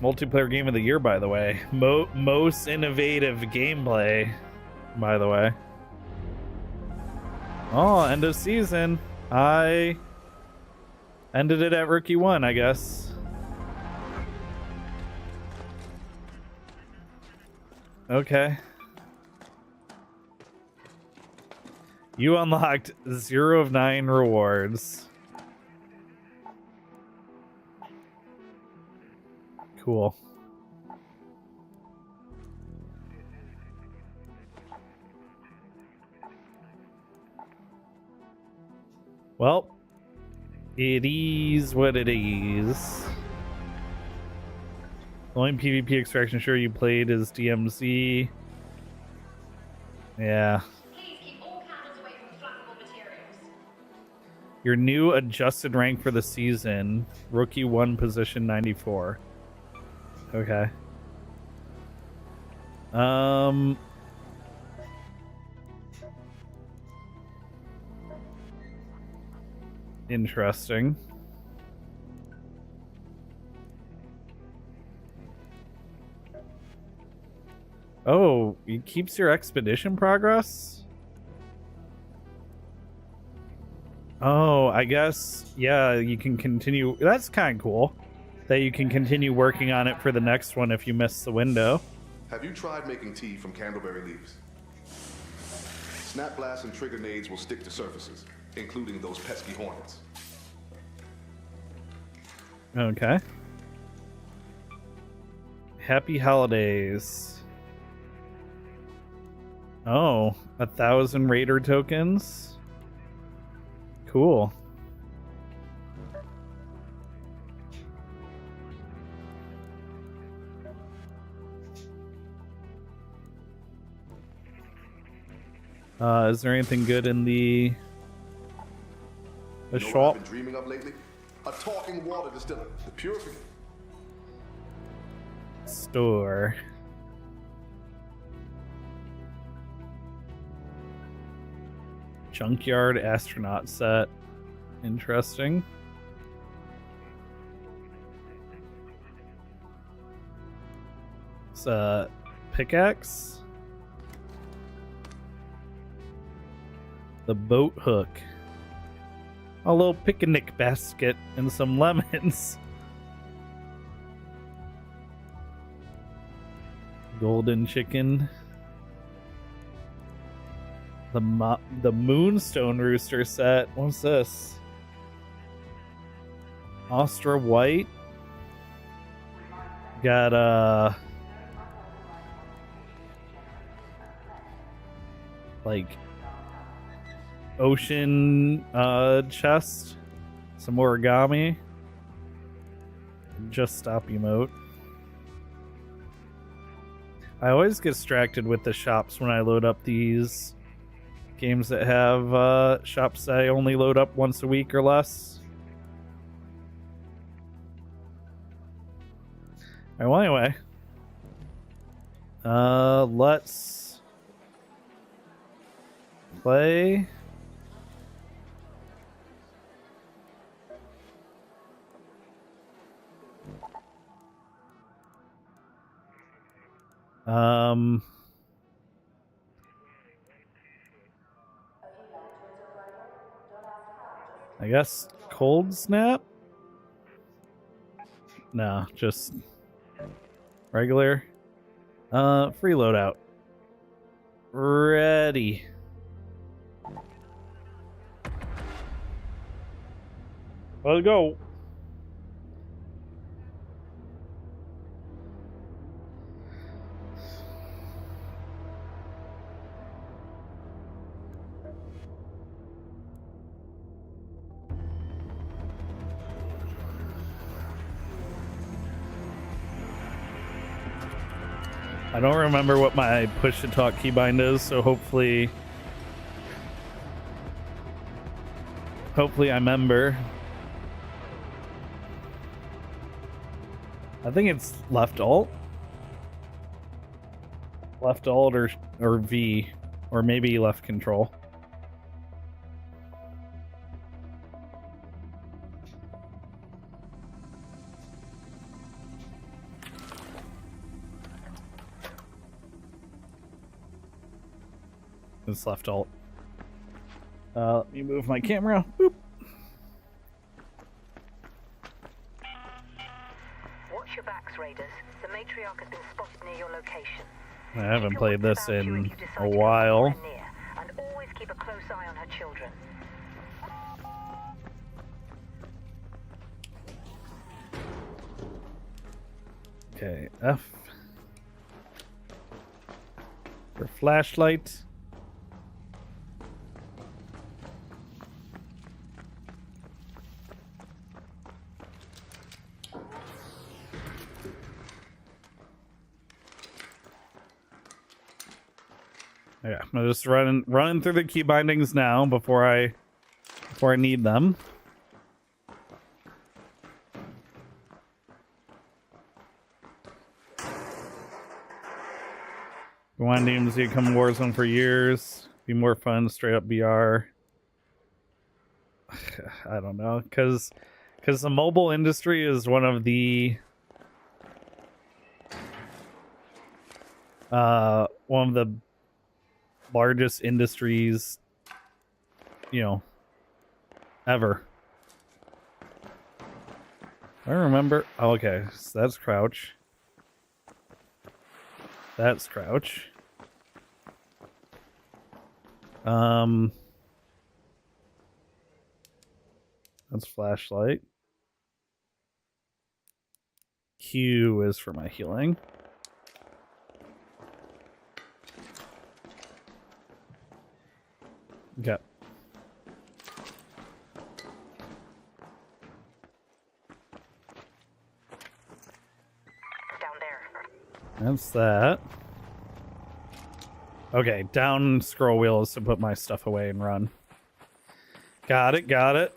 Multiplayer game of the year, by the way. Most innovative gameplay, by the way. Oh, end of season. I ended it at Rookie 1, I guess. Okay. You unlocked 0 of 9 rewards. Cool. Well, it is what it is. The only PvP extraction sure you played is DMZ. Yeah. Please keep all candles away from flammable materials. Your new adjusted rank for the season. Rookie 1, position 94. Okay. Interesting. Oh, it keeps your expedition progress? Oh, I guess, yeah, you can continue. That's kind of cool. That you can continue working on it for the next one if you miss the window. Have you tried making tea from candleberry leaves? Snap blasts and trigger nades will stick to surfaces, including those pesky hornets. Okay. Happy holidays. Oh, 1,000 raider tokens. Cool. Is there anything good in the You know what shop? I've been dreaming of lately? A talking water distiller, the Purifier. Store. Junkyard astronaut set. Interesting. It's a pickaxe. The boat hook. A little picnic basket and some lemons. Golden chicken. The Moonstone Rooster set. What's this? Ostra White. Got like ocean chest, some origami, just stop emote. I always get distracted with the shops when I load up these games that have shops that I only load up once a week or less. Alright, well, anyway, let's play. I guess Cold Snap? No, just regular. Free loadout. Ready. Let's go. I don't remember what my push to talk keybind is, so hopefully I remember. I think it's left alt. Left alt or V, or maybe left control. It's left alt. Let me move my camera. Boop. Watch your backs, Raiders. The Matriarch has been spotted near your location. I haven't played this in a while. And always keep a close eye on her children. Okay, F for flashlight. Yeah, I'm just running through the key bindings now before I need them. We want DMZ come Warzone for years. Be more fun, straight up BR. I don't know, because the mobile industry is one of the largest industries, you know, ever. I remember. Oh, okay, so that's Crouch. That's Crouch. That's flashlight. Q is for my healing. Okay. Down there. That's that. Okay, down scroll wheel is to put my stuff away and run. Got it, got it.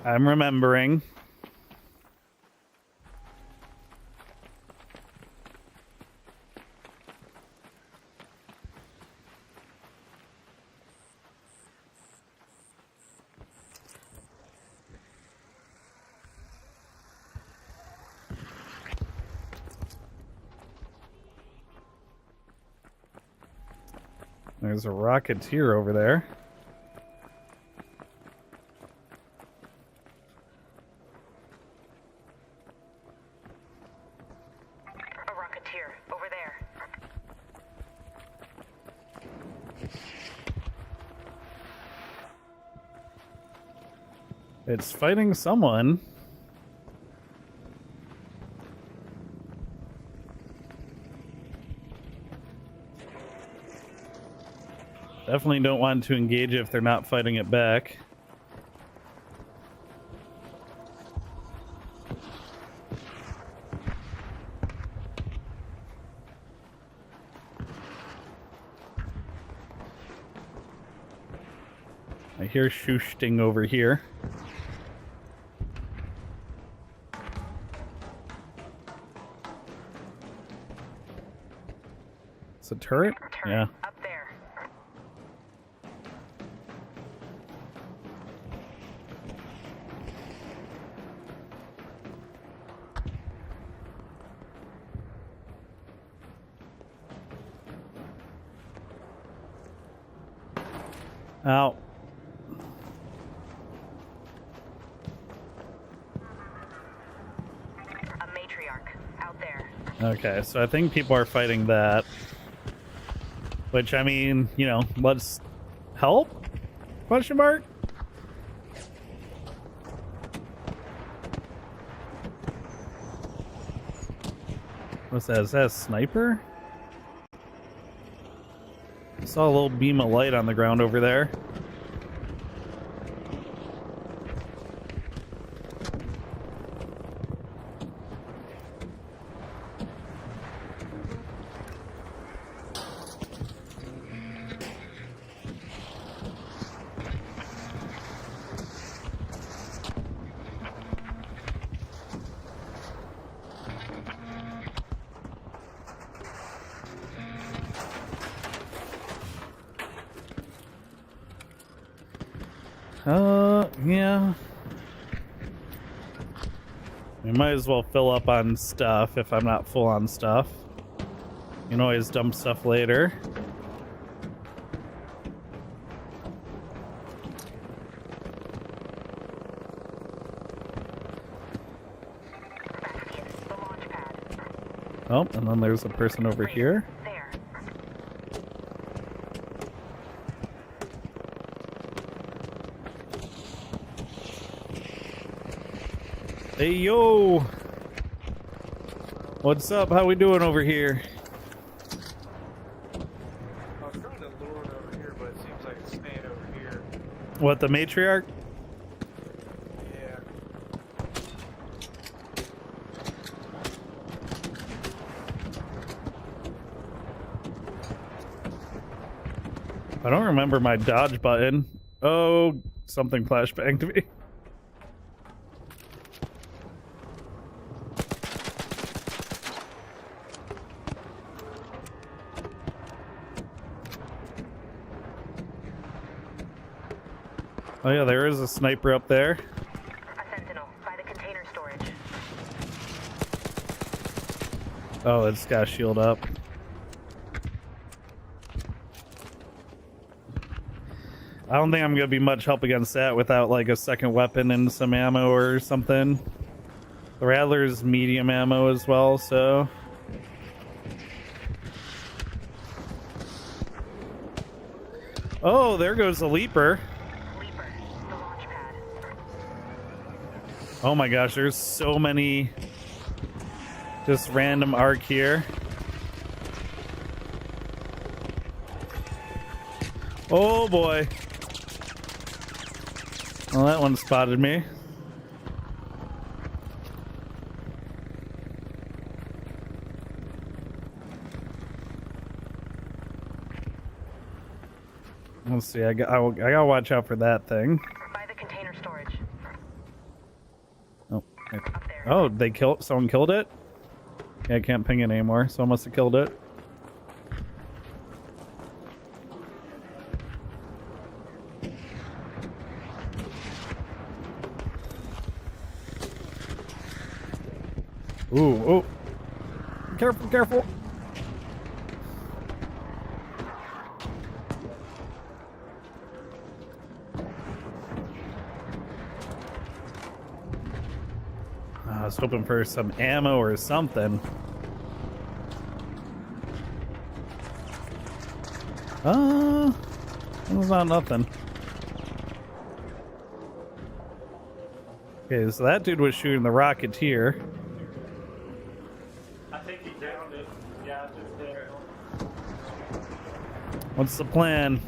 I'm remembering. There's a Rocketeer over there. A Rocketeer over there. It's fighting someone. Definitely don't want to engage if they're not fighting it back. I hear shooting over here. It's a turret? Yeah. Up there. Ow. A matriarch out there. Okay, so I think people are fighting that. Which, I mean, you know, let's help? Question mark? What's that? Is that a sniper? I saw a little beam of light on the ground over there. Yeah. We might as well fill up on stuff if I'm not full on stuff. You can always dump stuff later. Oh, and then there's a person over here. There. Hey, yo! What's up? How we doing over here? I was trying to lure it over here, but it seems like it's staying over here. What, the matriarch? Yeah. I don't remember my dodge button. Oh, something flashbanged me. Oh yeah, there is a sniper up there. A sentinel by the container storage. Oh, it's got a shield up. I don't think I'm gonna be much help against that without like a second weapon and some ammo or something. The Rattler's medium ammo as well, so. Oh, there goes the Leaper. Leaper, the launch pad. Oh my gosh, there's so many just random arc here. Oh boy. Well, that one spotted me. Let's see, I gotta watch out for that thing. By the container storage. Oh, Up there. oh, they killed. Someone killed it. Yeah, I can't ping it anymore. Someone must have killed it. Ooh, oh! Careful, careful! I was hoping for some ammo or something. That's not nothing. Okay, so that dude was shooting the Rocketeer. I think he downed it. Yeah, just there. What's the plan?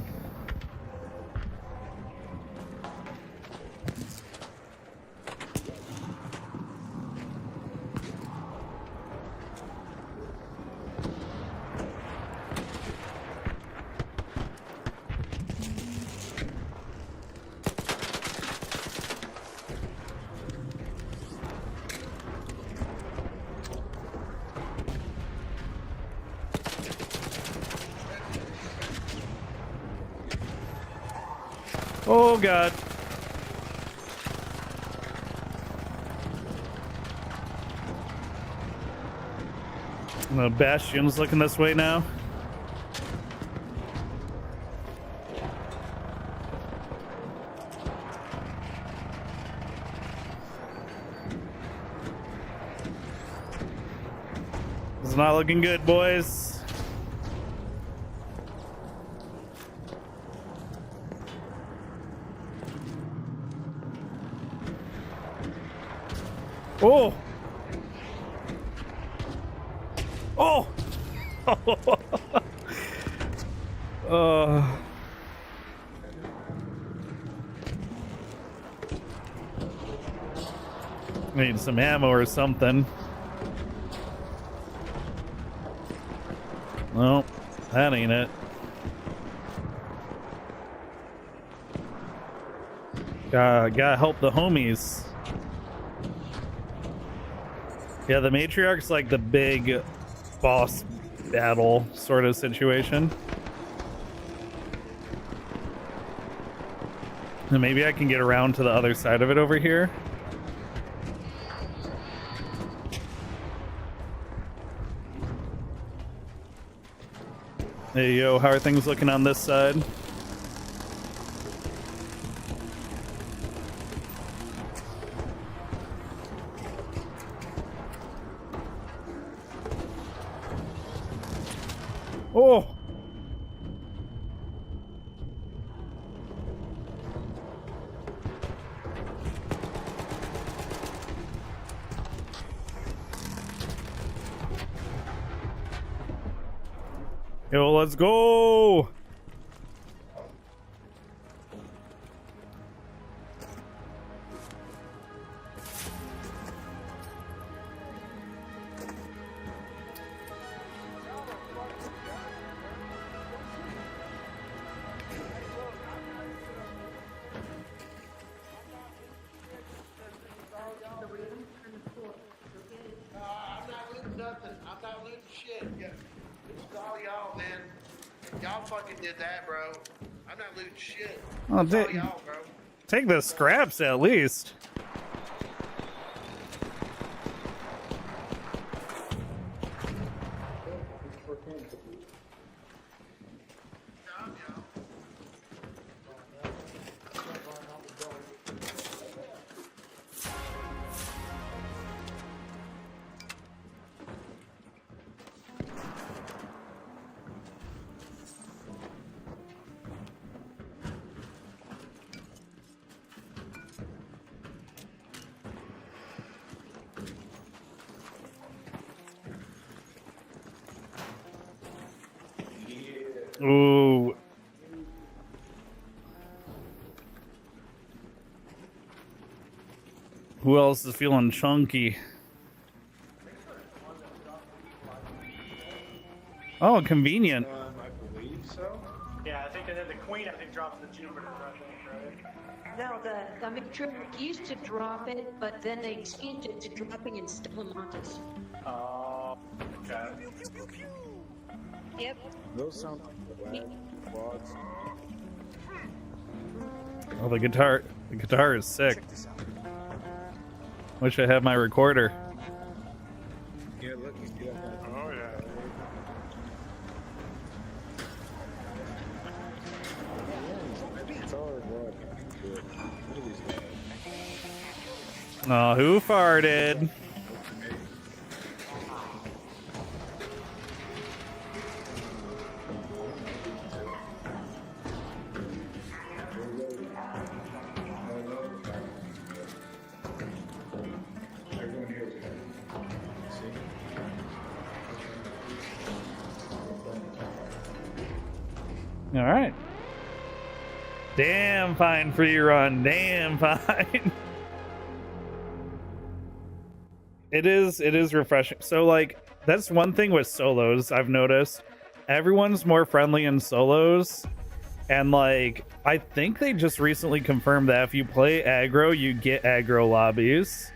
Oh god. The Bastion's looking this way now. It's not looking good, boys. Oh! Oh! Need some ammo or something. Nope, that ain't it. Gotta help the homies. Yeah, the Matriarch's like the big boss battle sort of situation. And maybe I can get around to the other side of it over here. Hey, yo, how are things looking on this side? Oh! Yo, let's go! I'm not looting nothing. I'm not looting shit. Yeah. It's all y'all, man. Y'all fucking did that, bro. I'm not looting shit. Oh, It's all y'all, bro. take the scraps at least. Ooh. Who else is feeling chunky? Oh, convenient. I believe so. Yeah, I think and then the queen, I think, drops the Jupiter, I think, right? No, the Matriarch used to drop it, but then they changed it to dropping in Stellamontis. Oh, okay. Yep. Those sound like the quads. Oh, the guitar is sick. Wish I had my recorder. Yeah, look, you see that? Oh, yeah. Oh, who farted? All right. Damn fine free run. Damn fine. It is refreshing. So like that's one thing with solos I've noticed. Everyone's more friendly in solos. And like I think they just recently confirmed that if you play aggro, you get aggro lobbies.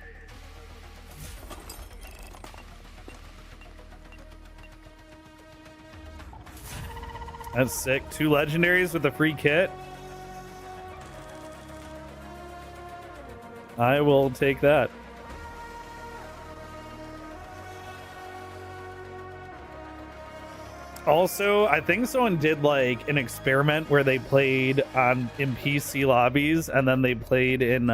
That's sick. 2 legendaries with a free kit. I will take that. Also, I think someone did like an experiment where they played in PC lobbies and then they played in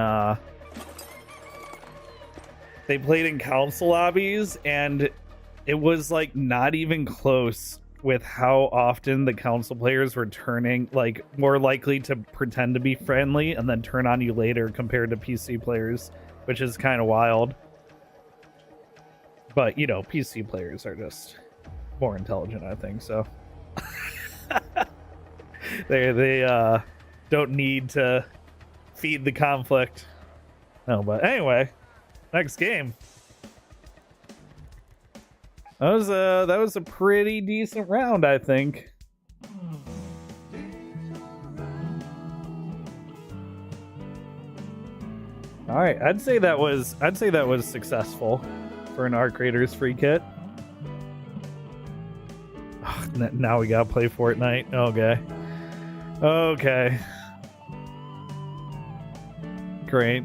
console lobbies, and it was like not even close with how often the console players were turning, like, more likely to pretend to be friendly and then turn on you later compared to PC players, which is kind of wild. But, you know, PC players are just more intelligent, I think, so. they don't need to feed the conflict. No, but anyway, next game. That was a pretty decent round, I think. All right, I'd say that was successful for an Arc Raiders free kit. Oh, now we gotta play Fortnite. Okay. Great.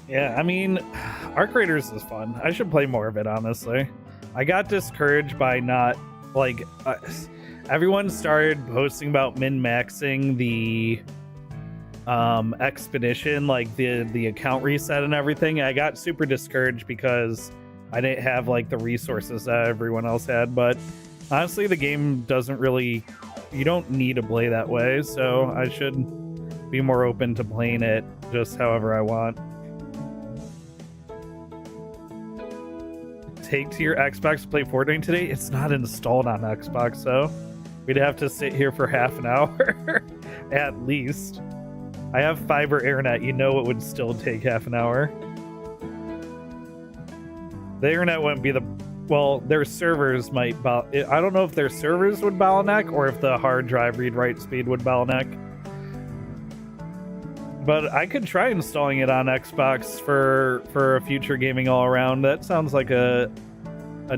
Yeah, I mean, Arc Raiders is fun. I should play more of it, honestly. I got discouraged by not, like, Everyone started posting about min-maxing the expedition, like the account reset and everything. I got super discouraged because I didn't have like the resources that everyone else had, but honestly the game doesn't really, you don't need to play that way, so I should be more open to playing it just however I want. Take to your Xbox to play Fortnite today? It's not installed on Xbox, so we'd have to sit here for half an hour at least. I have fiber internet, you know it would still take half an hour. The internet wouldn't be the, well, their servers might, I don't know if their servers would bottleneck or if the hard drive read-write speed would bottleneck. But I could try installing it on Xbox for a future gaming all around. That sounds like a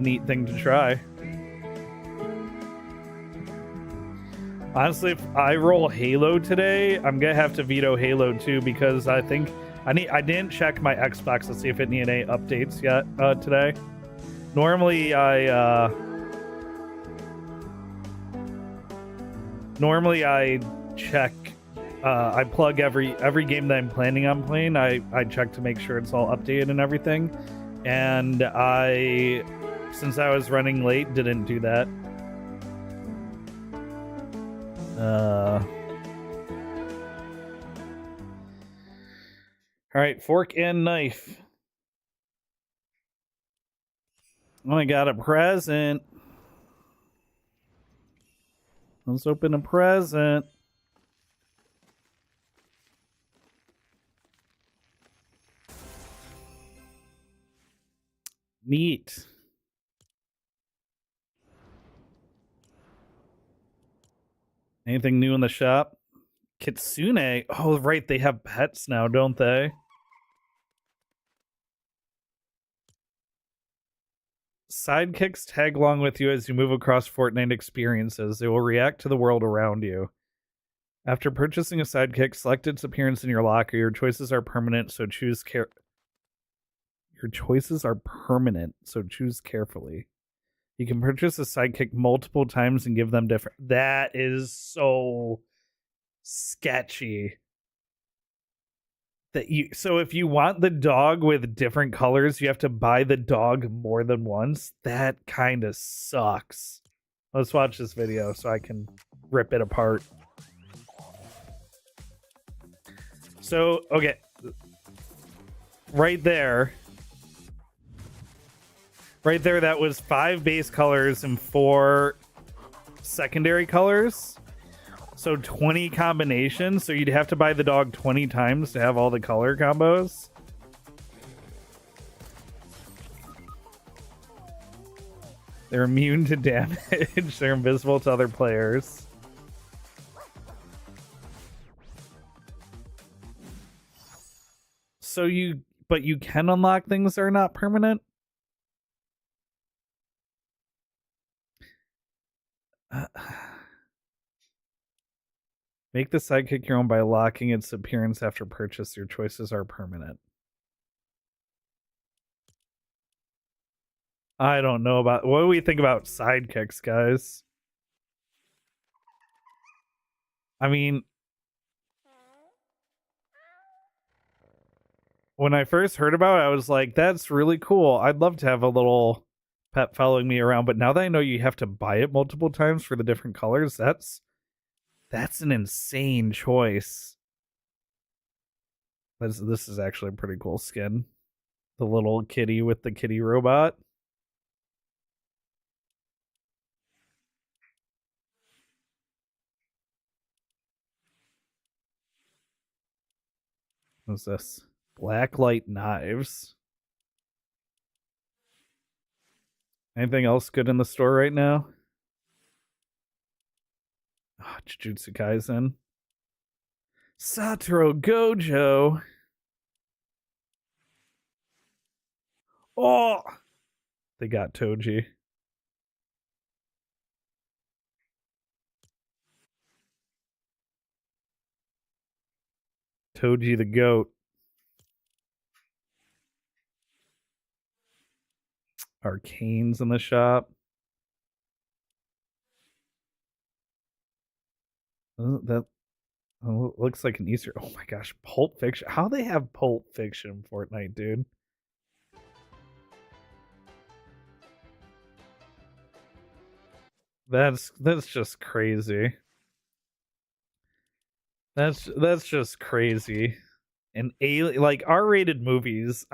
neat thing to try. Honestly, if I roll Halo today, I'm gonna have to veto Halo 2 because I think I didn't check my Xbox to see if it needed any updates yet today. Normally I check. I plug every game that I'm planning on playing. I check to make sure it's all updated and everything. And since I was running late, didn't do that. All right, fork and knife. Oh, I got a present. Let's open a present. Neat. Anything new in the shop? Kitsune. Oh, right. They have pets now, don't they? Sidekicks tag along with you as you move across Fortnite experiences. They will react to the world around you. After purchasing a sidekick, select its appearance in your locker. Your choices are permanent, so choose Your choices are permanent, so choose carefully. You can purchase a sidekick multiple times and give them different. That is so sketchy. So if you want the dog with different colors, you have to buy the dog more than once. That kind of sucks. Let's watch this video so I can rip it apart. So, okay. Right there, that was 5 base colors and 4 secondary colors. So 20 combinations. So you'd have to buy the dog 20 times to have all the color combos. They're immune to damage. They're invisible to other players. So but you can unlock things that are not permanent? Make the sidekick your own by locking its appearance after purchase. Your choices are permanent. I don't know about... What do we think about sidekicks, guys? I mean... When I first heard about it, I was like, that's really cool. I'd love to have a little pet following me around. But now that I know you have to buy it multiple times for the different colors, that's an insane choice. This is actually a pretty cool skin. The little kitty with the kitty robot. What's this? Blacklight knives. Anything else good in the store right now? Oh, Jujutsu Kaisen. Satoru Gojo. Oh! They got Toji. Toji the goat. Arcane's in the shop. That looks like an Easter. Oh my gosh, Pulp Fiction. How they have Pulp Fiction in Fortnite, dude? That's just crazy. That's just crazy. And like R-rated movies,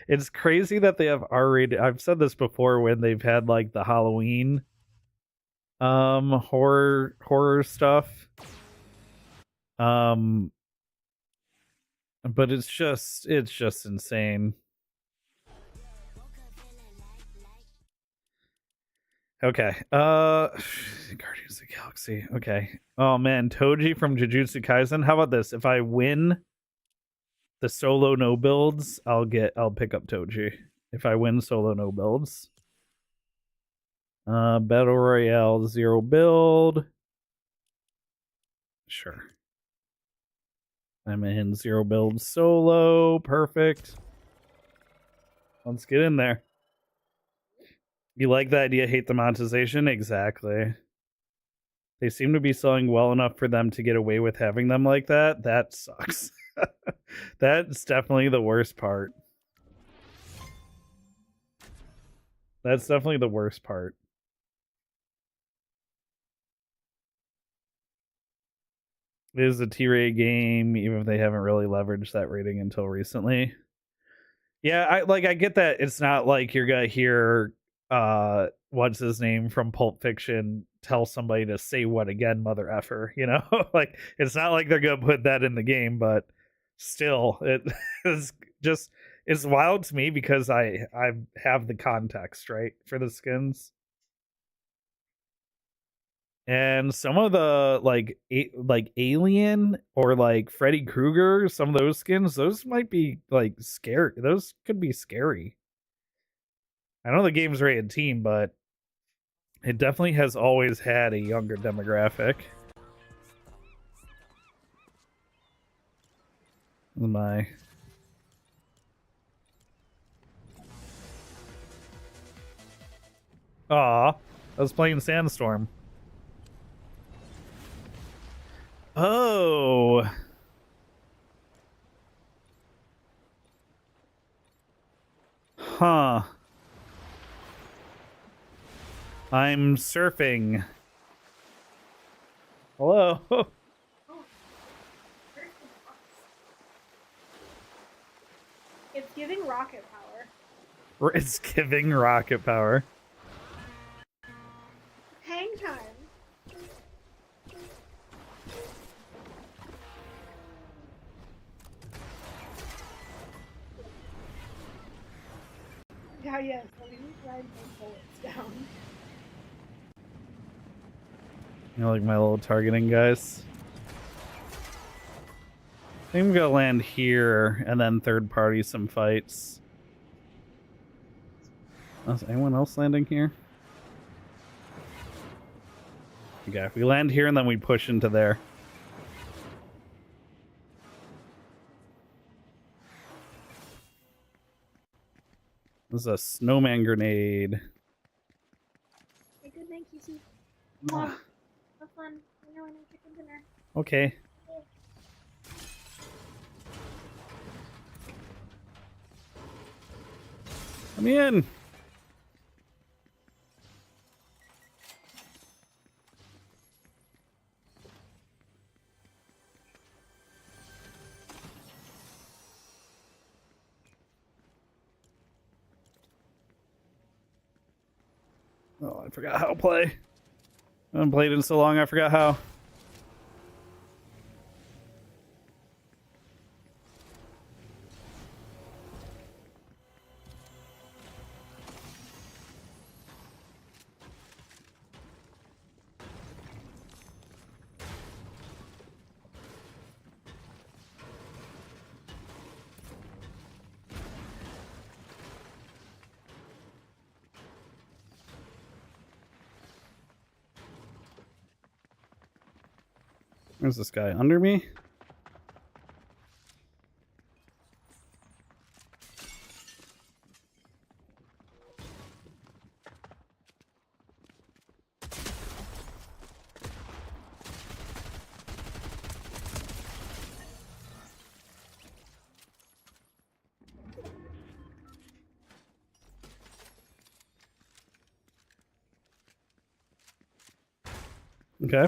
it's crazy that they have R-rated. I've said this before when they've had like the Halloween horror stuff. But it's just insane. Okay. Guardians of the Galaxy. Okay. Oh man, Toji from Jujutsu Kaisen. How about this? If I win the solo no builds, I'll pick up Toji. If I win solo no builds. Battle Royale 0 build. Sure. I'm in 0 build solo. Perfect. Let's get in there. You like the idea, hate the monetization? Exactly. They seem to be selling well enough for them to get away with having them like that. That sucks. That's definitely the worst part. That's definitely the worst part. It is a T-rate game, even if they haven't really leveraged that rating until recently. Yeah, I get that it's not like you're gonna hear what's his name from Pulp Fiction tell somebody to say what again, mother effer, you know? Like it's not like they're gonna put that in the game, but still it is just, it's wild to me because I have the context, right, for the skins. And some of the like Alien or like Freddy Krueger, some of those skins, those might be like scary. Those could be scary. I know the game's rated teen, but it definitely has always had a younger demographic. My Aw, I was playing Sandstorm. Oh. Huh. I'm surfing. Hello. It's giving rocket power. It's giving rocket power. Hang time. Yeah, yes. Let me ride my bullets down. You know, like my little targeting guys. I think I'm gonna land here and then third party some fights. Is anyone else landing here? Okay, we land here and then we push into there. This is a snowman grenade. Okay, good, thank you, Steve. Come on. Have fun. I know I need chicken dinner. Okay. Come in. Oh, I forgot how to play. I haven't played in so long, I forgot how. Where's this guy? Under me? Okay.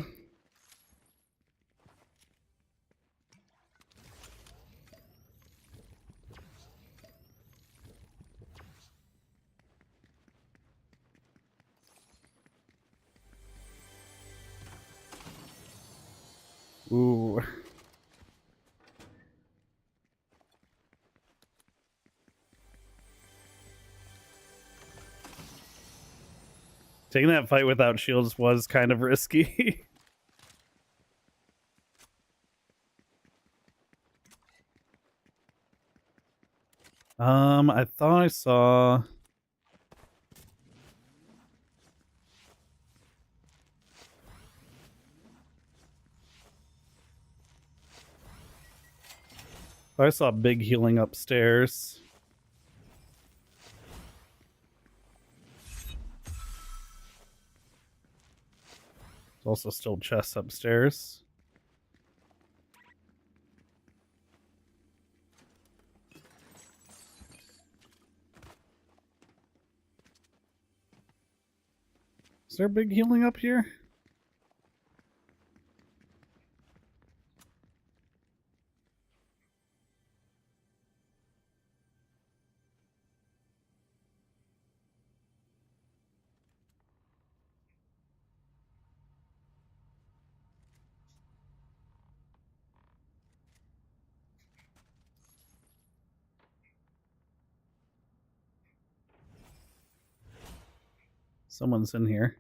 Ooh. Taking that fight without shields was kind of risky. I thought I saw... I saw big healing upstairs. There's also still chests upstairs. Is there big healing up here? Someone's in here.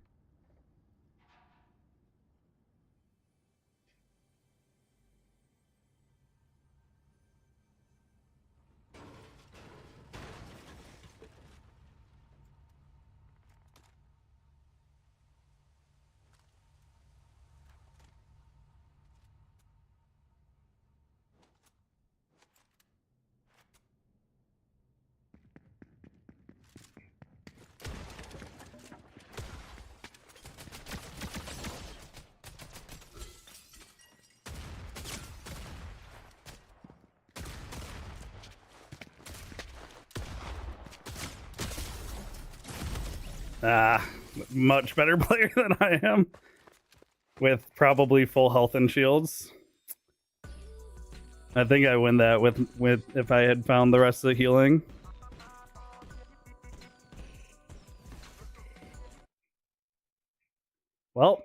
Much better player than I am. With probably full health and shields. I think I win that with if I had found the rest of the healing. Well.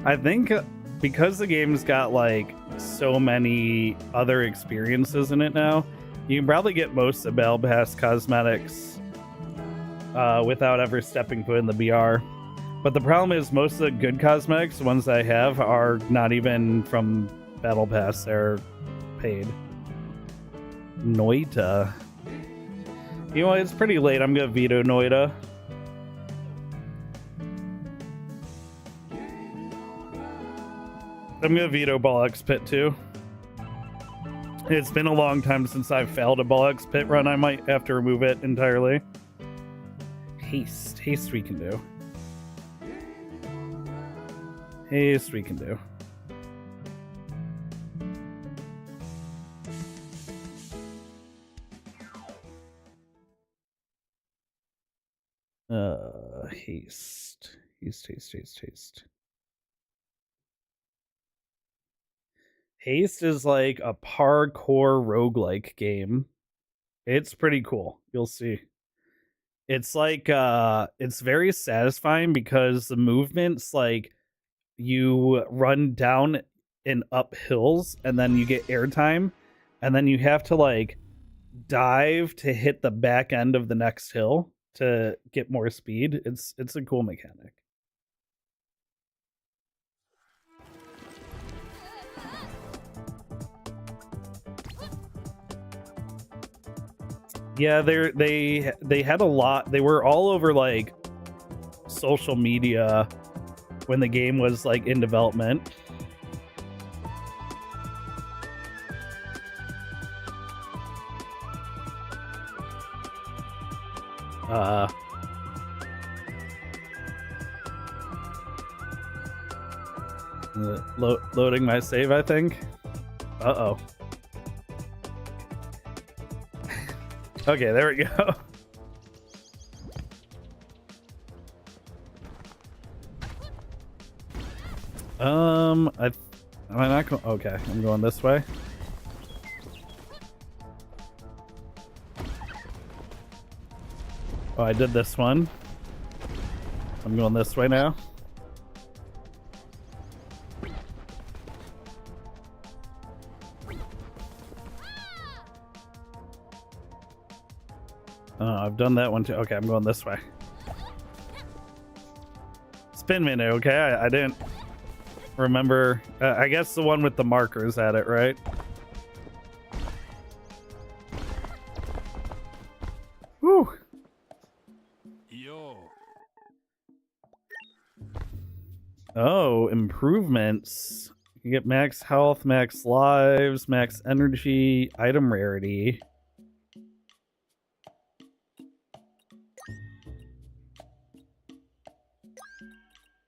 I think because the game's got like so many other experiences in it now, you can probably get most of Battle Pass cosmetics without ever stepping foot in the BR. But the problem is most of the good cosmetics, the ones I have, are not even from Battle Pass. They're paid. Noita. You know, it's pretty late. I'm gonna veto Noita. I'm gonna veto Bollux Pit too. It's been a long time since I've failed a Bollux Pit run. I might have to remove it entirely. Haste. Haste we can do. Haste we can do. Haste. Haste. Haste is like a parkour roguelike game. It's pretty cool. You'll see. It's like it's very satisfying because the movement's like you run down and up hills and then you get airtime and then you have to like dive to hit the back end of the next hill to get more speed. It's a cool mechanic. Yeah, they had a lot. They were all over like social media when the game was like in development. Loading my save, I think. Uh-oh. Okay, there we go. Am I not going? Okay, I'm going this way. Oh, I did this one. I'm going this way now. I've done that one too. Okay, I'm going this way. Spin menu, okay? I didn't remember. I guess the one with the markers at it, right? Woo! Yo. Oh, improvements. You get max health, max lives, max energy, item rarity.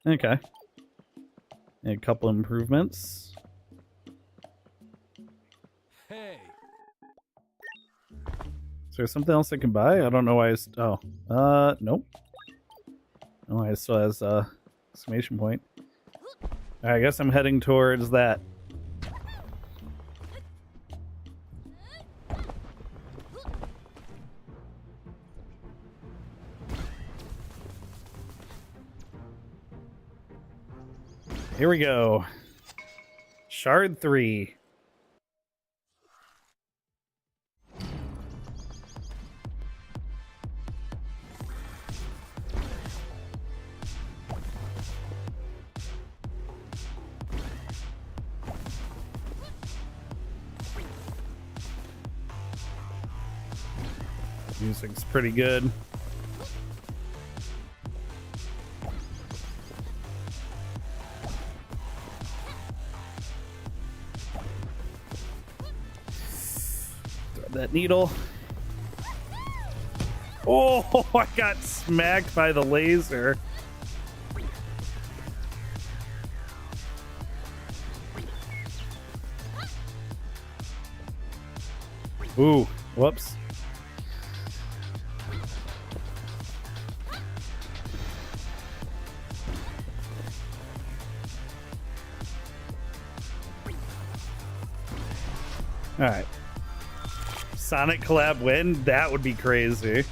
Okay. A couple improvements. Hey. Is there something else I can buy? I don't know why it's... Oh. Nope. Oh, it still has exclamation point. Alright, I guess I'm heading towards that. Here we go. Shard 3. Music's pretty good. That needle. Oh, I got smacked by the laser. Ooh, whoops. All right. Sonic collab win? That would be crazy.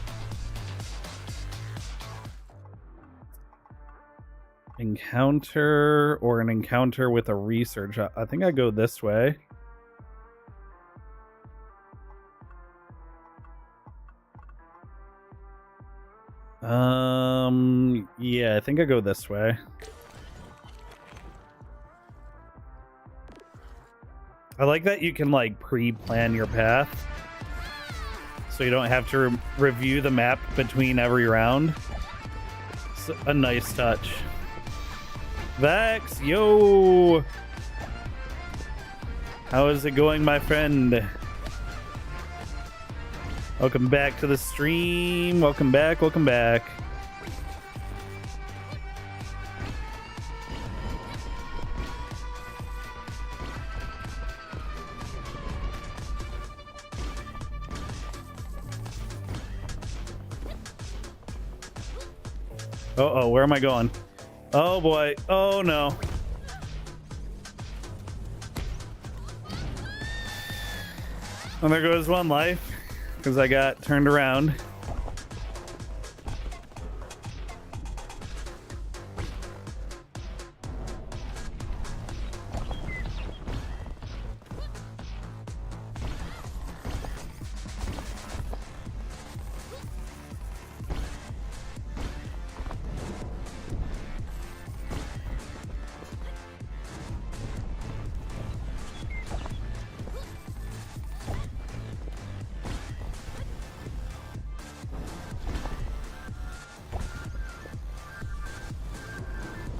Encounter or an encounter with a research. I think I go this way. Yeah, I think I go this way. I like that you can like pre-plan your path, so you don't have to review the map between every round. It's a nice touch. Vex, yo! How is it going, my friend? Welcome back to the stream. Welcome back, welcome back. Uh-oh, where am I going? Oh boy. Oh no. And there goes one life, because I got turned around.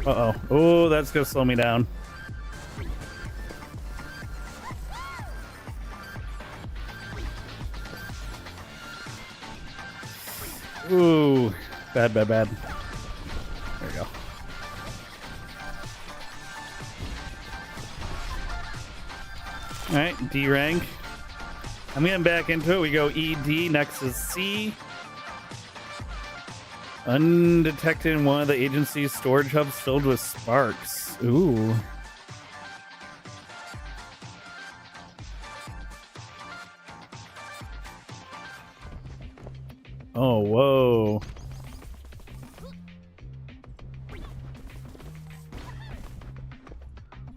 Uh-oh. Oh, that's gonna slow me down. Ooh. Bad, bad, bad. There you go. Alright, D rank. I'm getting back into it. We go ED, next is C. Undetected in one of the agency's storage hubs filled with sparks. Ooh. Oh, whoa.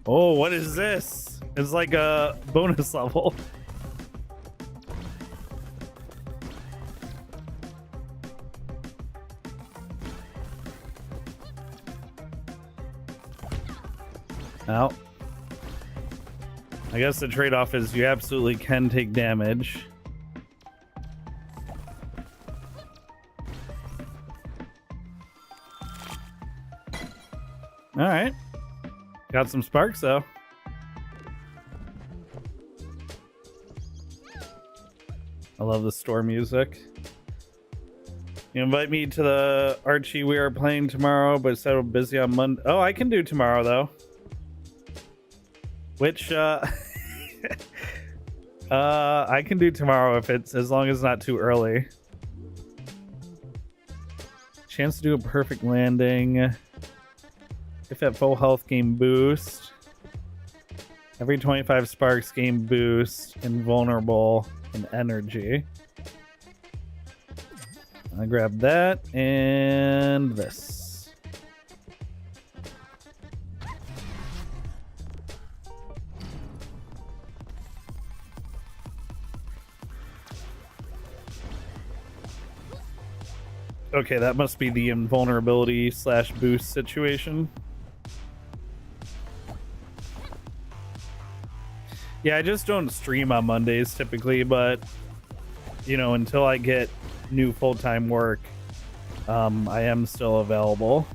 Oh, what is this? It's like a bonus level. Well, I guess the trade-off is you absolutely can take damage. All right. Got some sparks, though. I love the store music. You invite me to the Archie we are playing tomorrow, but said I'm busy on Monday. Oh, I can do tomorrow, though. Which, I can do tomorrow if it's, as long as it's not too early. Chance to do a perfect landing. If at full health, game boost. Every 25 sparks, game boost. Invulnerable and energy. I grab that and this. Okay, that must be the invulnerability slash boost situation. Yeah, I just don't stream on Mondays typically, but you know, until I get new full-time work, I am still available.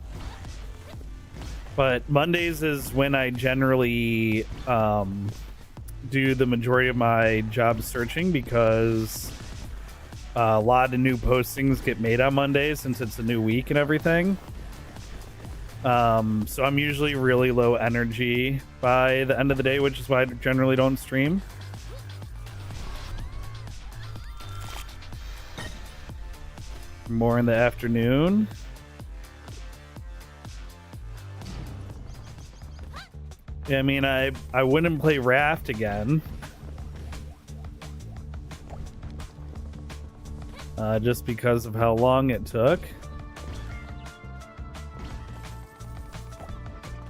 But Mondays is when I generally do the majority of my job searching, because a lot of new postings get made on Mondays since it's a new week and everything. So I'm usually really low energy by the end of the day, which is why I generally don't stream. More in the afternoon. Yeah, I mean, I wouldn't play Raft again. Just because of how long it took.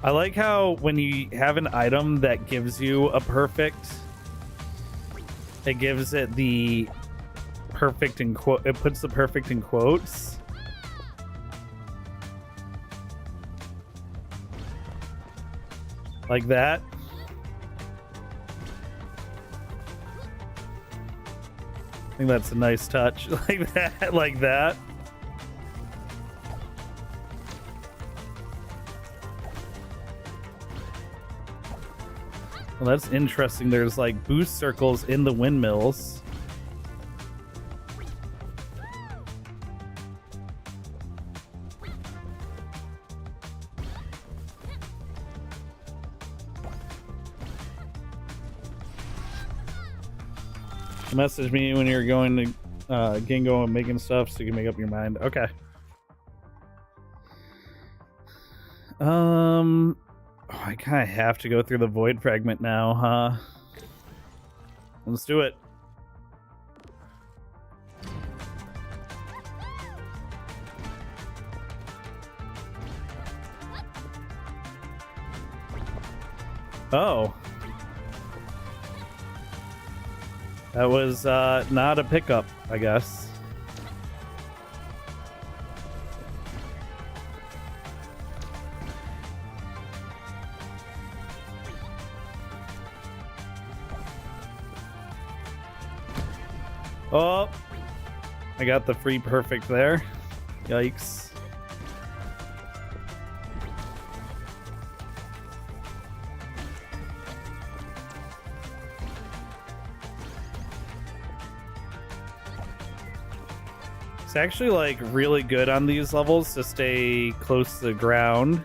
I like how when you have an item that gives you a perfect, it gives it the perfect in quote. It puts the perfect in quotes. Like that. I think that's a nice touch. Like that, like that. Well, that's interesting. There's like boost circles in the windmills. Message me when you're going to Gingo and making stuff so you can make up your mind. Okay. Oh, I kind of have to go through the void fragment now, huh? Let's do it. Oh. That was not a pickup, I guess. Oh, I got the free perfect there. Yikes. It's actually like really good on these levels to stay close to the ground.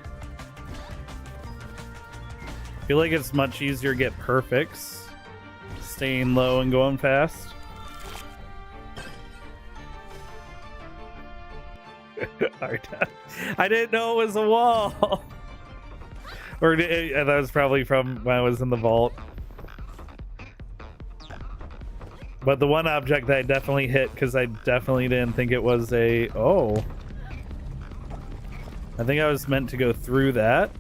I feel like it's much easier to get perfects. staying low and going fast. I didn't know it was a wall. Or that was probably from when I was in the vault. But the one object that I definitely hit, because I definitely didn't think it was a... Oh. I think I was meant to go through that.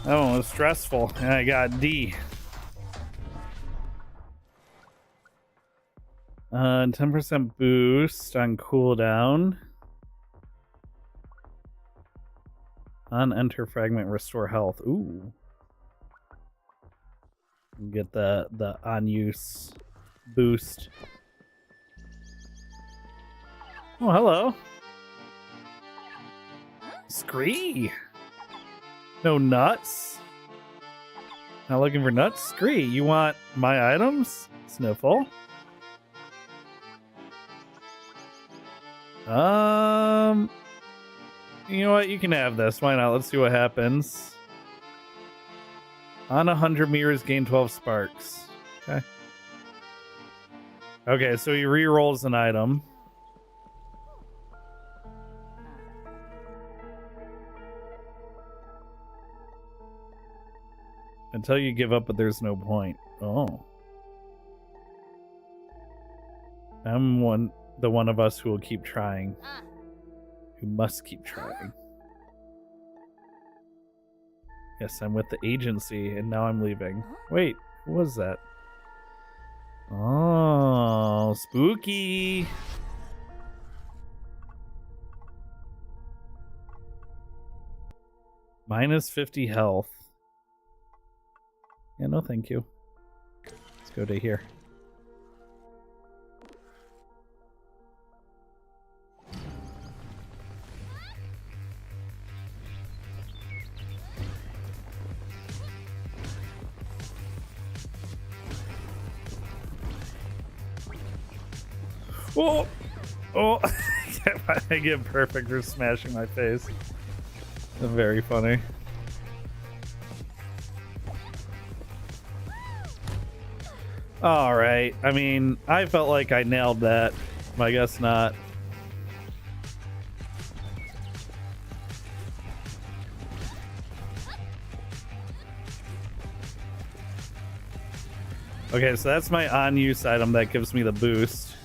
That one was stressful, and I got D. 10% boost on cooldown. On enter fragment, restore health. Ooh. Get the on use boost. Oh, hello. Scree. No nuts? Not looking for nuts? Scree, you want my items? Sniffle. You know what? You can have this. Why not? Let's see what happens. On 100 meters, gain 12 sparks. Okay. Okay, so he re-rolls an item. Until you give up, but there's no point. Oh. I'm the one of us who will keep trying. Who must keep trying. Yes, I'm with the agency, and now I'm leaving. Wait, who was that? Oh, spooky. Minus 50 health. Yeah, no thank you. Let's go to here. Oh! Oh! I get perfect for smashing my face. That's very funny. Alright, I mean, I felt like I nailed that, but I guess not. Okay, so that's my on-use item that gives me the boost.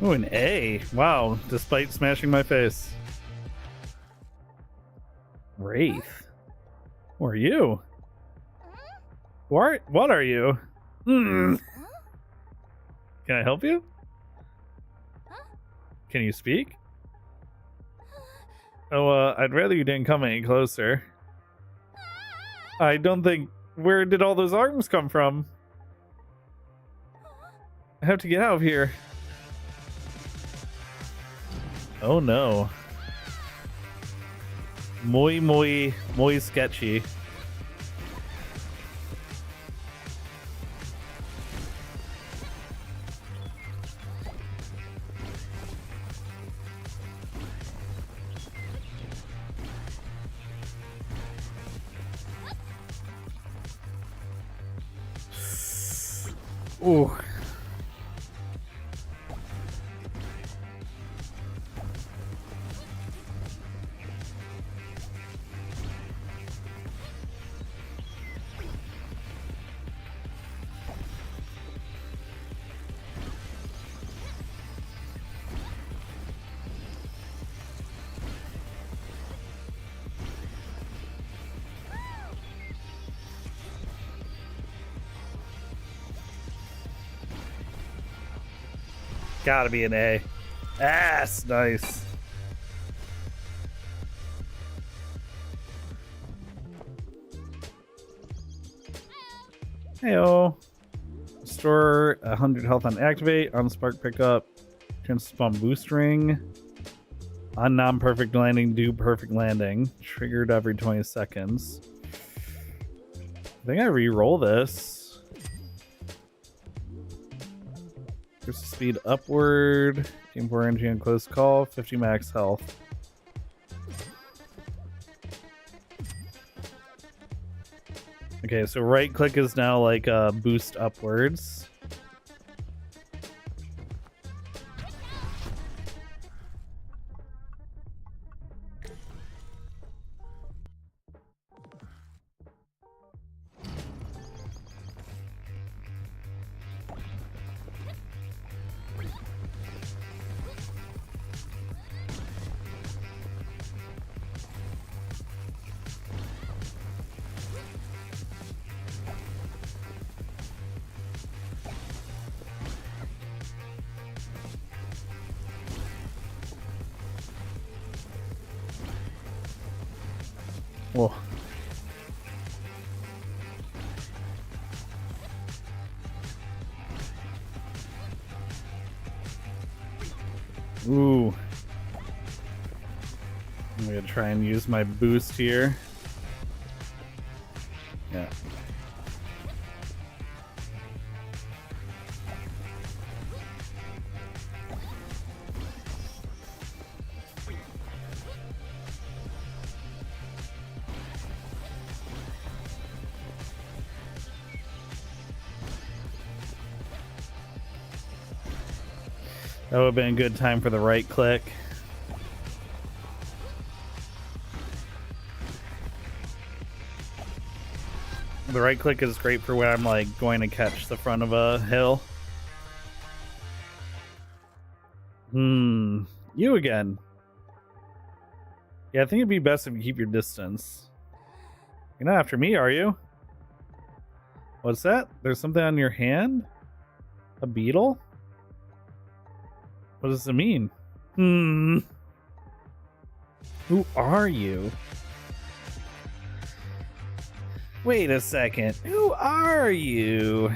Oh, an A. Wow, despite smashing my face. Wraith. Who are you? What are you? Can I help you? Can you speak? Oh, I'd rather you didn't come any closer. I don't think... Where did all those arms come from? I have to get out of here. Oh no. Muy sketchy. Ooh. Gotta be an A. Ass, nice. Heyo. Restore 100 health on activate. On spark pickup. Chance to spawn boost ring. On non-perfect landing, do perfect landing. Triggered every 20 seconds. I think I re-roll this. Increase the speed upward. Game 4 energy on close call. 50 max health. Okay, so right click is now like boost upwards. Whoa. Ooh. I'm gonna try and use my boost here. Yeah. That would have been a good time for the right click. The right click is great for when I'm like going to catch the front of a hill. You again. Yeah, I think it'd be best if you keep your distance. You're not after me, are you? What's that? There's something on your hand? A beetle? What does it mean? Who are you? Wait a second. Who are you?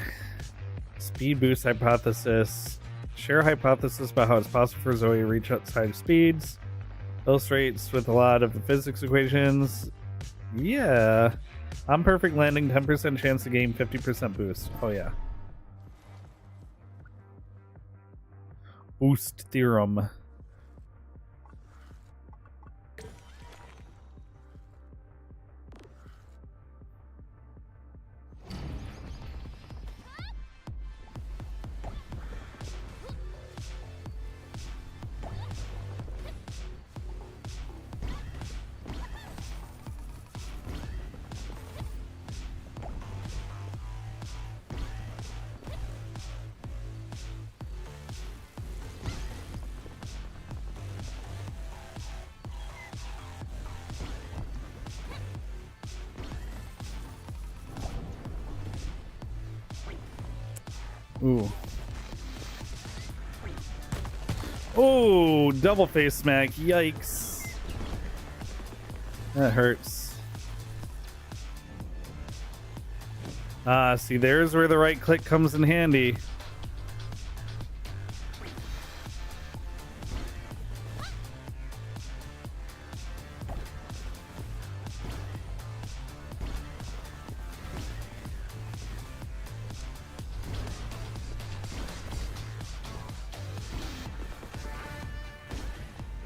Speed boost hypothesis. Share a hypothesis about how it's possible for Zoe to reach outside speeds. Illustrates with a lot of the physics equations. Yeah. On perfect landing, 10% chance to gain 50% boost. Oh yeah. Boost theorem. Ooh. Oh, double face smack. Yikes. That hurts. Ah, see, there's where the right click comes in handy.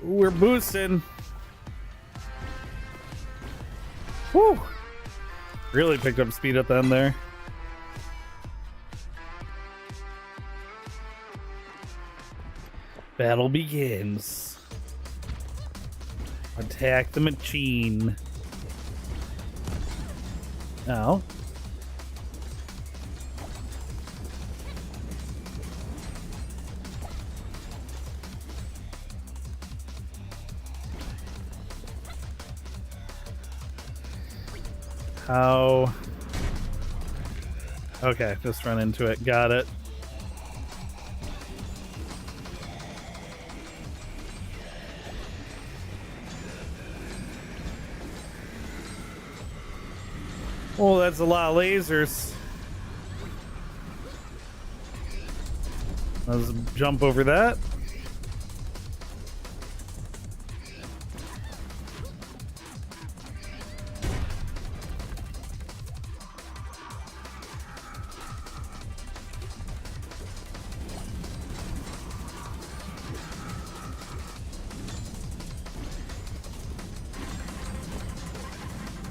We're boosting. Whew. Really picked up speed at the end there. Battle begins. Attack the machine. Now. How? Okay, just run into it. Got it. Oh, that's a lot of lasers. Let's jump over that.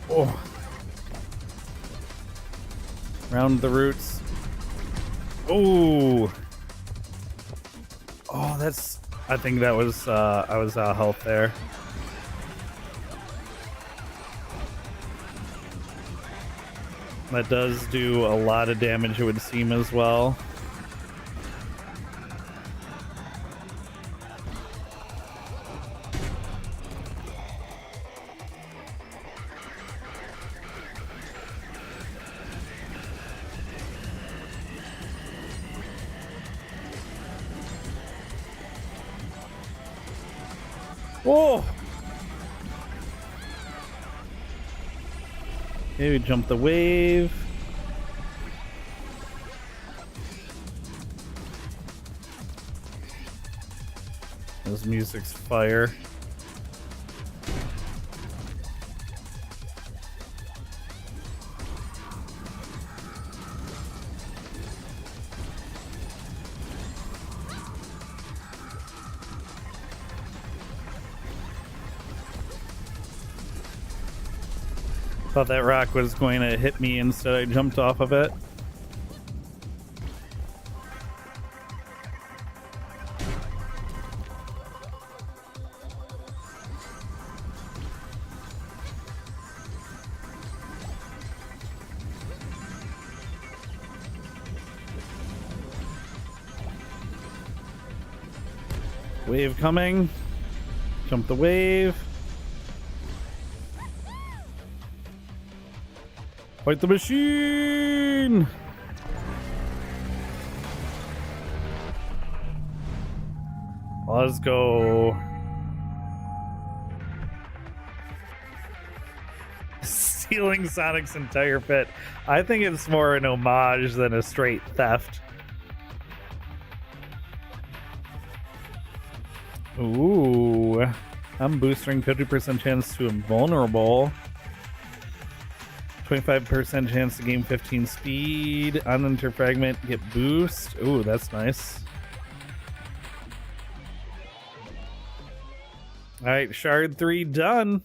Oh. Round the roots. Oh. Oh, that's... I think that was, I was out of health there. That does do a lot of damage, it would seem, as well. Oh! Maybe jump the wave. This music's fire. Thought that rock was going to hit me, instead I jumped off of it. Wave coming. Jump the wave. Fight the machine! Let's go. Stealing Sonic's entire pit. I think it's more an homage than a straight theft. Ooh. I'm boosting 50% chance to invulnerable. 25% chance to gain 15 speed. On enter fragment, get boost. Ooh, that's nice. Alright, Shard 3 done.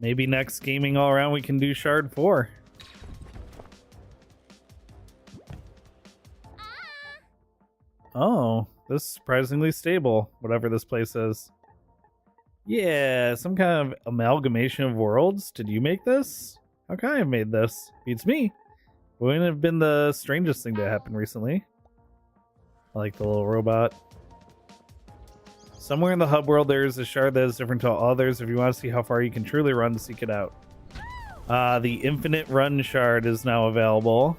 Maybe next gaming all around we can do Shard 4. Oh, this is surprisingly stable, whatever this place is. Yeah, some kind of amalgamation of worlds. Did you make this? How can I have made this? Beats me. Wouldn't have been the strangest thing to happen recently. I like the little robot. Somewhere in the hub world there is a shard that is different to all others. If you want to see how far you can truly run, seek it out. The infinite run shard is now available.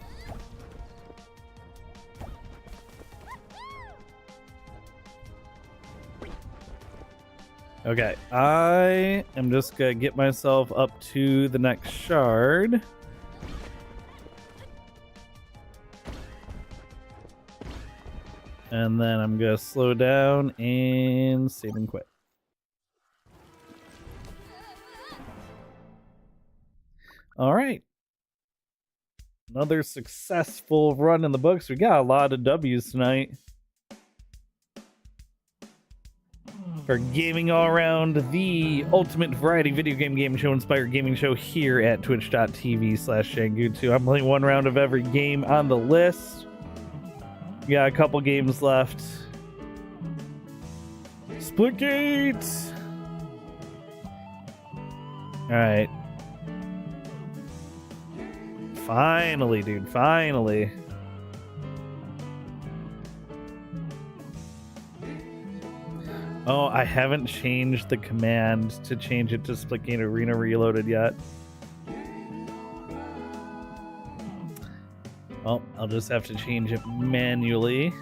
Okay, I am just gonna get myself up to the next shard. And then I'm gonna slow down and save and quit. All right. Another successful run in the books. We got a lot of W's tonight. For gaming all around, the ultimate variety video game show inspired gaming show here at twitch.tv/Shangoon2. I'm playing one round of every game on the list. We got a couple games left. Splitgate! Alright. Finally, dude, finally. Oh, I haven't changed the command to change it to Splitgate Arena Reloaded yet. Well, I'll just have to change it manually.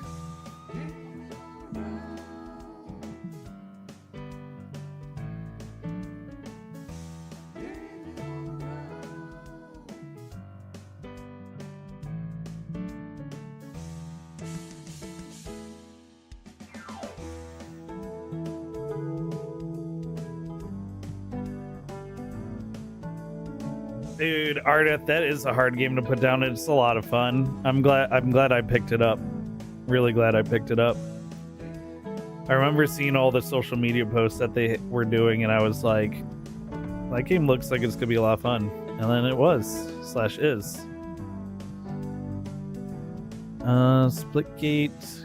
Dude, Ardith, that is a hard game to put down. It's a lot of fun. I'm glad I picked it up. Really glad I picked it up. I remember seeing all the social media posts that they were doing, and I was like, that game looks like it's gonna be a lot of fun. And then it was, / is. Splitgate.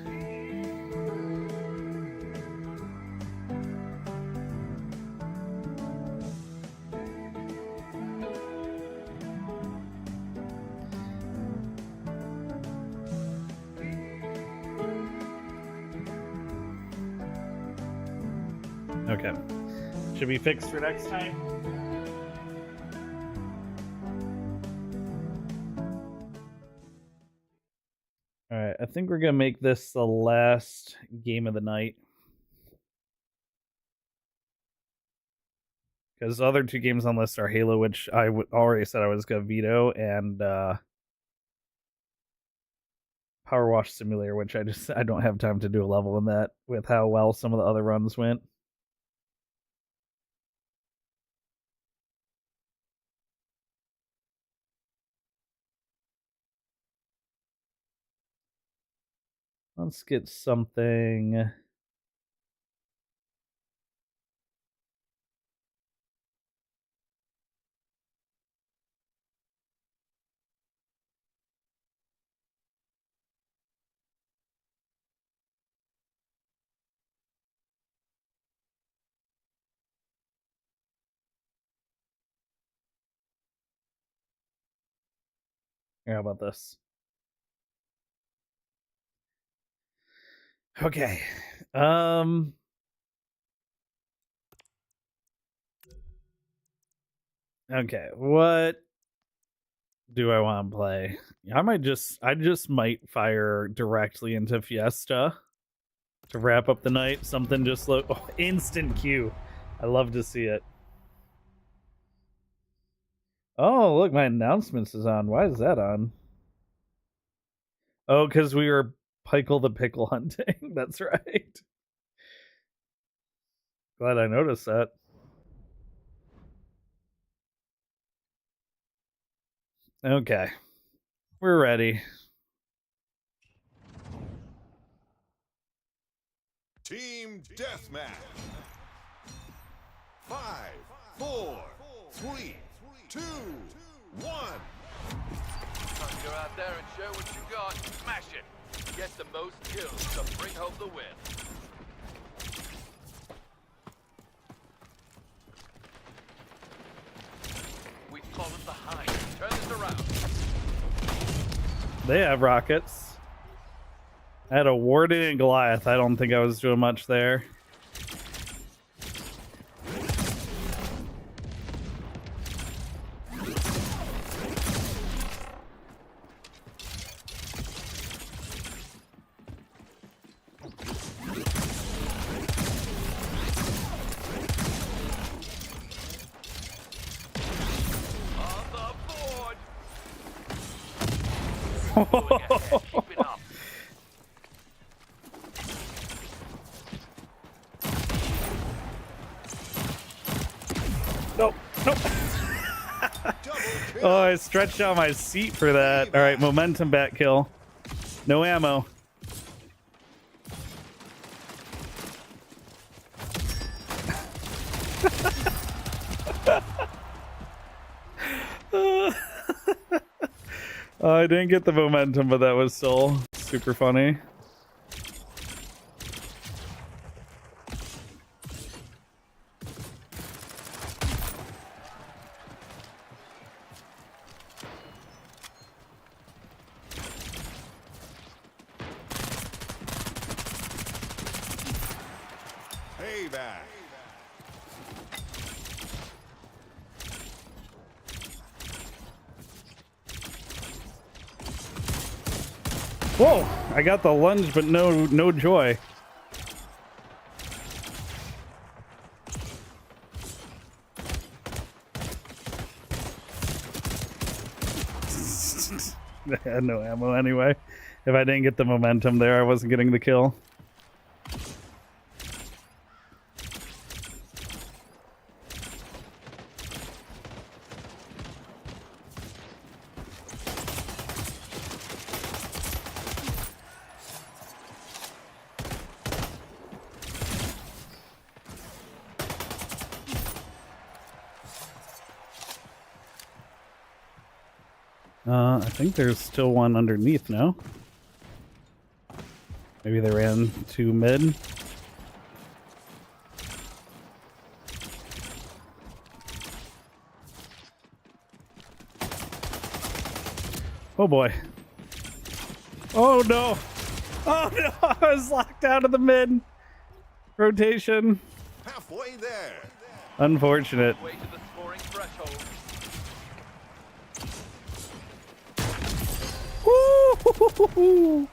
Okay. Should be fixed for next time. Alright, I think we're gonna make this the last game of the night. Because the other two games on the list are Halo, which I already said I was gonna veto, and Power Wash Simulator, which I don't have time to do a level in that with how well some of the other runs went. Let's get something. Here, how about this? Okay. Okay, what do I want to play? I just might fire directly into Fiesta to wrap up the night. Something just instant queue. I love to see it. Oh, look, my announcements is on. Why is that on? Oh, because we were Pickle the Pickle hunting. That's right. Glad I noticed that. Okay. We're ready. Team Deathmatch. 5, 4, 3, 2, 1. Go out there and show what you got. Smash it. Get the most kills to bring home the win. We've fallen behind. Turn this around. They have rockets. I had a Warden and Goliath. I don't think I was doing much there. Nope, nope. Oh, I stretched out my seat for that. All right, momentum back kill. No ammo. I didn't get the momentum, but that was still super funny. Payback. Whoa! I got the lunge, but no joy. I had no ammo anyway. If I didn't get the momentum there, I wasn't getting the kill. I think there's still one underneath now. Maybe they ran to mid. Oh boy. Oh no. Oh no, I was locked out of the mid rotation. Halfway there. Unfortunate. Way to the scoring threshold. Woo!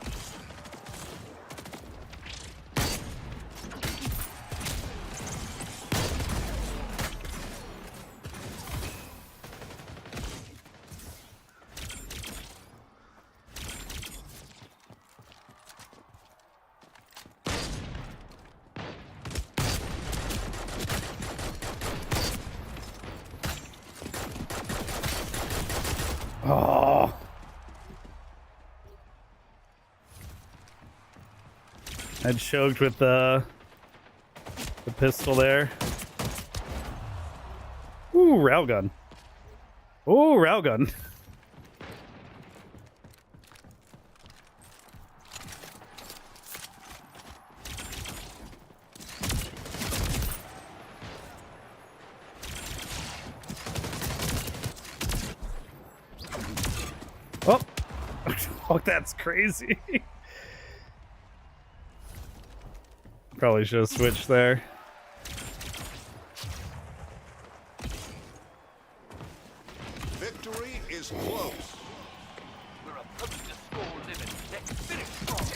Oh. I'd choked with the pistol there. Ooh, railgun. Ooh, railgun. Oh, oh, that's crazy. Probably should have switched there. Victory is close. We're approaching the score limit. Let's finish strong.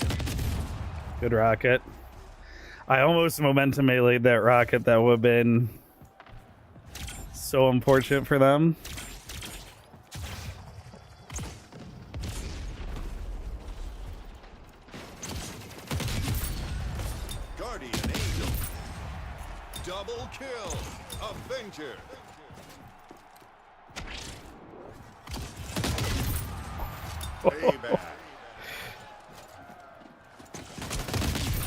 Good rocket. I almost momentum melee'd that rocket. That would have been so unfortunate for them. Guardian Angel. Double kill. Avenger. Payback.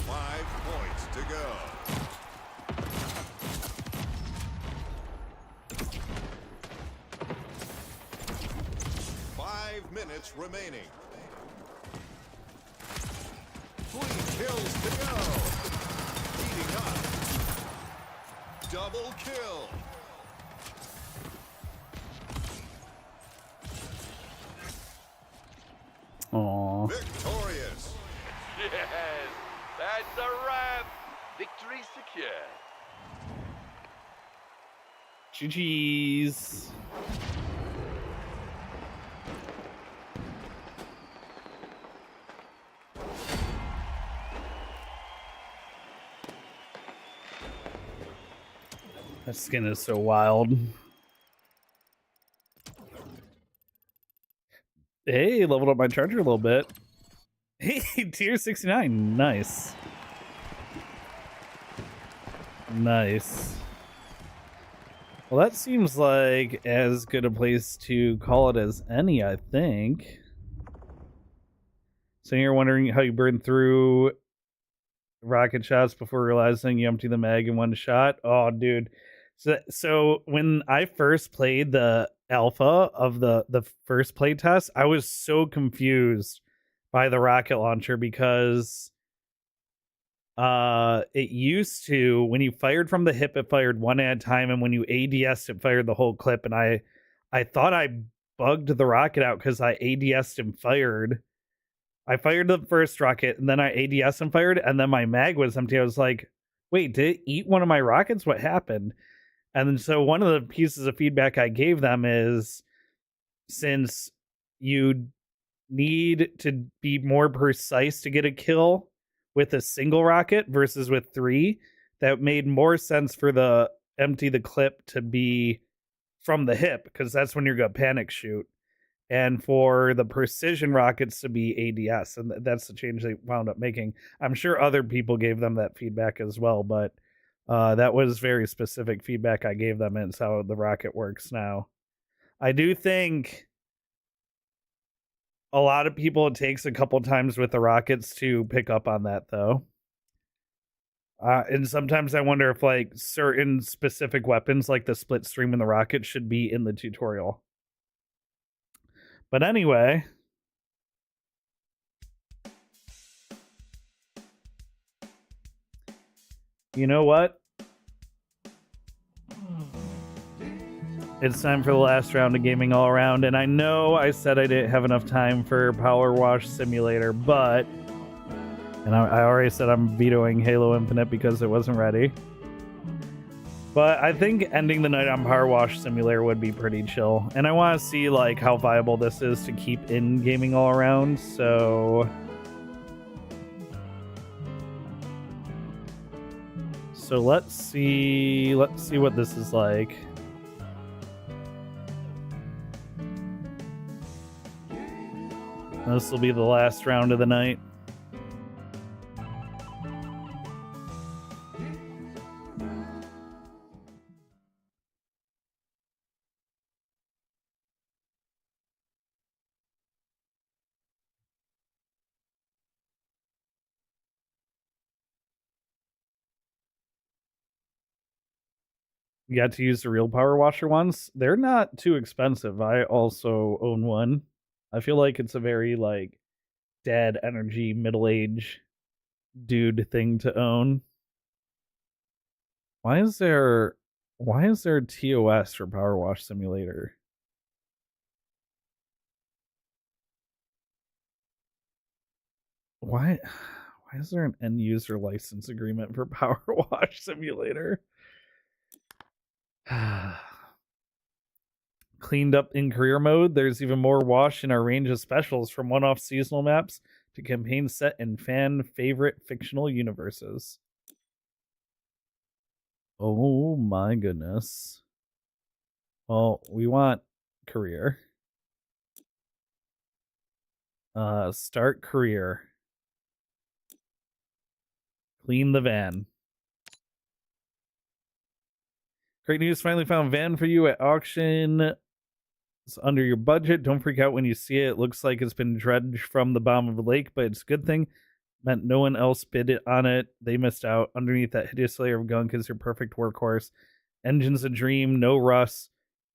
5 points to go. Minutes remaining. 3 kills to go. Heating up. Double kill. Aww. Victorious. Yes, that's a wrap. Victory secure. GG's. That skin is so wild. Hey, leveled up my charger a little bit. Hey, tier 69. Nice. Nice. Well, that seems like as good a place to call it as any, I think. So you're wondering how you burn through rocket shots before realizing you empty the mag in one shot? Oh, dude. So when I first played the alpha of the first playtest, I was so confused by the rocket launcher because it used to, when you fired from the hip, it fired one at a time, and when you ADS'd, it fired the whole clip. And I thought I bugged the rocket out because I ADS'd and fired. I fired the first rocket, and then I ADS'd and fired, and then my mag was empty. I was like, wait, did it eat one of my rockets? What happened? And then so one of the pieces of feedback I gave them is, since you need to be more precise to get a kill with a single rocket versus with 3, that made more sense for the empty the clip to be from the hip, because that's when you're going to panic shoot, and for the precision rockets to be ADS. And that's the change they wound up making. I'm sure other people gave them that feedback as well, but that was very specific feedback I gave them, and it's how the rocket works now. I do think a lot of people, it takes a couple times with the rockets to pick up on that, though. And sometimes I wonder if like certain specific weapons, like the split stream and the rocket, should be in the tutorial. But anyway, you know what? It's time for the last round of Gaming All Around, and I know I said I didn't have enough time for Power Wash Simulator, but... And I already said I'm vetoing Halo Infinite because it wasn't ready. But I think ending the night on Power Wash Simulator would be pretty chill. And I want to see like how viable this is to keep in Gaming All Around, so... So let's see what this is like. This will be the last round of the night. You got to use the real power washer ones. They're not too expensive. I also own one. I feel like it's a very like dad energy middle-age dude thing to own. Why is there TOS for Power Wash Simulator? Why is there an end user license agreement for Power Wash Simulator? Cleaned up in career mode. There's even more wash in our range of specials, from one-off seasonal maps to campaigns set in fan favorite fictional universes. Oh my goodness. Well, we want career. Start career. Clean the van. Great news, finally found van for you at auction. It's under your budget. Don't freak out when you see it. It looks like it's been dredged from the bottom of the lake, but it's a good thing. Meant no one else bid it on it. They missed out. Underneath that hideous layer of gunk is your perfect workhorse. Engine's a dream, no rust.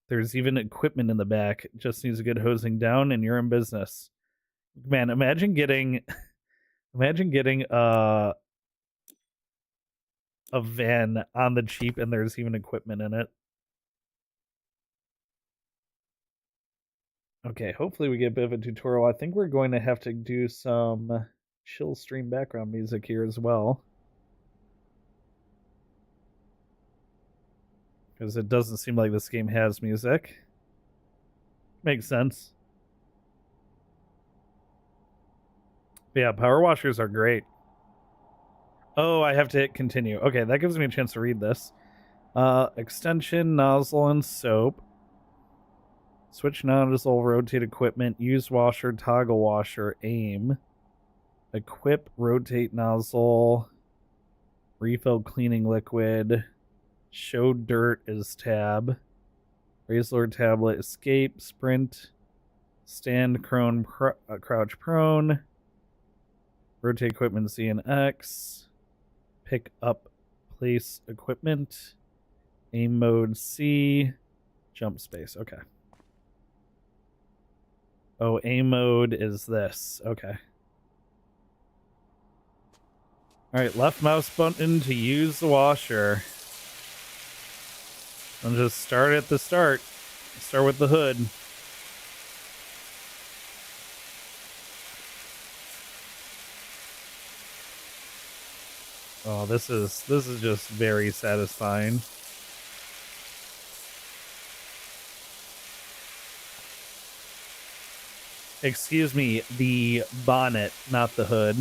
There's even equipment in the back. It just needs a good hosing down and you're in business. Man, imagine getting a van on the cheap and there's even equipment in it. Okay, hopefully we get a bit of a tutorial. I think we're going to have to do some chill stream background music here as well, because it doesn't seem like this game has music. Makes sense. But yeah, power washers are great. Oh, I have to hit continue. Okay, that gives me a chance to read this. Extension, nozzle, and soap. Switch nozzle, rotate equipment, use washer, toggle washer, aim. Equip, rotate nozzle, refill cleaning liquid, show dirt is tab, raise lower tablet, escape, sprint, stand, crone, crouch prone, rotate equipment Z and X, pick up, place equipment, aim mode C, jump space, okay. Oh, aim mode is this, okay. Alright, left mouse button to use the washer. And just start at the start. Start with the hood. Oh, this is just very satisfying. Excuse me, the bonnet, not the hood.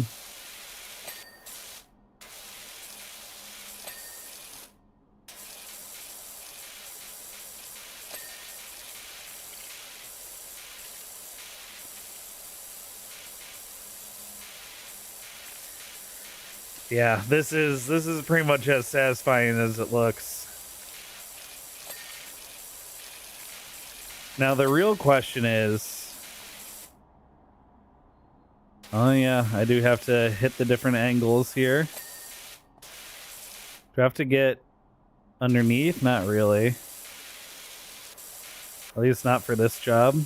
Yeah, this is pretty much as satisfying as it looks. Now the real question is, oh yeah, I do have to hit the different angles here. Do I have to get underneath? Not really. At least not for this job.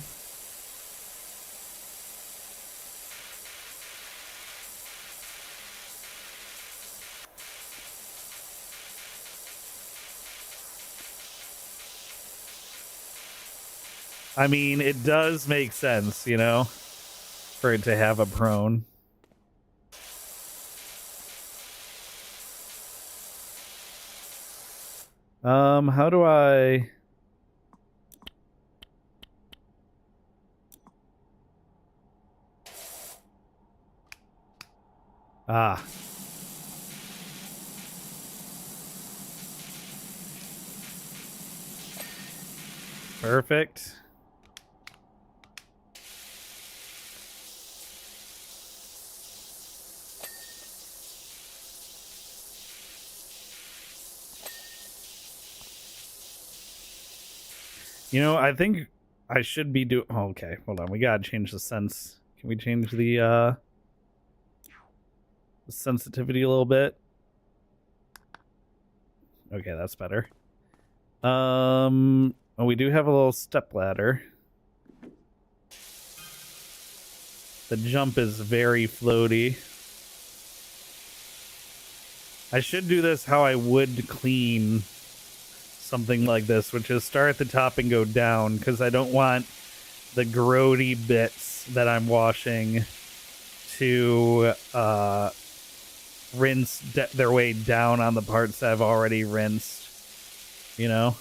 I mean, it does make sense, you know, for it to have a prone. How do I... Ah. Perfect. You know, I think I should be doing... Oh, okay, hold on. We gotta change the sense. Can we change the sensitivity a little bit? Okay, that's better. Oh, we do have a little step ladder. The jump is very floaty. I should do this how I would clean something like this, which is start at the top and go down, because I don't want the grody bits that I'm washing to rinse their way down on the parts that I've already rinsed, you know?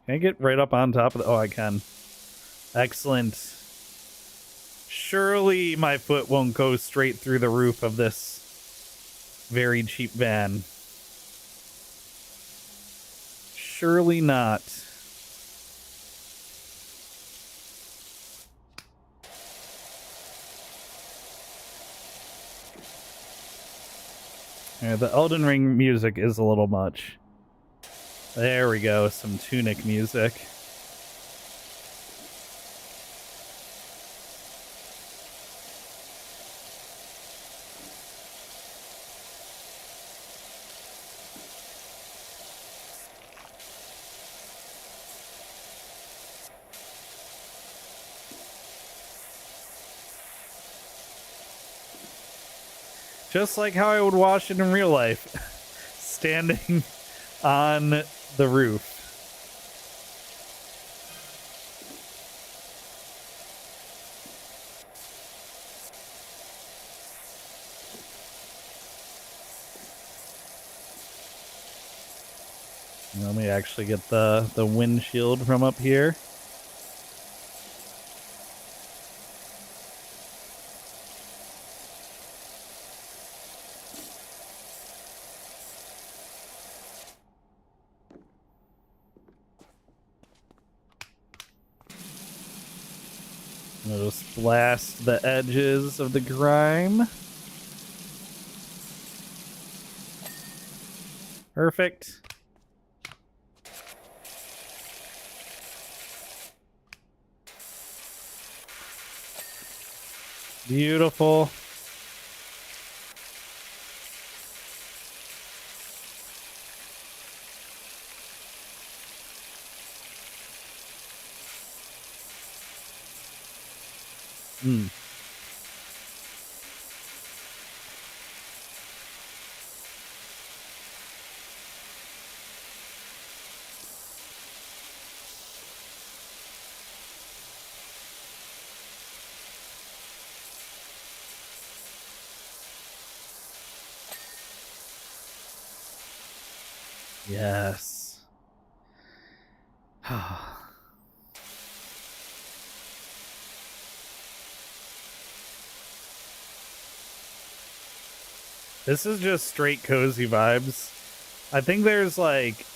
Can I get right up on top of the... Oh, I can. Excellent. Surely my foot won't go straight through the roof of this very cheap van. Surely not. Yeah, the Elden Ring music is a little much. There we go, some Tunic music. Just like how I would wash it in real life. Standing on the roof. Let me actually get the windshield from up here. I'll just blast the edges of the grime. Perfect. Beautiful. Hmm. Yes. This is just straight cozy vibes. I think there's like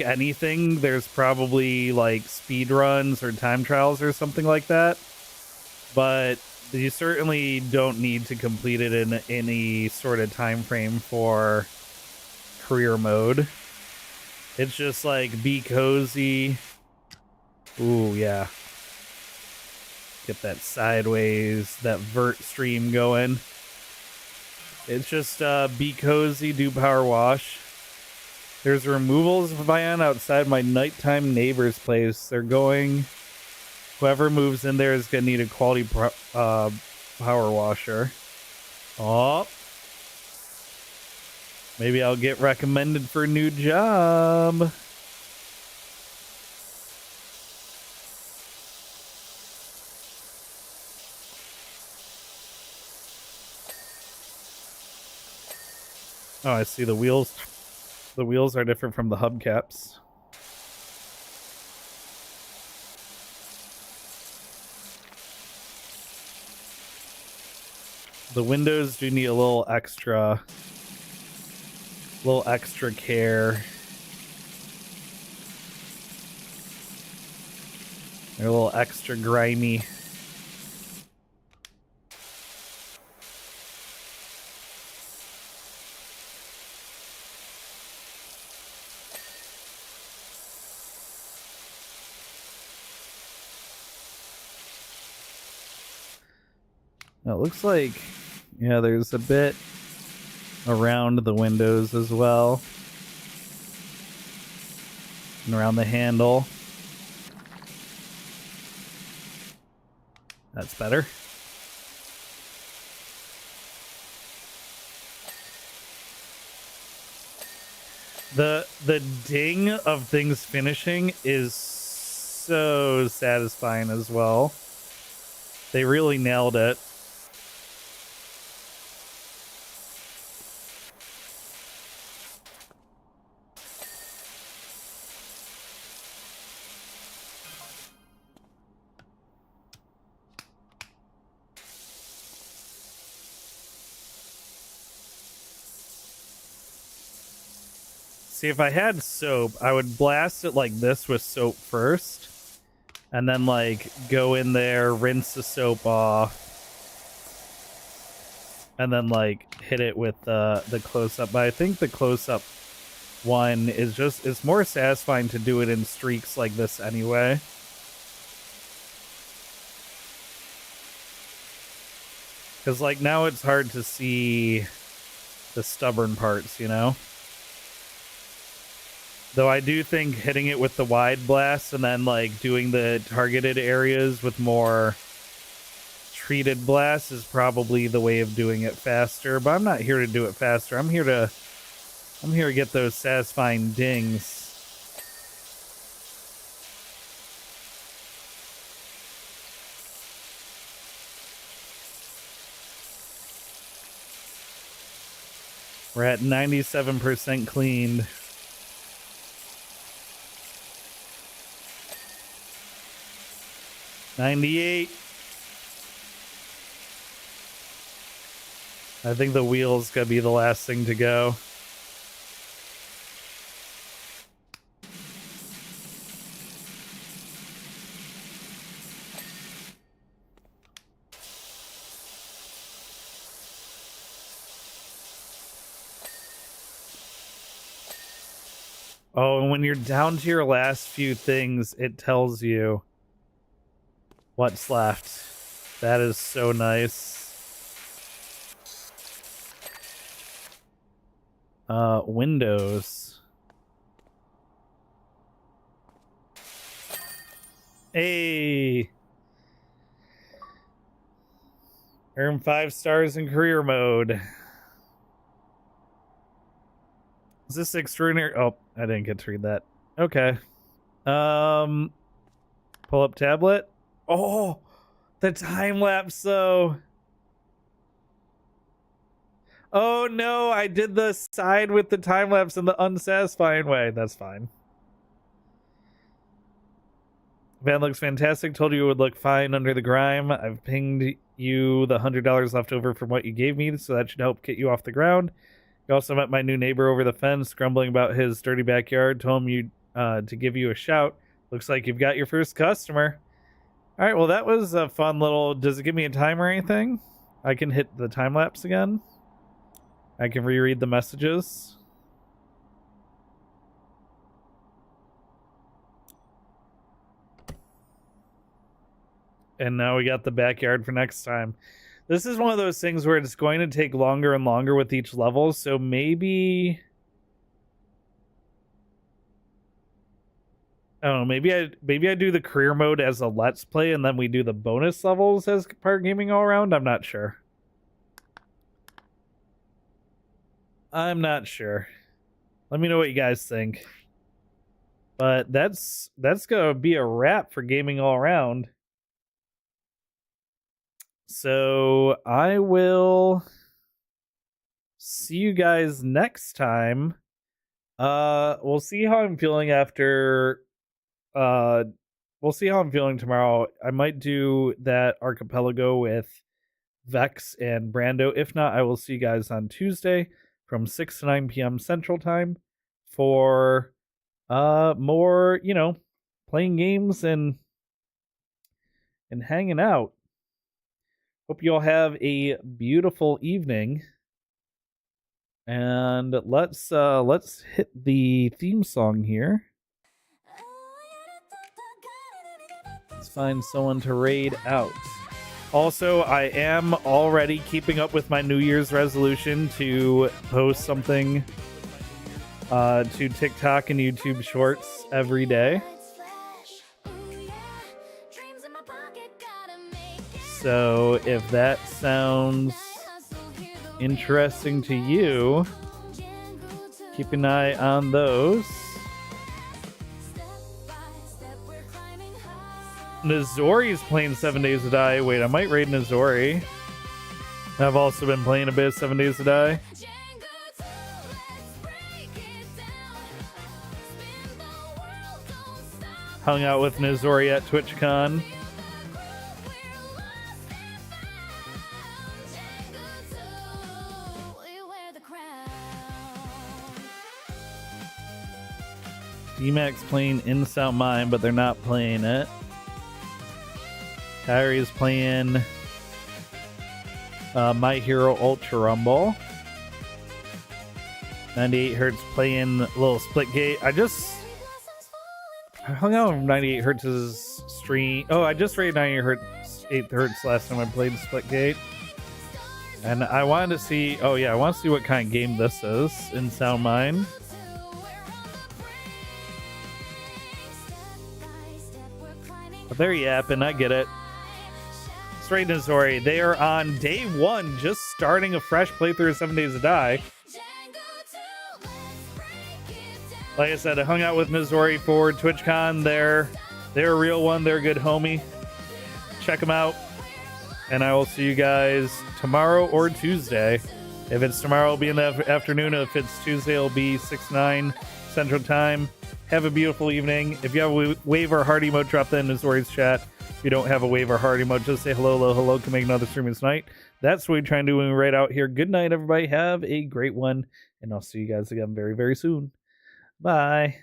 anything, there's probably like speed runs or time trials or something like that. But you certainly don't need to complete it in any sort of time frame for career mode. It's just like be cozy. Ooh, yeah. Get that sideways, that vert stream going. It's just be cozy, do power wash. There's removals van outside my nighttime neighbor's place. They're going... Whoever moves in there is going to need a quality power washer. Oh. Maybe I'll get recommended for a new job. Oh, I see the wheels. The wheels are different from the hubcaps. The windows do need a little extra care. They're a little extra grimy. Now it looks like, yeah, there's a bit around the windows as well. And around the handle. That's better. The ding of things finishing is so satisfying as well. They really nailed it. See, if I had soap, I would blast it like this with soap first, and then like go in there, rinse the soap off, and then like hit it with the close-up. But I think the close-up one is just, it's more satisfying to do it in streaks like this anyway. Because like now it's hard to see the stubborn parts, you know? Though I do think hitting it with the wide blast and then like doing the targeted areas with more treated blasts is probably the way of doing it faster. But I'm not here to do it faster. I'm here to get those satisfying dings. We're at 97% cleaned. $98. I think the wheel's gonna be the last thing to go. Oh, and when you're down to your last few things, it tells you what's left. That is so nice. Windows. Hey. Earn 5 stars in career mode. Is this extraordinary? Oh, I didn't get to read that. Okay. Pull up tablet. Oh, the time lapse though. Oh no, I did the side with the time lapse in the unsatisfying way. That's fine. Van looks fantastic. Told you it would look fine under the grime. I've pinged you the $100 left over from what you gave me, so that should help get you off the ground. You also met my new neighbor over the fence, grumbling about his dirty backyard. Told him you to give you a shout. Looks like you've got your first customer. All right, well, that was a fun little... Does it give me a time or anything? I can hit the time lapse again. I can reread the messages. And now we got the backyard for next time. This is one of those things where it's going to take longer and longer with each level, so maybe... I don't know, maybe I do the career mode as a let's play and then we do the bonus levels as part gaming all around. I'm not sure. I'm not sure. Let me know what you guys think. But that's gonna be a wrap for gaming all around. So I will see you guys next time. We'll see how I'm feeling after. We'll see how I'm feeling tomorrow. I might do that archipelago with Vex and Brando. If not, I will see you guys on Tuesday from 6 to 9 p.m. Central Time for more, playing games and hanging out. Hope you all have a beautiful evening. And let's hit the theme song here. Let's find someone to raid out. Also, I am already keeping up with my New Year's resolution to post something to TikTok and YouTube Shorts every day. So if that sounds interesting to you, keep an eye on those. Nizori's playing 7 Days to Die. Wait, I might raid Nizori. I've also been playing a bit of 7 Days to Die. Hung out with Nizori at TwitchCon. D-Max playing Insout Mine, but they're not playing it. Kyrie's playing My Hero Ultra Rumble. 98 Hertz playing little Splitgate. I hung out with 98 Hertz's stream. Oh, I just rated 98 Hertz last time I played Splitgate. And I wanted to see, I want to see what kind of game this is in Sound Mine. But they're yapping, I get it. Straight Nizori, they are on day 1, just starting a fresh playthrough of 7 Days to Die. Like I said, I hung out with Nizori for TwitchCon. They're a real one. They're a good homie. Check them out. And I will see you guys tomorrow or Tuesday. If it's tomorrow, it'll be in the afternoon. If it's Tuesday, it'll be 6-9 Central Time. Have a beautiful evening. If you have a wave or heart emote, drop that in Nizori's chat. If you don't have a wave or heart emote, just say hello, can make another stream tonight. That's what we're trying to do when we right out here. Good night, everybody. Have a great one. And I'll see you guys again very, very soon. Bye.